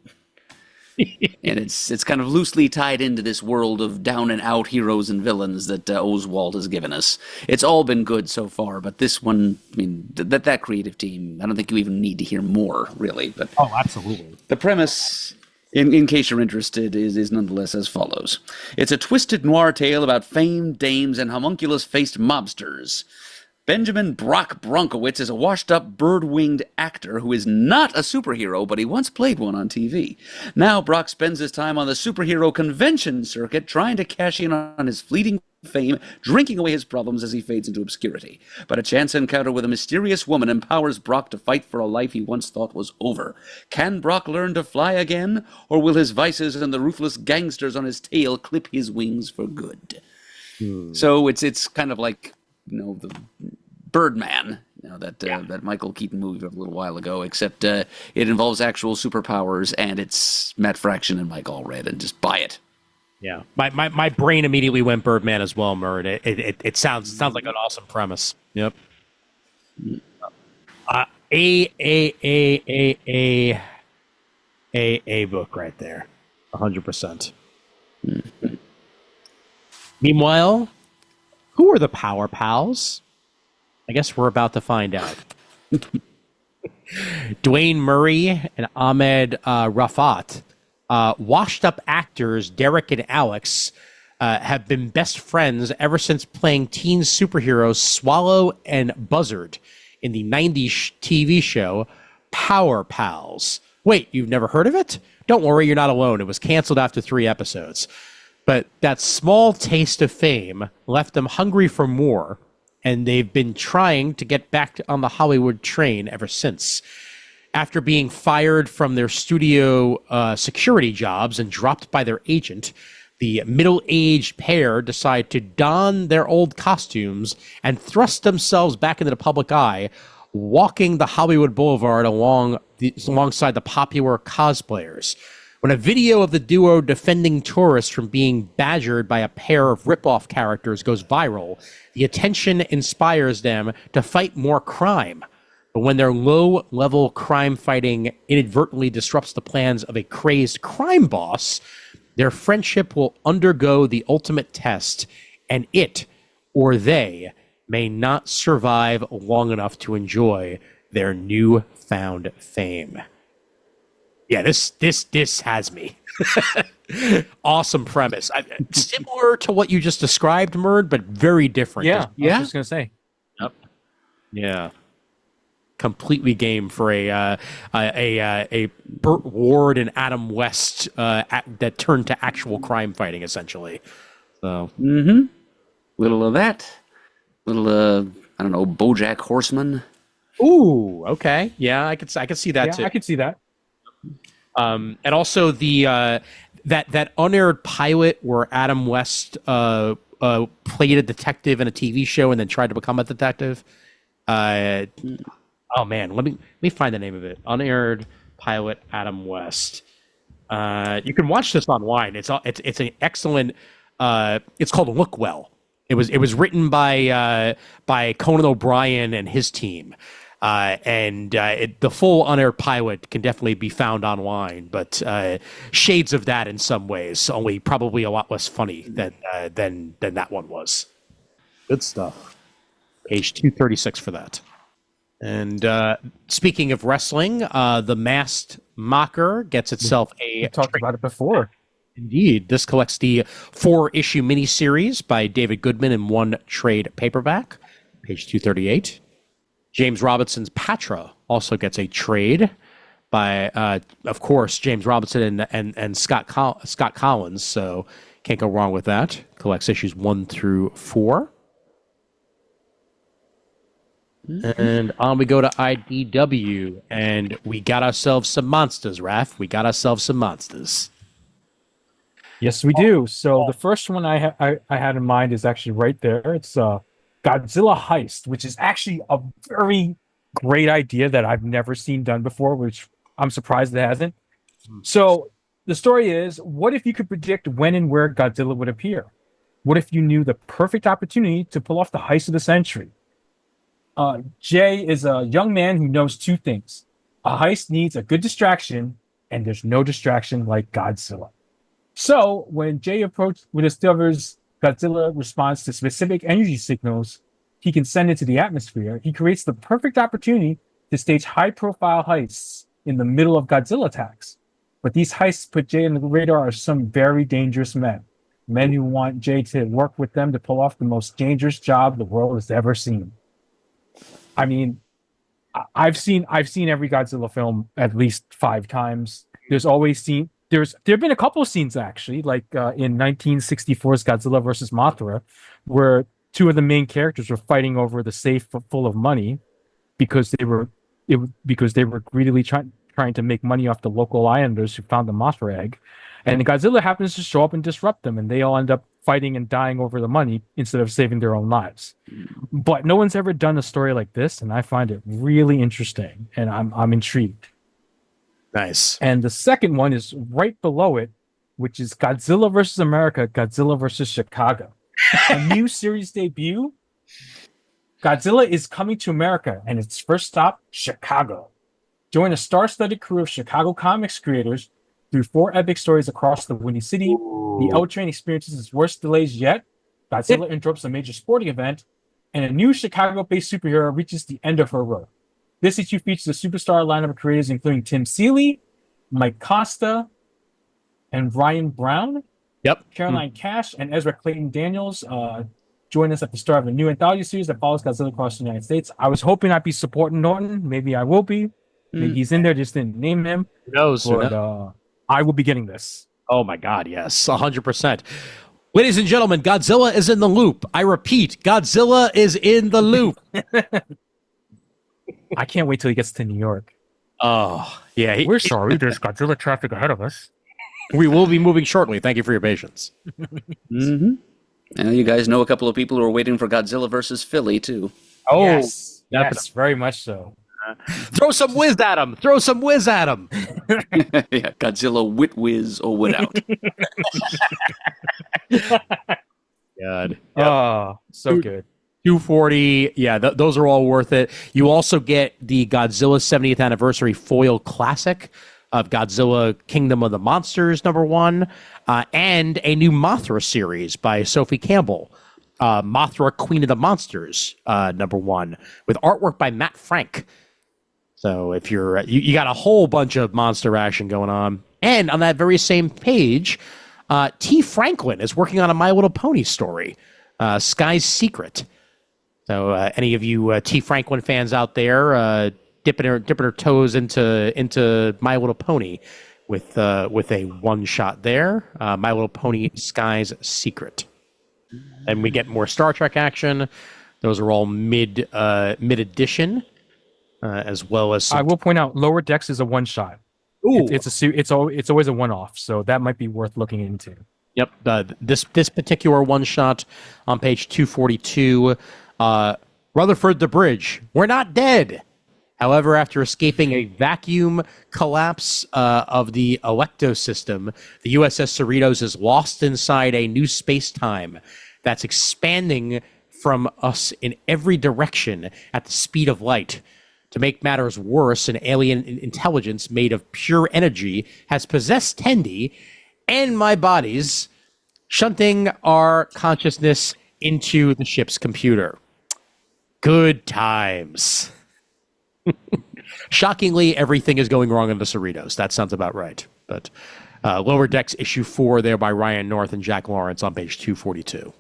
and it's kind of loosely tied into this world of down-and-out heroes and villains that Oswalt has given us. It's all been good so far, but this one, I mean, that creative team, I don't think you even need to hear more, really. But oh, absolutely. The premise, in case you're interested, is nonetheless as follows. It's a twisted noir tale about famed dames and homunculus-faced mobsters. Benjamin Brock Bronkowitz is a washed-up, bird-winged actor who is not a superhero, but he once played one on TV. Now Brock spends his time on the superhero convention circuit trying to cash in on his fleeting fame, drinking away his problems as he fades into obscurity. But a chance encounter with a mysterious woman empowers Brock to fight for a life he once thought was over. Can Brock learn to fly again, or will his vices and the ruthless gangsters on his tail clip his wings for good? So it's kind of like, the Birdman, that Michael Keaton movie of a little while ago, except it involves actual superpowers, and it's Matt Fraction and Mike Allred, and just buy it. Yeah, my brain immediately went Birdman as well, Murd. It sounds like an awesome premise. Yep. A book right there, 100%. Meanwhile, who are the Power Pals? I guess we're about to find out. Dwayne Murray and Ahmed Rafat, washed-up actors Derek and Alex, have been best friends ever since playing teen superheroes Swallow and Buzzard in the 90s TV show Power Pals. Wait, you've never heard of it? Don't worry, you're not alone. It was canceled after 3 episodes. But that small taste of fame left them hungry for more, and they've been trying to get back on the Hollywood train ever since. After being fired from their studio security jobs and dropped by their agent, the middle-aged pair decide to don their old costumes and thrust themselves back into the public eye, walking the Hollywood Boulevard alongside the popular cosplayers. When a video of the duo defending tourists from being badgered by a pair of rip-off characters goes viral, the attention inspires them to fight more crime. But when their low-level crime fighting inadvertently disrupts the plans of a crazed crime boss, their friendship will undergo the ultimate test, and it, or they, may not survive long enough to enjoy their newfound fame. Yeah, this has me. Awesome premise. Similar to what you just described, Murd, but very different. Yeah, I was just gonna say. Yep. Yeah. Completely game for a Burt Ward and Adam West that turned to actual crime fighting, essentially. So. Little of that. Little I don't know, BoJack Horseman. Ooh, okay. Yeah, I could see that too. I could see that. And also the that unaired pilot where Adam West played a detective in a TV show and then tried to become a detective. Oh man, let me find the name of it. Unaired pilot Adam West. You can watch this online. It's an excellent. It's called Look Well. It was written by Conan O'Brien and his team. The full unaired pilot can definitely be found online, but shades of that in some ways, only probably a lot less funny than that one was. Good stuff. Page 236 for that. And speaking of wrestling, the Masked Mocker gets itself We talked about it before. Indeed. This collects the 4-issue miniseries by David Goodman in one trade paperback, page 238. James Robinson's Patra also gets a trade by, of course, James Robinson and Scott Collins, so can't go wrong with that. Collects issues 1 through 4. And on we go to IDW, and we got ourselves some monsters, Raph. We got ourselves some monsters. Yes, we do. So the first one I had in mind is actually right there. It's Godzilla Heist, which is actually a very great idea that I've never seen done before, which I'm surprised it hasn't. So the story is, what if you could predict when and where Godzilla would appear? What if you knew the perfect opportunity to pull off the heist of the century? Jay is a young man who knows 2 things. A heist needs a good distraction, and there's no distraction like Godzilla. So when Jay discovers Godzilla responds to specific energy signals he can send into the atmosphere, he creates the perfect opportunity to stage high-profile heists in the middle of Godzilla attacks. But these heists put Jay on the radar of some very dangerous men who want Jay to work with them to pull off the most dangerous job the world has ever seen. I mean, I've seen every Godzilla film at least 5 times. There's been a couple of scenes actually, like in 1964's Godzilla versus Mothra, where 2 of the main characters were fighting over the safe full of money because they were greedily trying to make money off the local islanders who found the Mothra egg, and Godzilla happens to show up and disrupt them, and they all end up fighting and dying over the money instead of saving their own lives. But no one's ever done a story like this, and I find it really interesting, and I'm intrigued. Nice. And the second one is right below it, which is Godzilla versus America, Godzilla versus Chicago. A new series debut. Godzilla is coming to America, and its first stop, Chicago. Join a star-studded crew of Chicago comics creators through 4 epic stories across the Windy City. The L Train experiences its worst delays yet. Godzilla interrupts a major sporting event, and a new Chicago-based superhero reaches the end of her rope. This issue features a superstar lineup of creators including Tim Seeley, Mike Costa, and Ryan Brown. Yep. Caroline Cash and Ezra Clayton Daniels join us at the start of a new anthology series that follows Godzilla across the United States. I was hoping I'd be supporting Norton. Maybe I will be. Maybe he's in there, just didn't name him. Who knows? But I will be getting this. Oh my God, yes, 100%. Ladies and gentlemen, Godzilla is in the loop. I repeat, Godzilla is in the loop. I can't wait till he gets to New York. Oh, yeah. We're sorry, there's Godzilla traffic ahead of us. We will be moving shortly. Thank you for your patience. And you guys know a couple of people who are waiting for Godzilla versus Philly, too. Oh, yes, very much so. Throw some whiz at him. Throw some whiz at him. Yeah, Godzilla wit whiz or wit out. God. Oh, so good. 240. Yeah, those are all worth it. You also get the Godzilla 70th anniversary foil classic of Godzilla Kingdom of the Monsters #1, and a new Mothra series by Sophie Campbell, Mothra Queen of the Monsters #1, with artwork by Matt Frank. So if you're you got a whole bunch of monster action going on. And on that very same page, T. Franklin is working on a My Little Pony story, Sky's Secret. So any of you T. Franklin fans out there, dipping her toes into My Little Pony with a one shot there, My Little Pony Sky's Secret. And we get more Star Trek action. Those are all mid edition. As well as I will point out, Lower Decks is a one shot. It's always a one off, so that might be worth looking into. Yep, this particular one shot on page 242, Rutherford the Bridge. We're not dead. However, after escaping a vacuum collapse of the Electo system, the USS Cerritos is lost inside a new space-time that's expanding from us in every direction at the speed of light. To make matters worse, an alien intelligence made of pure energy has possessed Tendi and my bodies, shunting our consciousness into the ship's computer. Good times. Shockingly, everything is going wrong in the Cerritos. That sounds about right. But Lower Decks issue 4 there by Ryan North and Jack Lawrence on page 242.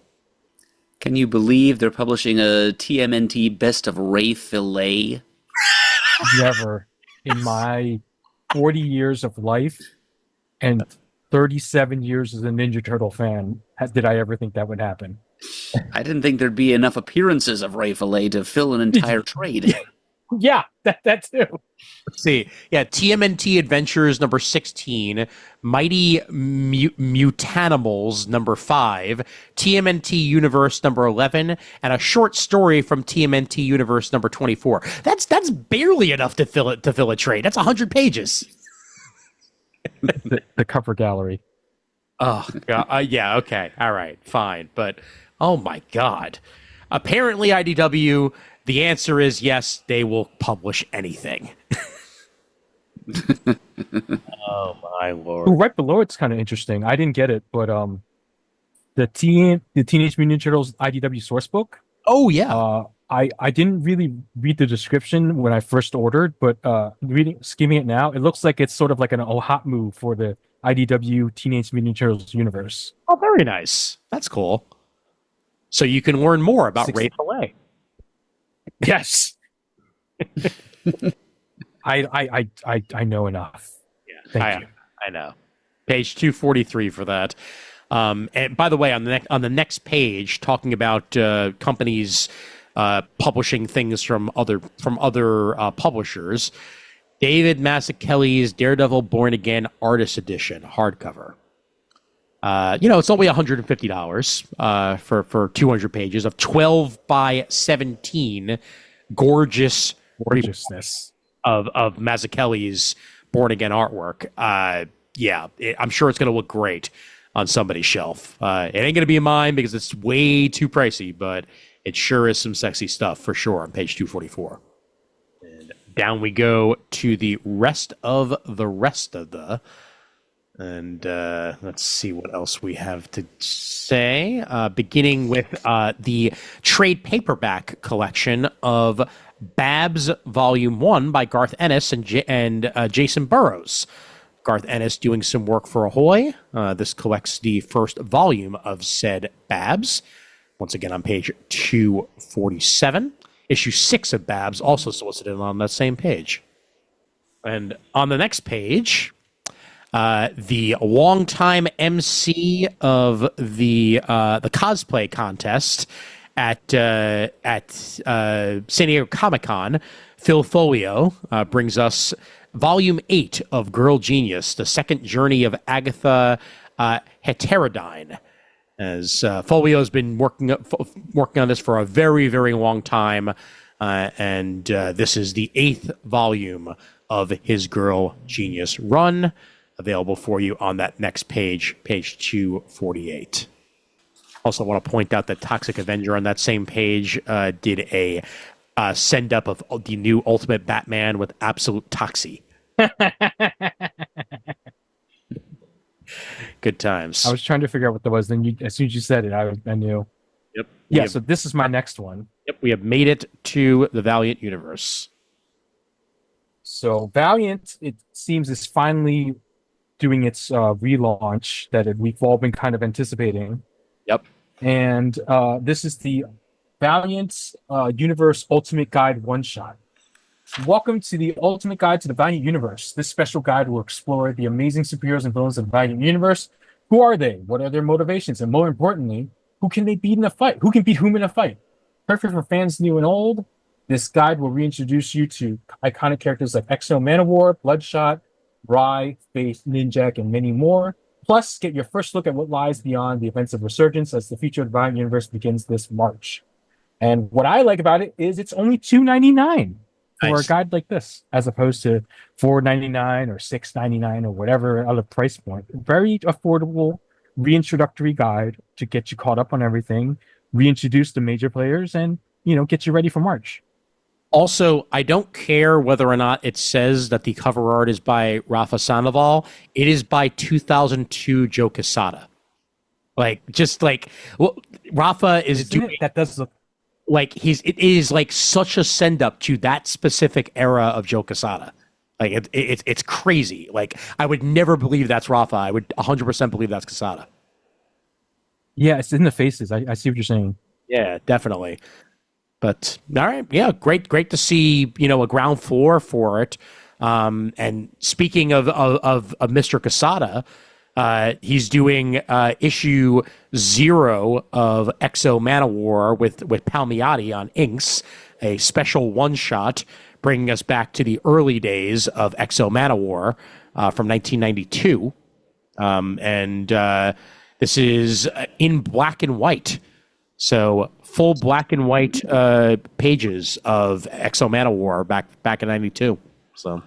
Can you believe they're publishing a TMNT Best of Ray Fillet? Never in my 40 years of life and 37 years as a Ninja Turtle fan did I ever think that would happen. I didn't think there'd be enough appearances of Ray Fillet to fill an entire trade. Yeah, that too. Let's see. Yeah, TMNT Adventures #16, Mighty Mutanimals #5, TMNT Universe #11, and a short story from TMNT Universe #24. That's barely enough to fill a trade. That's 100 pages. The cover gallery. Oh, God. Yeah, okay. All right, fine. But, oh my God. Apparently, IDW, the answer is yes, they will publish anything. Oh, my Lord. Ooh, right below it's kind of interesting. I didn't get it, but the Teenage Mutant Ninja Turtles IDW source book. Oh, yeah. I didn't really read the description when I first ordered, but skimming it now, it looks like it's sort of like an hot move for the IDW Teenage Mutant Ninja Turtles universe. Oh, very nice. That's cool. So you can learn more about Ray Fillet. Yes. I know enough. Yeah, Thank you. I know. Page 243 for that. And by the way, on the next page, talking about companies publishing things from other publishers, David Mazzucchelli's Daredevil Born Again Artist Edition hardcover. It's only $150 for 200 pages of 12 by 17 gorgeousness of Mazzucchelli's Born Again artwork. I'm sure it's going to look great on somebody's shelf. It ain't going to be mine because it's way too pricey, but It sure is some sexy stuff for sure on page 244. And down we go to the rest of the. And let's see what else we have to say. Beginning with the trade paperback collection of Babs Volume 1 by Garth Ennis and Jason Burrows. Garth Ennis doing some work for Ahoy. This collects the first volume of said Babs. Once again on page 247. Issue 6 of Babs also solicited on that same page. And on the next page, the longtime MC of the cosplay contest at San Diego Comic-Con, Phil Folio, brings us Volume 8 of Girl Genius, The Second Journey of Agatha Heterodyne. As Folio has been working on this for a very, very long time, and this is the 8th volume of his Girl Genius run, available for you on that next page, page 248. Also want to point out that Toxic Avenger on that same page did a send-up of the new Ultimate Batman with Absolute Toxie. Good times. I was trying to figure out what that was. Then as soon as you said it, I knew. Yep. Yeah, so this is my next one. Yep, we have made it to the Valiant universe. So Valiant, it seems, is finally doing its relaunch that we've all been kind of anticipating. Yep. And this is the Valiant Universe Ultimate Guide one-shot. Welcome to the Ultimate Guide to the Valiant Universe. This special guide will explore the amazing superheroes and villains of the Valiant Universe. Who are they? What are their motivations? And more importantly, who can they beat in a fight? Who can beat whom in a fight? Perfect for fans new and old. This guide will reintroduce you to iconic characters like Exo Manowar, Bloodshot, Rye, Faith, Ninjak, and many more. Plus, get your first look at what lies beyond the events of Resurgence as the future of the Valiant Universe begins this March. And what I like about it is it's only $2.99 for a guide like this, as opposed to $4.99 or $6.99 or whatever other price point. Very affordable reintroductory guide to get you caught up on everything, reintroduce the major players, and get you ready for March. Also, I don't care whether or not it says that the cover art is by Rafa Sandoval. It is by 2002 Joe Quesada. Rafa is doing that does look it is like such a send up to that specific era of Joe Quesada. Like it's crazy. Like I would never believe that's Rafa. I would 100% believe that's Quesada. Yeah, it's in the faces. I see what you're saying. Yeah, definitely. But all right, yeah, great to see a ground floor for it. And speaking of Mr. Quesada, he's doing issue 0 of Exo Manowar with Palmiotti on inks, a special one shot, bringing us back to the early days of Exo Manowar from 1992, and this is in black and white. So full black and white pages of Exo Manowar back in 92. So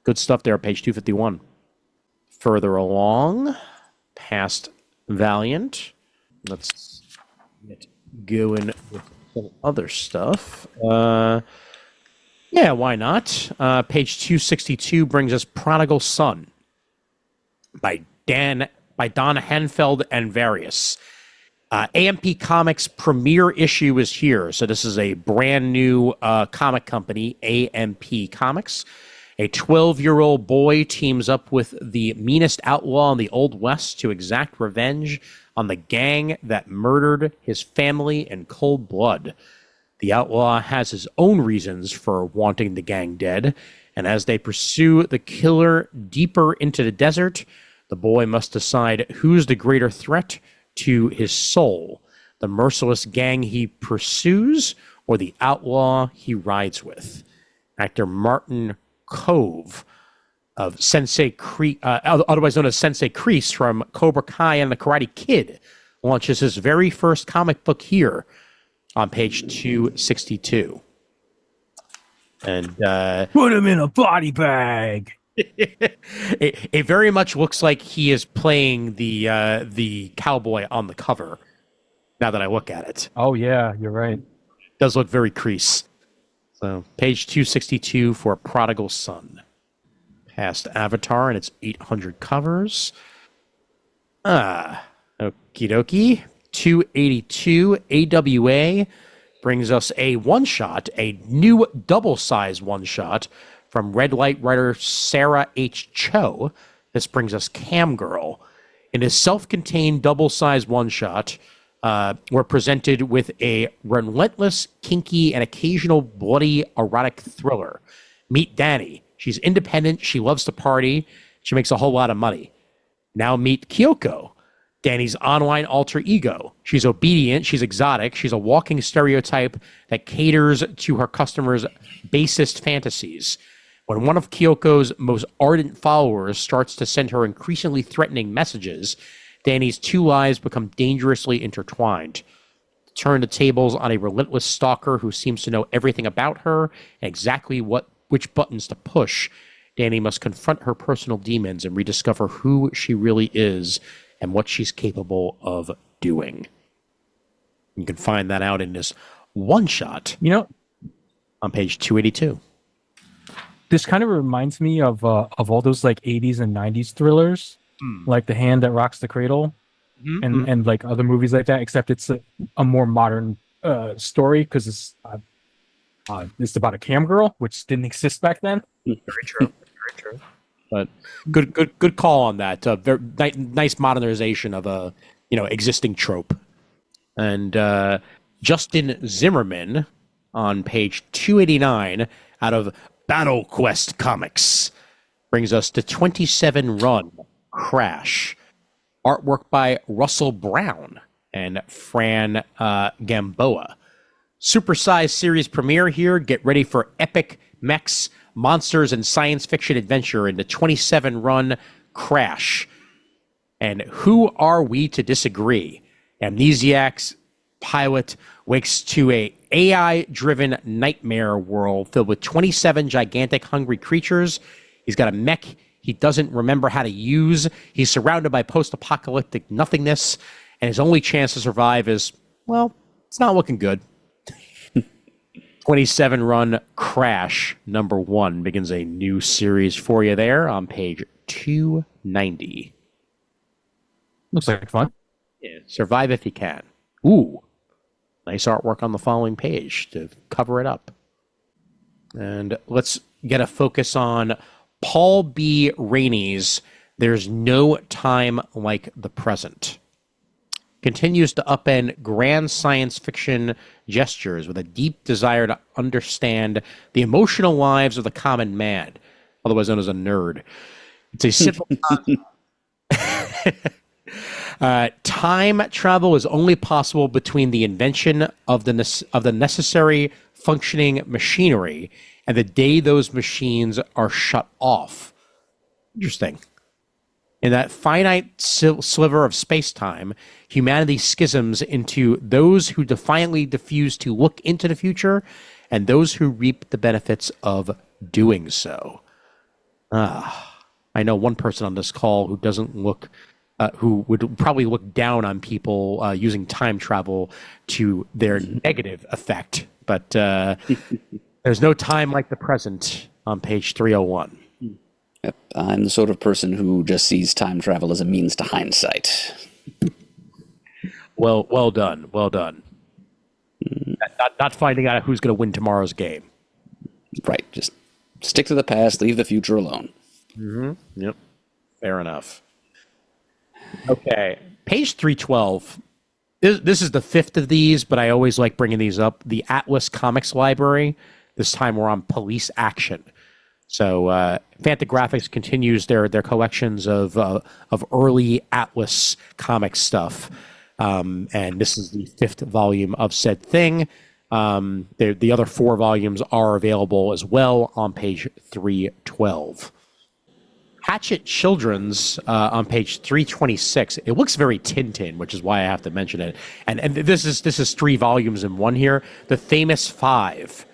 good stuff there, page 251. Further along, past Valiant. Let's get going with some other stuff. Yeah, why not? Page 262 brings us Prodigal Son by Don Hanfeld and Various. AMP Comics premiere issue is here. So this is a brand new comic company, AMP Comics. A 12-year-old boy teams up with the meanest outlaw in the Old West to exact revenge on the gang that murdered his family in cold blood. The outlaw has his own reasons for wanting the gang dead, and as they pursue the killer deeper into the desert, the boy must decide who's the greater threat to his soul, the merciless gang he pursues or the outlaw he rides with. Actor Martin Kove of Sensei otherwise known as Sensei Kreese from Cobra Kai and the Karate Kid, launches his very first comic book here on page 262. And put him in a body bag. It very much looks like he is playing the cowboy on the cover. Now that I look at it. Oh yeah, you're right. Does look very crease. So page 262 for Prodigal Son. Past Avatar and its 800 covers. Okie dokie. 282 AWA brings us a one-shot, a new double-size one-shot from Red Light writer Sarah H. Cho. This brings us Cam Girl. In a self-contained double-size one-shot, we're presented with a relentless, kinky, and occasional bloody erotic thriller. Meet Danny. She's independent. She loves to party. She makes a whole lot of money. Now meet Kyoko, Danny's online alter ego. She's obedient. She's exotic. She's a walking stereotype that caters to her customers' basest fantasies. When one of Kyoko's most ardent followers starts to send her increasingly threatening messages, Danny's two lives become dangerously intertwined. Turn the tables on a relentless stalker who seems to know everything about her and exactly which buttons to push. Danny must confront her personal demons and rediscover who she really is and what she's capable of doing. You can find that out in this one-shot, on page 282. This kind of reminds me of all those like 80s and 90s thrillers, like The Hand That Rocks the Cradle, and like other movies like that. Except it's a more modern story because it's about a cam girl, which didn't exist back then. Very true. Very true. But good call on that. Very nice modernization of a existing trope. And Justin Zimmerman on page 289 out of Battle Quest Comics brings us to 27 run Crash. Artwork by Russell Brown and Fran Gamboa. Supersized series premiere here. Get ready for epic mechs, monsters, and science fiction adventure in the 27 run Crash. And who are we to disagree? Amnesiac's pilot wakes to a AI-driven nightmare world filled with 27 gigantic hungry creatures. He's got a mech he doesn't remember how to use. He's surrounded by post-apocalyptic nothingness, and his only chance to survive is, well, it's not looking good. 27 run Crash #1 begins a new series for you there on page 290. Looks like fun. Yeah, survive if you can. Ooh, nice artwork on the following page to cover it up. And let's get a focus on Paul B. Rainey's There's No Time Like the Present. Continues to upend grand science fiction gestures with a deep desire to understand the emotional lives of the common man, otherwise known as a nerd. It's a simple time travel is only possible between the invention of the necessary functioning machinery and the day those machines are shut off. Interesting. In that finite sliver of space-time, humanity schisms into those who defiantly refuse to look into the future and those who reap the benefits of doing so. I know one person on this call who doesn't look, who would probably look down on people using time travel to their negative effect, but there's no time like the present on page 301. Yep, I'm the sort of person who just sees time travel as a means to hindsight. Well done. Not finding out who's going to win tomorrow's game. Right, just stick to the past, leave the future alone. Mm-hmm. Yep, fair enough. Okay, page 312. This is the fifth of these, but I always like bringing these up. The Atlas Comics Library. This time we're on Police Action. So Fantagraphics continues their collections of early Atlas comic stuff, and this is the fifth volume of said thing. The other four volumes are available as well on page 312. Hatchet Children's on page 326. It looks very Tintin, which is why I have to mention it. And this is three volumes in one here. The Famous Five.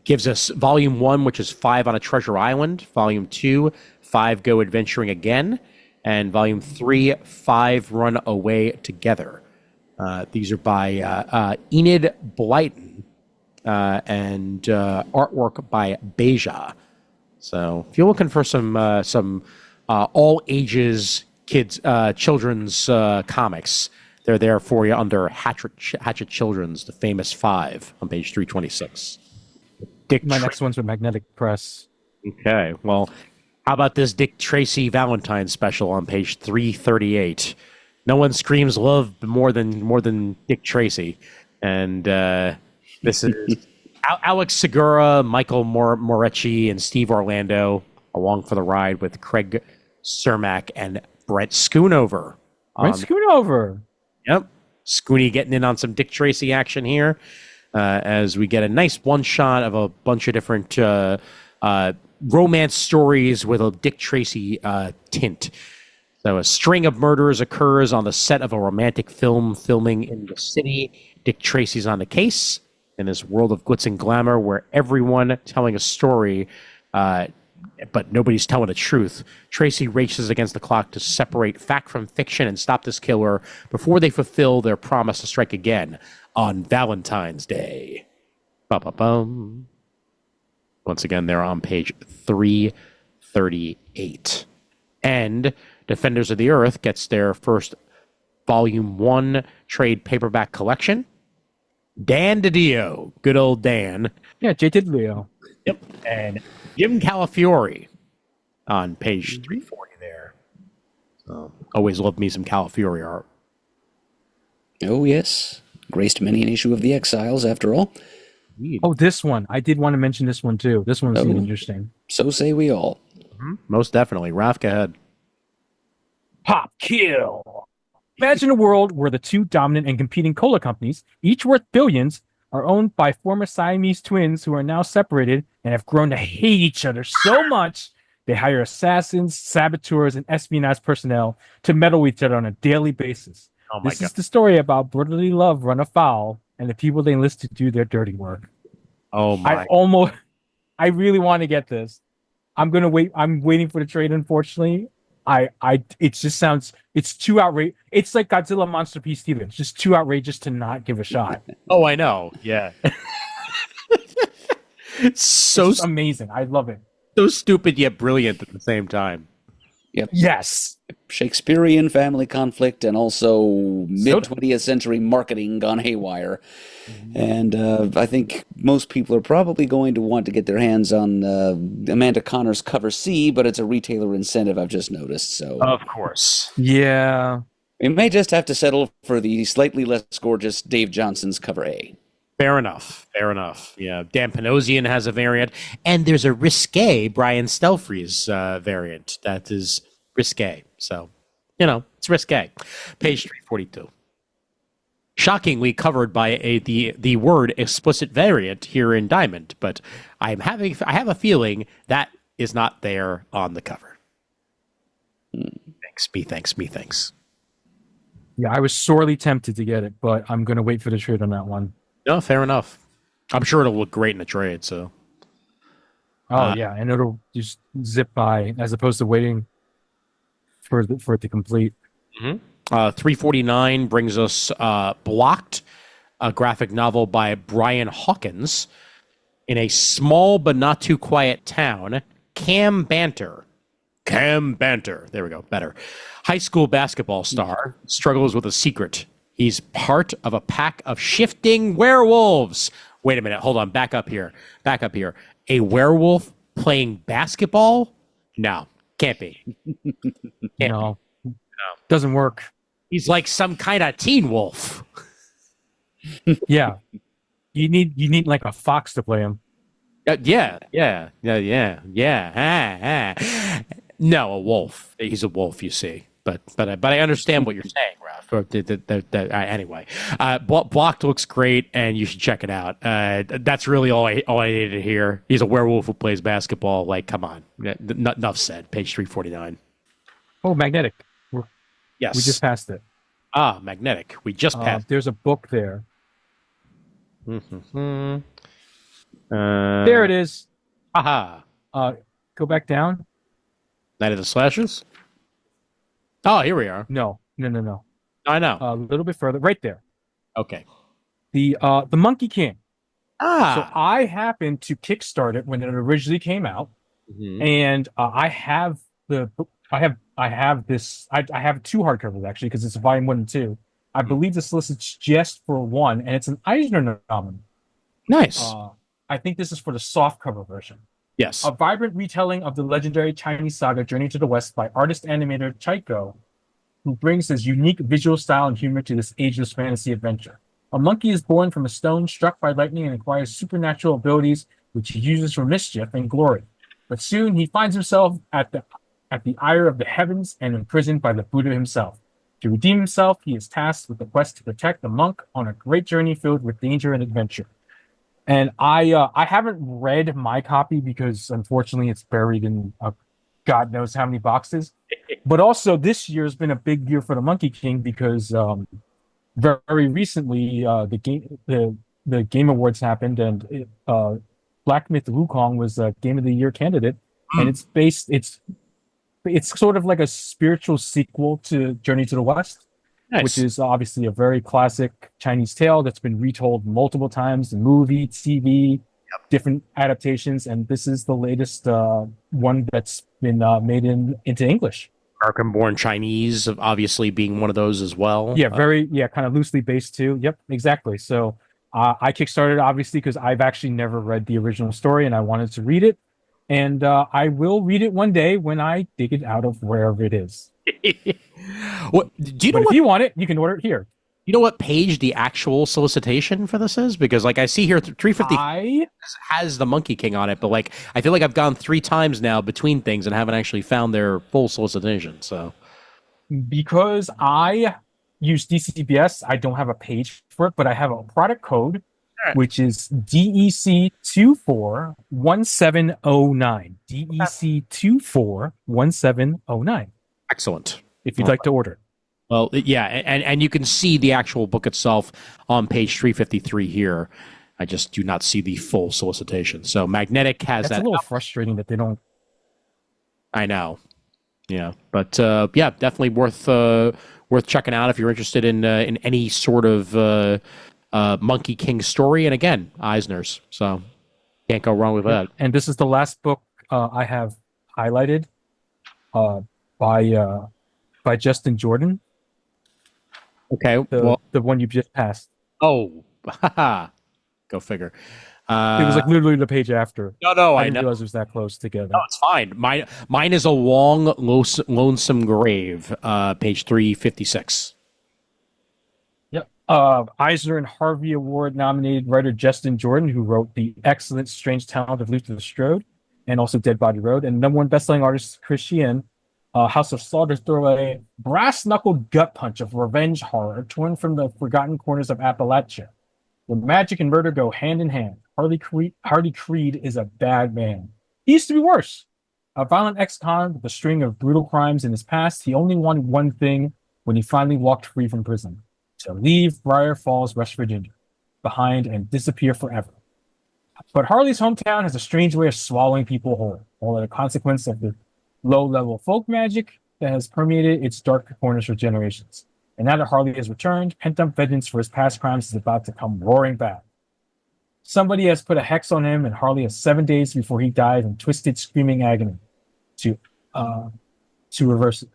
Gives us volume 1, which is 5 on a treasure island. Volume 2, 5 go adventuring again. And volume 3, 5 run away together. These are by Enid Blyton and artwork by Beja. So if you're looking for some all ages children's comics, they're there for you under Hatchet Children's, the famous 5 on page 326. My next one's with Magnetic Press. Okay, well, how about this Dick Tracy Valentine special on page 338? No one screams love more than Dick Tracy, and this is Alex Segura, Michael Morecci, and Steve Orlando along for the ride with Craig Cermak and Brent Schoonover. Brent Schoonover. Yep, Scooney getting in on some Dick Tracy action here, as we get a nice one shot of a bunch of different romance stories with a Dick Tracy tint. So a string of murders occurs on the set of a romantic film filming in the city. Dick Tracy's on the case in this world of glitz and glamour where everyone telling a story, but nobody's telling the truth. Tracy races against the clock to separate fact from fiction and stop this killer before they fulfill their promise to strike again on Valentine's Day. Ba-ba-bum. Once again, they're on page 338. And Defenders of the Earth gets their first Volume 1 trade paperback collection. Dan DiDio, good old Dan. Yeah, J. Leo. Yep. And Jim Calafiore on page 340 there. So, always love me some Calafiore art. Oh, yes. Graced many an issue of The Exiles, after all. Indeed. Oh, this one. I did want to mention this one, too. This one's interesting. So say we all. Mm-hmm. Most definitely. Raph, go ahead. Pop kill. Imagine a world where the two dominant and competing cola companies, each worth billions, are owned by former Siamese twins who are now separated and have grown to hate each other so much they hire assassins, saboteurs, and espionage personnel to meddle with each other on a daily basis. Oh my This God. is the story about brotherly love run afoul and the people they enlist to do their dirty work. Oh my. I really want to get this. I'm gonna wait. I'm waiting for the trade. Unfortunately, it just sounds. It's too outrageous. It's like Godzilla Monster Peace Stealer. It's just too outrageous to not give a shot. Oh, I know. Yeah. It's so It's amazing. I love it. so stupid yet brilliant at the same time. Yep. Yes. Shakespearean family conflict and also mid-20th century marketing gone haywire. And I think most people are probably going to want to get their hands on Amanda Connor's cover C, but it's a retailer incentive, I've just noticed. So Of course. Yeah. we may just have to settle for the slightly less gorgeous Dave Johnson's cover A. Fair enough. Fair enough. Yeah. Dan Panosian has a variant, and there's a risque Brian Stelfree's variant that is risque. So, it's risque. Page 342. Shockingly covered by the word explicit variant here in Diamond, but I have a feeling that is not there on the cover. Thanks. Yeah, I was sorely tempted to get it, but I'm gonna wait for the trade on that one. No, fair enough. I'm sure it'll look great in the trade. So, Oh yeah, and it'll just zip by as opposed to waiting for it to complete. 349 brings us Blocked, a graphic novel by Brian Hawkins. In a small but not too quiet town, Cam Banter. There we go. Better. High school basketball star struggles with a secret. He's part of a pack of shifting werewolves. Wait a minute. Hold on. Back up here. A werewolf playing basketball? No, can't be. No, doesn't work. He's like some kind of teen wolf. Yeah, you need like a fox to play him. Yeah. No, a wolf. He's a wolf, you see. But I understand what you're saying, Ralph. Anyway, Blocked looks great, and you should check it out. That's really all I needed to hear. He's a werewolf who plays basketball. Like, come on. Enough said. Page 349. Oh, Magnetic. Yes. We just passed it. Magnetic. We just passed. There's a book there. There There it is. Aha. Go back down. Night of the Slashers? Oh, here we are. No. I know. A little bit further. Right there. Okay. The Monkey King. So Ah. I happened to kickstart it when it originally came out, and I have the book. I have this. I have two hardcovers actually because it's volume 1 and 2. I believe this list is just for 1, and it's an Eisner nominee. Nice. I think this is for the softcover version. Yes. A vibrant retelling of the legendary Chinese saga Journey to the West by artist animator Chaiko, who brings his unique visual style and humor to this ageless fantasy adventure. A monkey is born from a stone struck by lightning and acquires supernatural abilities which he uses for mischief and glory. But soon he finds himself at the ire of the heavens and imprisoned by the Buddha himself. To redeem himself, he is tasked with the quest to protect the monk on a great journey filled with danger and adventure. And I haven't read my copy because unfortunately it's buried in God knows how many boxes. But also this year has been a big year for the Monkey King because very recently the Game Awards happened and Black Myth Wukong was a Game of the Year candidate, and it's sort of like a spiritual sequel to Journey to the West. Nice. Which is obviously a very classic Chinese tale that's been retold multiple times in movie, TV, different adaptations, and this is the latest one that's been made into English. American-born Chinese, obviously being one of those as well. Yeah, kind of loosely based too. Yep, exactly. So I kickstarted obviously because I've actually never read the original story and I wanted to read it, and I will read it one day when I dig it out of wherever it is. What do you know? If you want it, you can order it here. You know what page the actual solicitation for this is? Because like I see here, 350 has the Monkey King on it, but like I feel like I've gone 3 times now between things and haven't actually found their full solicitation. So because I use DCBS, I don't have a page for it, but I have a product code, which is DEC241709. DEC241709. Excellent. If you'd like to order. Well, yeah, and you can see the actual book itself on page 353 here. I just do not see the full solicitation. So Magnetic has that. It's a little frustrating that they don't. I know. Yeah, but yeah, definitely worth checking out if you're interested in any sort of Monkey King story. And again, Eisner's. So can't go wrong with that. And this is the last book I have highlighted by Justin Jordan. Okay, the one you just passed. Oh, go figure. It was like literally the page after. No, I didn't realize it was that close together. No, it's fine. Mine is a long, lonesome grave. Page 356. Yep. Eisner and Harvey Award nominated writer Justin Jordan, who wrote the excellent Strange Talent of Luther Strode, and also Dead Body Road, and #1 bestselling artist Chris Sheehan. House of Slaughter throw a brass-knuckled gut punch of revenge horror torn from the forgotten corners of Appalachia. Where magic and murder go hand in hand. Harley Creed is a bad man. He used to be worse. A violent ex-con with a string of brutal crimes in his past, he only wanted one thing when he finally walked free from prison: to leave Briar Falls, West Virginia, behind and disappear forever. But Harley's hometown has a strange way of swallowing people whole, all as a consequence of the low-level folk magic that has permeated its dark corners for generations. And now that Harley has returned, pent-up vengeance for his past crimes is about to come roaring back. Somebody has put a hex on him, and Harley has 7 days before he dies in twisted, screaming agony. To reverse it.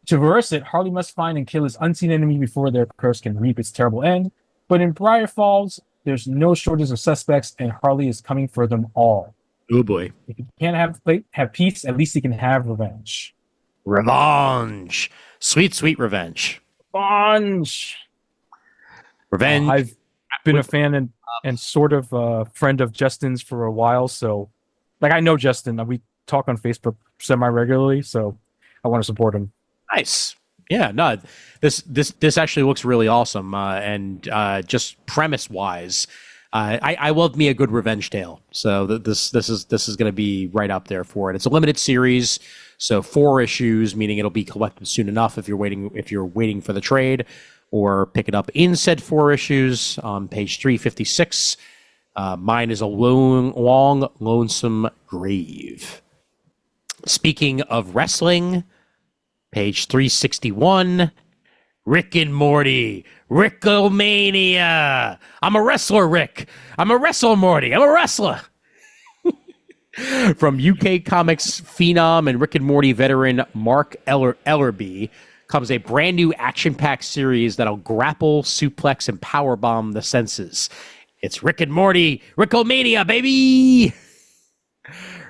To reverse it, Harley must find and kill his unseen enemy before their curse can reap its terrible end. But in Briar Falls, there's no shortage of suspects, and Harley is coming for them all. Oh boy. If he can't have peace, at least he can have revenge. Revenge. Sweet, sweet revenge. Revenge. I've been a fan and sort of a friend of Justin's for a while, so like I know Justin. We talk on Facebook semi-regularly, so I want to support him. Nice. Yeah, no, this actually looks really awesome, and just premise-wise, I love me a good revenge tale. So this is going to be right up there for it. It's a limited series, so 4 issues, meaning it'll be collected soon enough if you're waiting for the trade, or pick it up in said 4 issues on page 356. Mine is a long, lonesome grave. Speaking of wrestling, page 361. Rick and Morty, Ricklemania. I'm a wrestler, Rick. I'm a wrestler, Morty. I'm a wrestler. From UK comics phenom and Rick and Morty veteran Mark Ellerby comes a brand new action-packed series that'll grapple, suplex, and powerbomb the senses. It's Rick and Morty, Ricklemania, baby!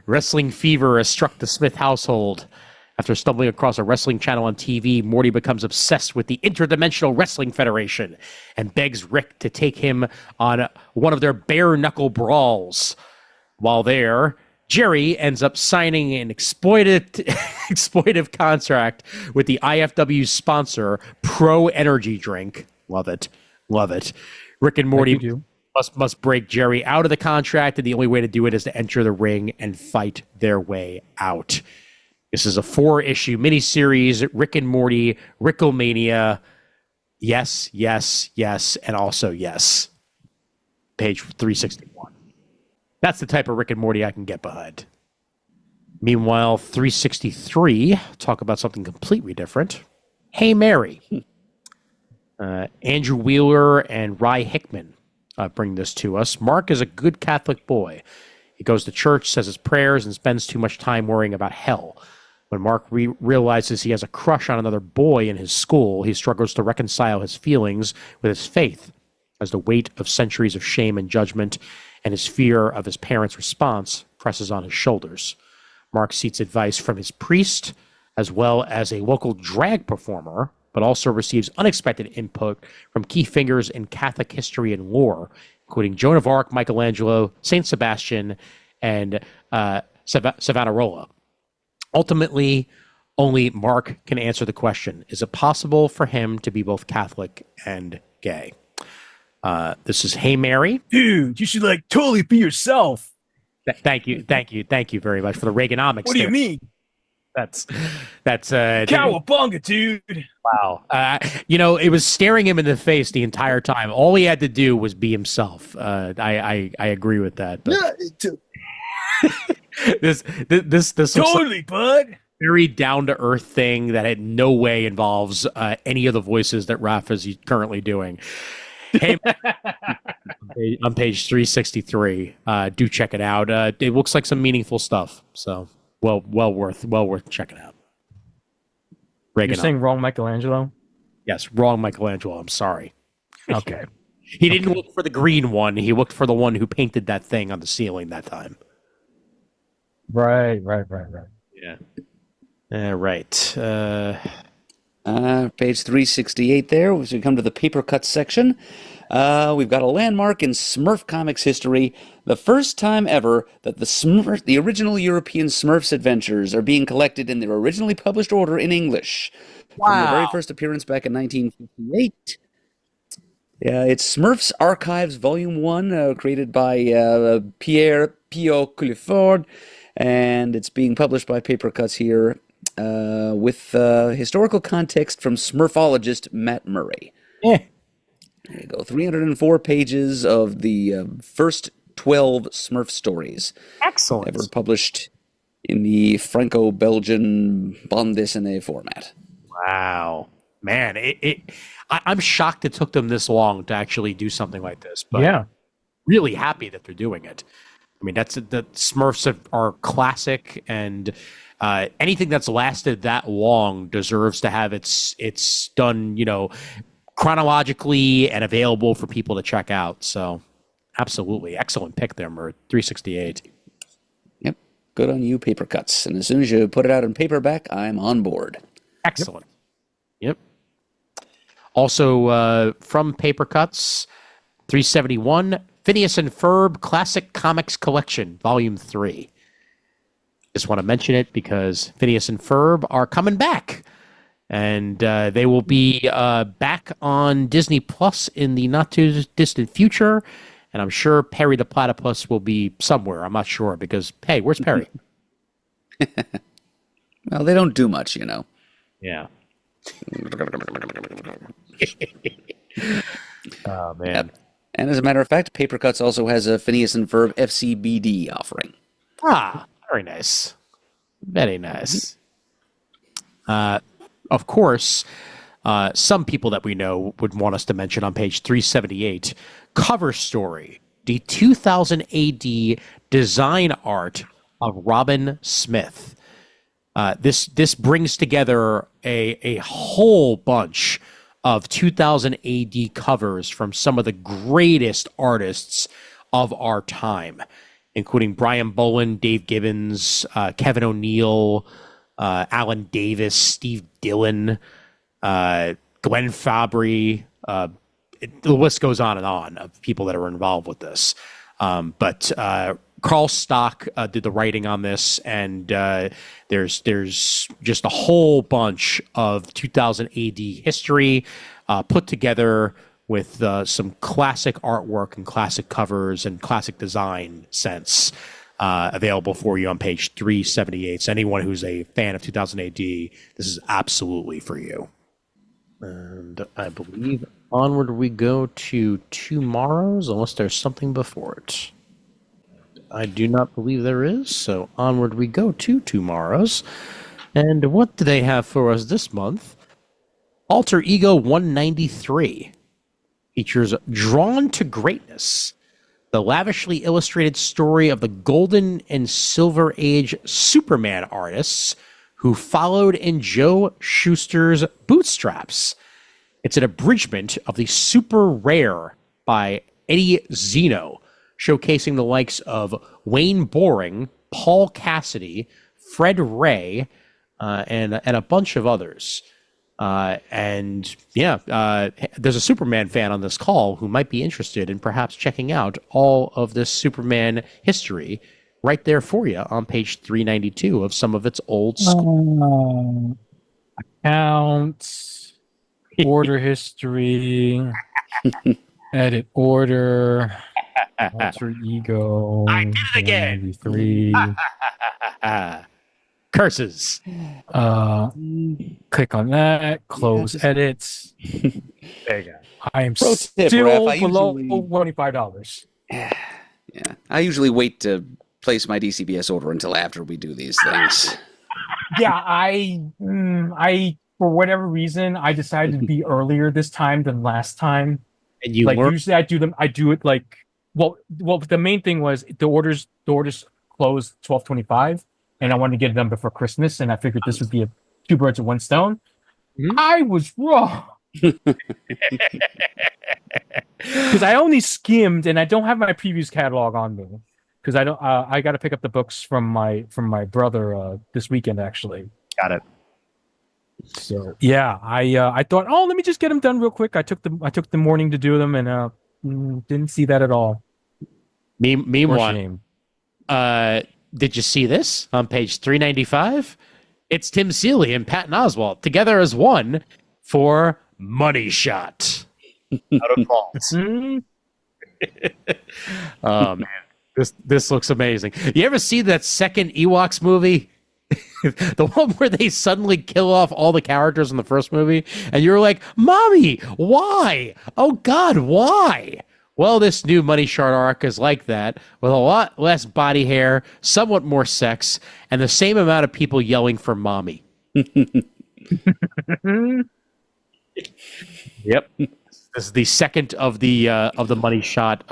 Wrestling fever has struck the Smith household. After stumbling across a wrestling channel on TV, Morty becomes obsessed with the Interdimensional Wrestling Federation and begs Rick to take him on one of their bare-knuckle brawls. While there, Jerry ends up signing an exploitive contract with the IFW sponsor, Pro Energy Drink. Love it. Love it. Rick and Morty must break Jerry out of the contract, and the only way to do it is to enter the ring and fight their way out. This is a 4-issue miniseries, Rick and Morty, Ricklemania. Yes, yes, yes, and also yes. Page 361. That's the type of Rick and Morty I can get behind. Meanwhile, 363, talk about something completely different. Hey, Mary. Andrew Wheeler and Rye Hickman bring this to us. Mark is a good Catholic boy. He goes to church, says his prayers, and spends too much time worrying about hell. When Mark realizes he has a crush on another boy in his school, he struggles to reconcile his feelings with his faith as the weight of centuries of shame and judgment and his fear of his parents' response presses on his shoulders. Mark seeks advice from his priest, as well as a local drag performer, but also receives unexpected input from key figures in Catholic history and lore, including Joan of Arc, Michelangelo, Saint Sebastian, and Savonarola. Ultimately, only Mark can answer the question, is it possible for him to be both Catholic and gay? This is Hey Mary. Dude, you should totally be yourself. Thank you very much for the Reaganomics. What do you mean? That's Cowabunga, dude. Wow. It was staring him in the face the entire time. All he had to do was be himself. I agree with that. But this totally, bud. Very down to earth thing that in no way involves any of the voices that Raph is currently doing. Hey, on page 363, do check it out. It looks like some meaningful stuff. So well worth checking out. You're saying wrong Michelangelo? Yes, wrong Michelangelo. I'm sorry. Okay. He didn't look for the green one. He looked for the one who painted that thing on the ceiling that time. Right. Yeah. Right. Page 368 there, as we come to the paper cut section. We've got a landmark in Smurf comics history. The first time ever that the original European Smurfs adventures are being collected in their originally published order in English. Wow. From their very first appearance back in 1958. Yeah, it's Smurfs Archives Volume 1, created by Pierre Pio Culliford, and it's being published by Paper Cuts here. With historical context from Smurfologist Matt Murray. Yeah. There you go. 304 pages of the first 12 Smurf stories. Excellent. Ever published in the Franco-Belgian bande dessinée format. Wow. Man, I'm shocked it took them this long to actually do something like this. But yeah. Really happy that they're doing it. I mean, the Smurfs are classic, and anything that's lasted that long deserves to have its done, chronologically and available for people to check out. So, absolutely, excellent pick there, Murd. 368. Yep, good on you, Paper Cuts. And as soon as you put it out in paperback, I'm on board. Excellent. Yep. Also, from Paper Cuts, 371, Phineas and Ferb Classic Comics Collection, Volume 3. Just want to mention it because Phineas and Ferb are coming back. And they will be back on Disney Plus in the not-too-distant future. And I'm sure Perry the Platypus will be somewhere. I'm not sure because, hey, where's Perry? Well, they don't do much, Yeah. Oh, man. Yep. And as a matter of fact, Paper Cuts also has a Phineas and Ferb FCBD offering. Ah, very nice. Very nice. Of course, some people that we know would want us to mention on page 378. Cover story, the 2000 AD design art of Robin Smith. This brings together a whole bunch of 2000 AD covers from some of the greatest artists of our time, including Brian Bolland, Dave Gibbons, Kevin O'Neill, Alan Davis, Steve Dillon, Glenn Fabry. The list goes on of people that are involved with this. But Carl Stock did the writing on this, and there's just a whole bunch of 2000 AD history put together with some classic artwork and classic covers and classic design sense available for you on page 378. So anyone who's a fan of 2000 AD, this is absolutely for you. And I believe onward we go to Tomorrow's, unless there's something before it. I do not believe there is, so onward we go to Tomorrow's. And what do they have for us this month? Alter Ego 193 features Drawn to Greatness, the lavishly illustrated story of the Golden and Silver Age Superman artists who followed in Joe Shuster's bootstraps. It's an abridgment of the Super Rare by Eddie Zeno, showcasing the likes of Wayne Boring, Paul Cassidy, Fred Ray, and a bunch of others. There's a Superman fan on this call who might be interested in perhaps checking out all of this Superman history right there for you on page 392 of some of its old school. Accounts, order history, edit order, alter ego. I did it again. 93. Curses. Click on that. Close edits. There you go. I am Pro tip, still Raph, below usually- $25. Yeah. I usually wait to place my DCBS order until after we do these things. Yeah, I for whatever reason I decided to be earlier this time than last time. And you Like learn. usually I do it like well the main thing was the orders closed 12/25 and I wanted to get it done before Christmas and I figured this would be two birds with one stone. Mhm. I was wrong. Because I only skimmed and I don't have my previews catalog on me. Because I don't I got to pick up the books from my brother this weekend actually. Got it. So yeah, I thought, oh, let me just get them done real quick. I took the morning to do them, and didn't see that at all. Meanwhile, Shame. did you see this on page 395? It's Tim Seeley and Patton Oswalt together as one for Money Shot. Out of vaults. Oh man, this looks amazing. You ever see that second Ewoks movie? The one where they suddenly kill off all the characters in the first movie, and you're like, "Mommy, why? Oh God, why?" Well, this new Money Shot arc is like that, with a lot less body hair, somewhat more sex, and the same amount of people yelling for "mommy." Yep, this is the second of the Money Shot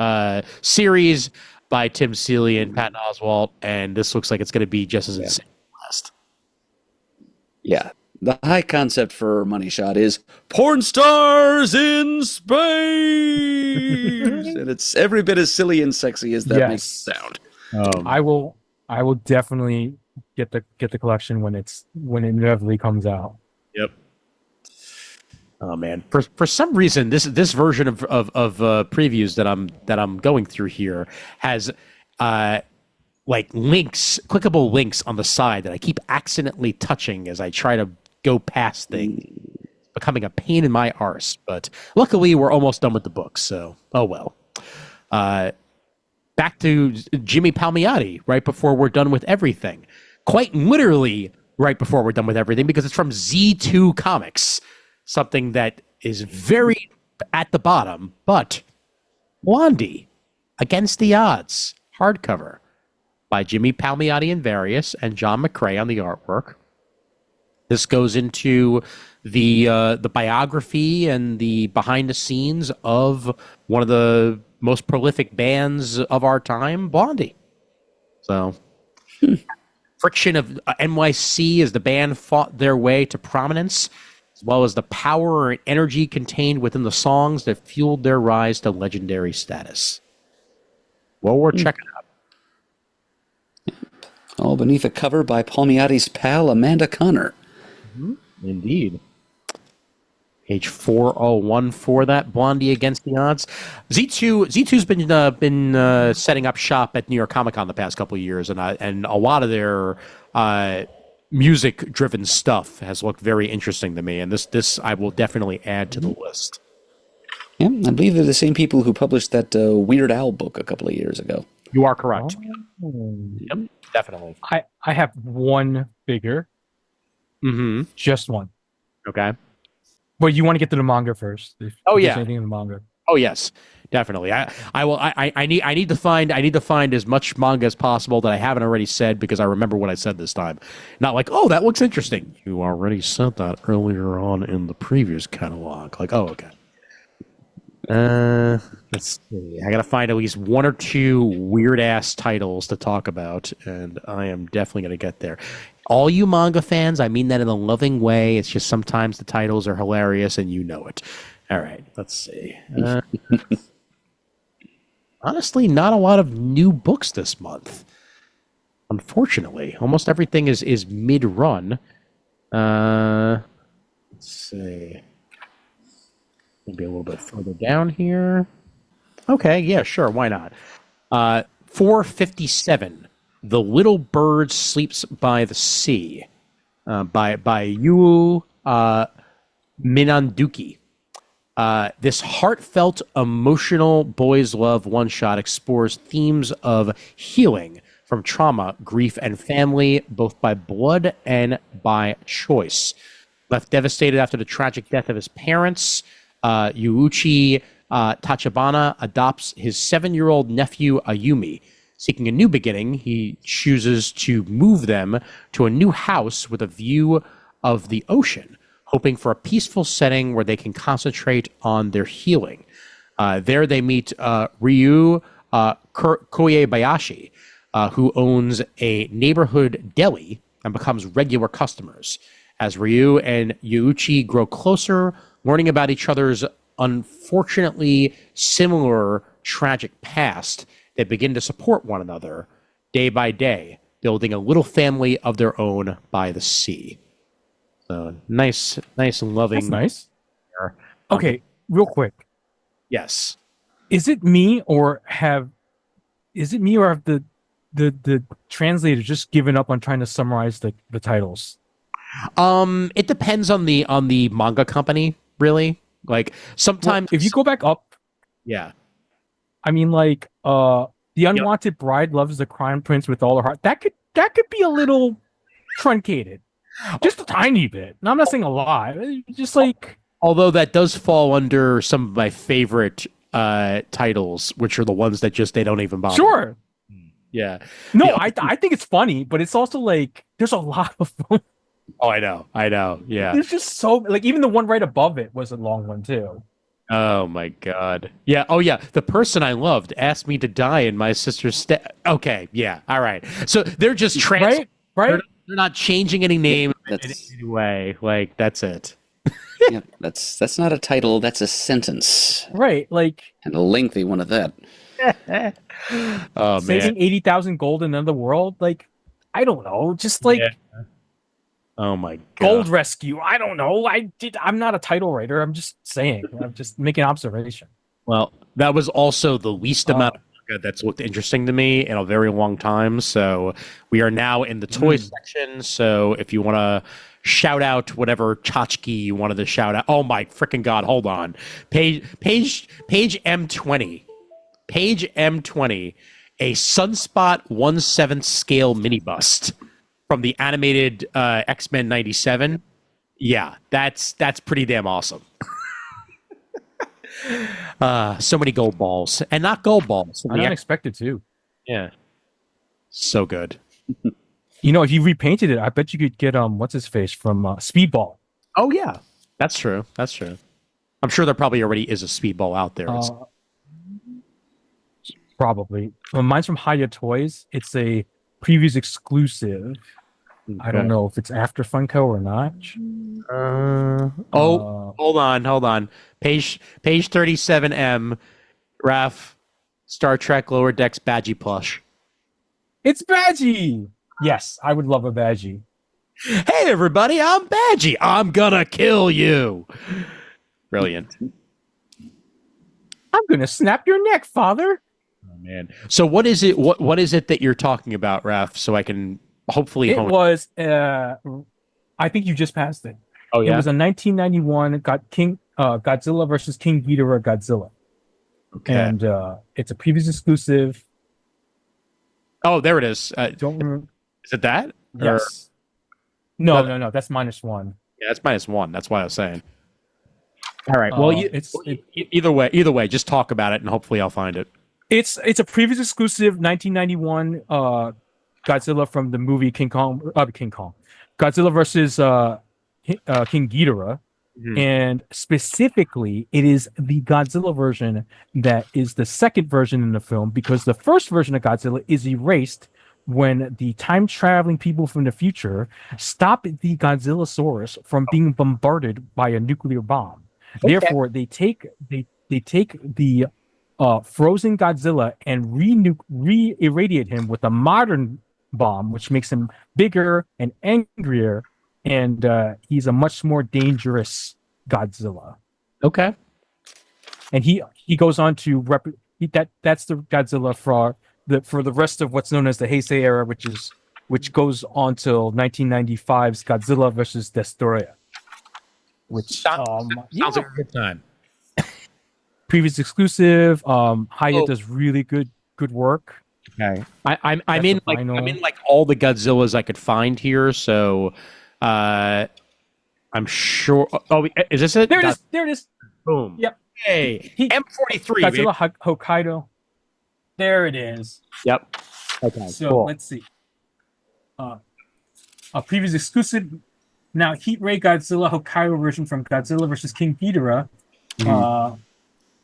series by Tim Seeley and Patton Oswalt, and this looks like it's going to be just as insane as the last. Yeah. The high concept for Money Shot is porn stars in space, and it's every bit as silly and sexy as that makes it sound. I will definitely get the collection when it inevitably comes out. Yep. Oh man, for some reason this version of previews that I'm going through here has like links, clickable links on the side that I keep accidentally touching as I try to go past things. It's becoming a pain in my arse, but luckily we're almost done with the book, so oh well. Back to Jimmy Palmiotti right before we're done with everything. Quite literally right before we're done with everything, because it's from Z2 Comics. Something that is very at the bottom, but Blondie, Against the Odds, hardcover by Jimmy Palmiotti and Various and John McCrae on the artwork. This goes into the biography and the behind the scenes of one of the most prolific bands of our time, Blondie. So, friction of NYC as the band fought their way to prominence, as well as the power and energy contained within the songs that fueled their rise to legendary status. Well, we're checking out. All beneath a cover by Palmiotti's pal, Amanda Connor. Indeed. Page 401 for that, Blondie Against the Odds. Z2's been setting up shop at New York Comic Con the past couple of years, and a lot of their music-driven stuff has looked very interesting to me, and this I will definitely add to the list. Yeah, I believe they're the same people who published that Weird Al book a couple of years ago. You are correct. Oh. Yep, definitely. I have one figure. Mm-hmm. Just one. Okay. But you want to get to the manga first. If there's anything in the manga. Oh yes, definitely. I need to find as much manga as possible that I haven't already said, because I remember what I said this time. Not like, oh, that looks interesting. You already said that earlier on in the previous catalog. Like, oh, okay. Let's see. I gotta find at least one or two weird ass titles to talk about, and I am definitely gonna get there. All you manga fans, I mean that in a loving way. It's just sometimes the titles are hilarious, and you know it. All right, let's see. Honestly, not a lot of new books this month. Unfortunately, almost everything is mid-run. Let's see. Maybe a little bit further down here. Okay, yeah, sure, why not? 457. The Little Bird Sleeps by the Sea, by Yu Minanduki. This heartfelt, emotional boys' love one-shot explores themes of healing from trauma, grief, and family, both by blood and by choice. Left devastated after the tragic death of his parents, Yuichi Tachibana adopts his 7-year-old nephew Ayumi. Seeking a new beginning, he chooses to move them to a new house with a view of the ocean, hoping for a peaceful setting where they can concentrate on their healing. There they meet Ryu Koyebayashi, who owns a neighborhood deli and becomes regular customers. As Ryu and Yuichi grow closer, learning about each other's unfortunately similar tragic past, they begin to support one another day by day, building a little family of their own by the sea. So nice and loving. That's nice. Okay, real quick. Yes. Is it me or have the translator just given up on trying to summarize the titles? It depends on the manga company, really. Like sometimes if you go back up, yeah. I mean, like, the unwanted bride loves the crown prince with all her heart. That could be a little truncated, just a tiny bit. And I'm not saying a lot. Just like, although that does fall under some of my favorite titles, which are the ones that just they don't even bother. Sure. Yeah. No, I think it's funny, but it's also like there's a lot of them. Oh, I know. Yeah. There's just so like even the one right above it was a long one too. Oh my god. Yeah. Oh yeah. The person I loved asked me to die in my sister's Okay. Yeah. All right. So they're just right. They're not changing any name in any way. Like that's it. Yeah, that's not a title. That's a sentence. Right. Like, and a lengthy one at that. Oh saving man. 80,000 gold in another world. Like, I don't know. Just like. Yeah. Oh my god. Gold rescue. I don't know. I'm not a title writer. I'm just saying. I'm just making an observation. Well, that was also the least amount of manga that's looked interesting to me in a very long time. So we are now in the toy section. So if you want to shout out whatever tchotchke you wanted to shout out. Oh my freaking god! Hold on. Page M20. Page M20. A Sunspot 1/7 scale mini bust from the animated X-Men 97. Yeah, that's pretty damn awesome. So many gold balls. And not gold balls. I didn't expect it to. Yeah. So good. You know, if you repainted it, I bet you could get what's his face from Speedball. Oh yeah. That's true. That's true. I'm sure there probably already is a speedball out there. Probably. Well, mine's from Hiya Toys. It's a previews exclusive. I don't know if it's after Funko or not. Hold on. Page 37M. Raph, Star Trek Lower Decks Badgie plush. It's Badgie. Yes, I would love a Badgie. Hey everybody, I'm Badgie. I'm gonna kill you. Brilliant. I'm gonna snap your neck, father. Oh man. So what is it? What is it that you're talking about, Raph? So I can hopefully. It was. I think you just passed it. Oh yeah. It was a 1991 Godzilla versus King Ghidorah Godzilla. Okay. And it's a previous exclusive. Oh, there it is. Don't remember. Is it that? Yes. No. That's -1. Yeah, that's -1. That's why I was saying. All right. Well, either way, just talk about it, and hopefully I'll find it. It's a previous exclusive 1991 Godzilla from the movie King Kong. Godzilla versus King Ghidorah. Mm-hmm. And specifically, it is the Godzilla version that is the second version in the film, because the first version of Godzilla is erased when the time-traveling people from the future stop the Godzillasaurus from being bombarded by a nuclear bomb. Okay. Therefore, they take the frozen Godzilla and re-irradiate him with a modern bomb, which makes him bigger and angrier. And he's a much more dangerous Godzilla. Okay. And he goes on to that's the Godzilla for the rest of what's known as the Heisei era, which goes on till 1995's Godzilla versus Destroyer. Which sounds like a good time. Previous exclusive. Hiya does really good work. Okay. I'm in like all the Godzillas I could find here, so I'm sure. Oh, is this it? There it is. Boom. Yep. Hey, M43. Godzilla Hokkaido. There it is. Yep. Okay. So cool. Let's see. A previous exclusive. Now, Heat Ray Godzilla Hokkaido version from Godzilla vs. King Ghidorah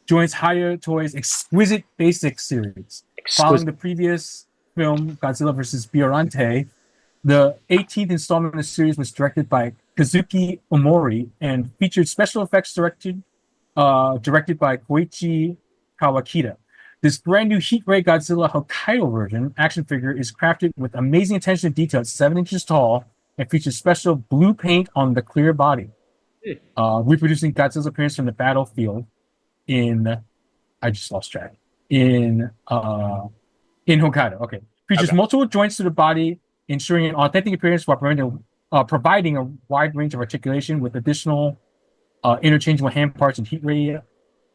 joins Hiya Toys' Exquisite Basics series. Following the previous film, Godzilla vs. Biollante, the 18th installment of the series was directed by Kazuki Omori and featured special effects directed by Koichi Kawakita. This brand new Heat Ray Godzilla Hokkaido version action figure is crafted with amazing attention to detail. It's 7 inches tall and features special blue paint on the clear body, reproducing Godzilla's appearance from the battlefield I just lost track. In Hokkaido. Okay. Features multiple joints to the body, ensuring an authentic appearance while providing a wide range of articulation with additional interchangeable hand parts and heat ray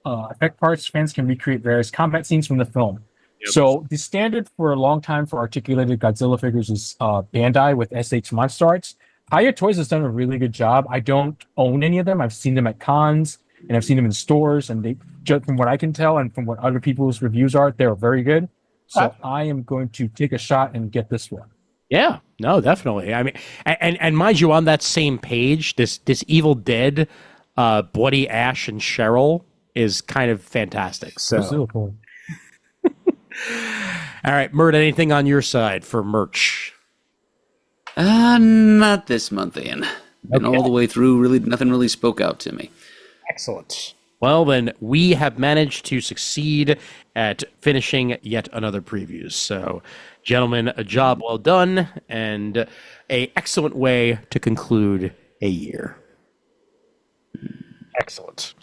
effect parts. Fans can recreate various combat scenes from the film. Yep. So the standard for a long time for articulated Godzilla figures is Bandai with SH Monster Arts. Hiya Toys has done a really good job. I don't own any of them. I've seen them at cons and I've seen them in stores, and they, from what I can tell and from what other people's reviews are, they're very good. So I am going to take a shot and get this one. Yeah, no, definitely. I mean, and mind you, on that same page, this Evil Dead, Bloody Ash and Cheryl is kind of fantastic. So cool. All right, Murd, anything on your side for merch? Not this month, Ian. Been all the way through. Really, nothing really spoke out to me. Excellent. Well, then we have managed to succeed at finishing yet another preview. So, gentlemen, a job well done and a excellent way to conclude a year. Excellent.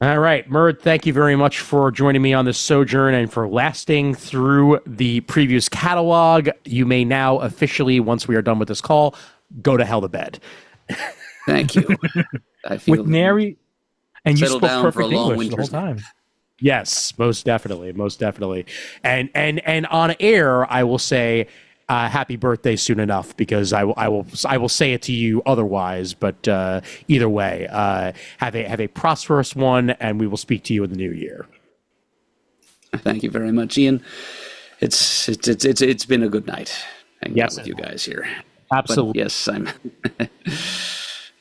All right, Murd, thank you very much for joining me on this sojourn and for lasting through the previous catalog. You may now officially, once we are done with this call, go to hell to bed. Thank you. I feel with Nary, and you spoke down for a perfect long English the whole winter's time. Yes, most definitely, and on air, I will say happy birthday soon enough, because I will say it to you otherwise. But either way, have a prosperous one, and we will speak to you in the new year. Thank you very much, Ian. It's been a good night hanging out with you guys here. Absolutely. But yes, I'm.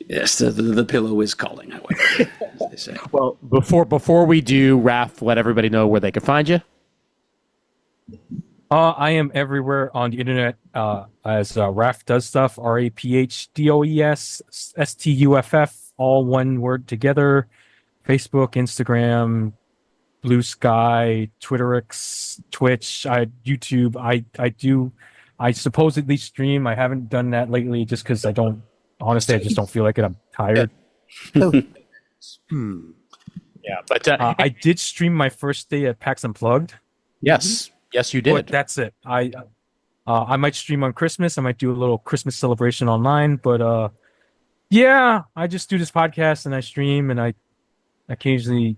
Yes, the pillow is calling, however, as they say. Well, before we do, Raph, let everybody know where they can find you. I am everywhere on the internet as Raph Does Stuff, RAPHDOESSTUFF, all one word together. Facebook, Instagram, Blue Sky, Twitterix, Twitch, YouTube. I supposedly stream. I haven't done that lately just because I just don't feel like it. I'm tired. Yeah, but I did stream my first day at PAX Unplugged. yes, you did. But that's it. I might stream on Christmas. I might do a little Christmas celebration online. But yeah, I just do this podcast and I stream and I occasionally,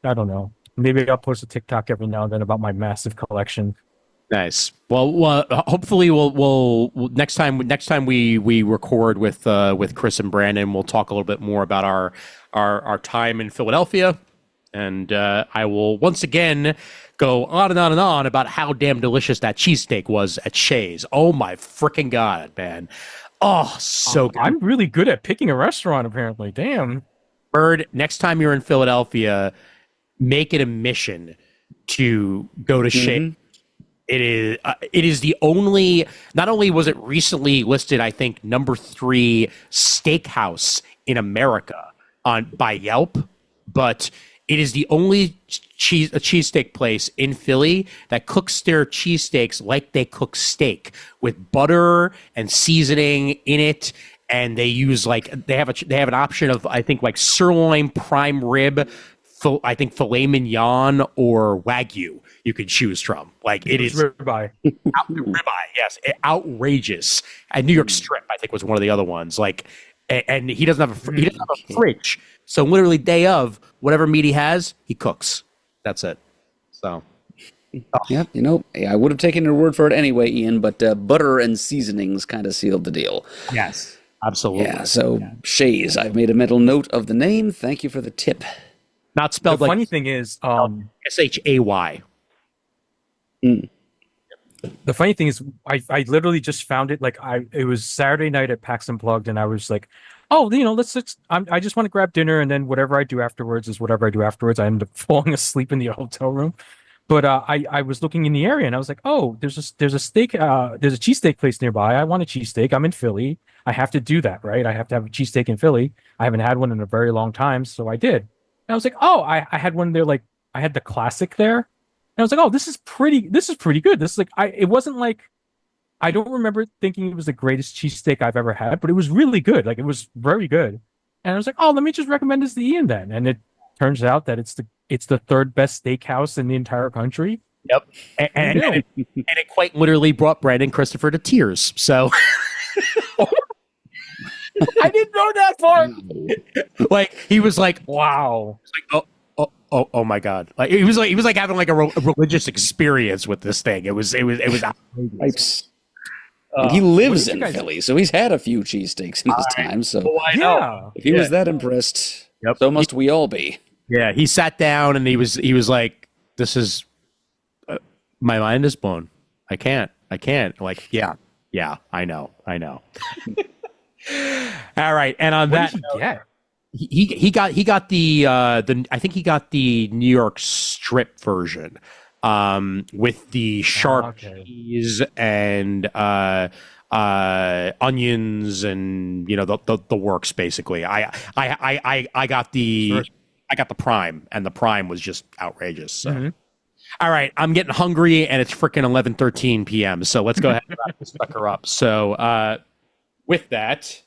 I don't know, maybe I'll post a TikTok every now and then about my massive collection. Nice. Well, hopefully we'll next time we record with Chris and Brandon, we'll talk a little bit more about our time in Philadelphia, and I will once again go on and on and on about how damn delicious that cheesesteak was at Shay's. Oh my freaking god, man! Oh, so good. I'm really good at picking a restaurant, apparently. Damn. Murd, next time you're in Philadelphia, make it a mission to go to Shay's. It is the only, not only was it recently listed, I think, number 3 steakhouse in America by Yelp, but it is the only cheesesteak place in Philly that cooks their cheesesteaks like they cook steak, with butter and seasoning in it. And they use they have an option of, I think, like sirloin, prime rib, I think filet mignon or Wagyu you could choose from. Like it is ribeye. Ribeye, yes, outrageous. And New York Strip, I think, was one of the other ones. Like, and he doesn't have a fridge, so literally day of whatever meat he has, he cooks. That's it. So. Yeah, I would have taken your word for it anyway, Ian, but butter and seasonings kind of sealed the deal. Yes, absolutely. Yeah, so Shay's, I've made a mental note of the name. Thank you for the tip. Not spelled the like funny thing is, SHAY. The funny thing is, I literally just found it. It was Saturday night at PAX Unplugged, and I was like, oh, I just want to grab dinner, and then whatever I do afterwards is whatever I do afterwards. I ended up falling asleep in the hotel room. But I was looking in the area, and I was like, oh, there's a cheesesteak place nearby. I want a cheesesteak. I'm in Philly. I have to do that, right? I have to have a cheesesteak in Philly. I haven't had one in a very long time, so I did. And I was like, oh, I had one there. I had the classic there. And I was like, oh, this is pretty good. This is it wasn't like, I don't remember thinking it was the greatest cheesesteak I've ever had, but it was really good. It was very good. And I was like, oh, let me just recommend this to Ian then. And it turns out that it's the third best steakhouse in the entire country. Yep. And it quite literally brought Brandon Christopher to tears. So I didn't know that part. He was like, wow. Oh my god! He was like having a religious experience with this thing. It was outrageous. He lives in Philly, so he's had a few cheesesteaks in his time. So I know. If he was that impressed, so must we all be. Yeah, he sat down and he was like, "This is my mind is blown. I can't. Like, yeah, I know. All right, and on that note, he got the I think he got the New York Strip version with the sharp cheese and onions and the works basically. I got the prime, and the prime was just outrageous. So. All right, I'm getting hungry and it's freaking 11:13 p.m. So let's go ahead and wrap this sucker up. So with that.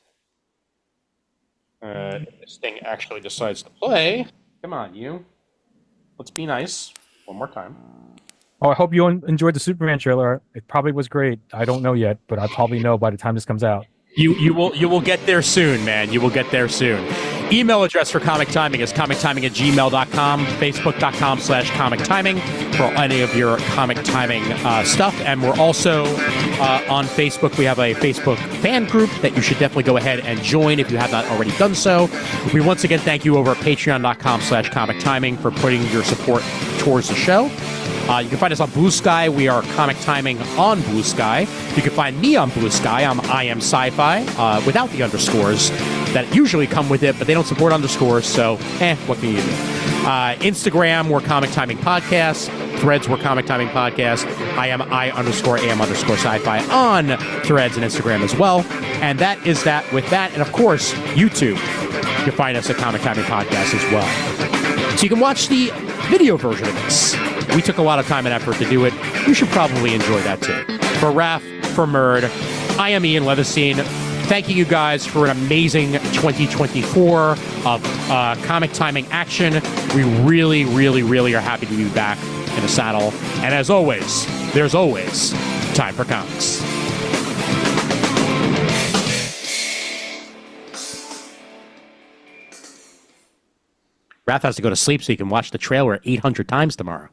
If this thing actually decides to play, come on, you. Let's be nice. One more time. Oh, I hope you enjoyed the Superman trailer. It probably was great. I don't know yet, but I probably know by the time this comes out. You will get there soon, man. You will get there soon. Email address for Comic Timing is comictiming@gmail.com, facebook.com/comic timing for any of your comic timing stuff. And we're also on Facebook. We have a Facebook fan group that you should definitely go ahead and join if you have not already done so. We once again thank you over at patreon.com/comic timing for putting your support towards the show. You can find us on Blue Sky. We are Comic Timing on Blue Sky. You can find me on Blue Sky. I am Sci-Fi without the underscores that usually come with it, but they don't support underscores, so what can you do? Instagram, we're Comic Timing Podcast. Threads, we're Comic Timing Podcast. I am I_am_sci-fi on Threads and Instagram as well. And that is that with that. And of course, YouTube. You can find us at Comic Timing Podcast as well. So you can watch the video version of this. We took a lot of time and effort to do it. You should probably enjoy that too. For Raph, for Murd, I am Ian Leatherstein. Thanking you guys for an amazing 2024 of comic timing action. We really, really, really are happy to be back in the saddle. And as always, there's always time for comics. Raph has to go to sleep so he can watch the trailer 800 times tomorrow.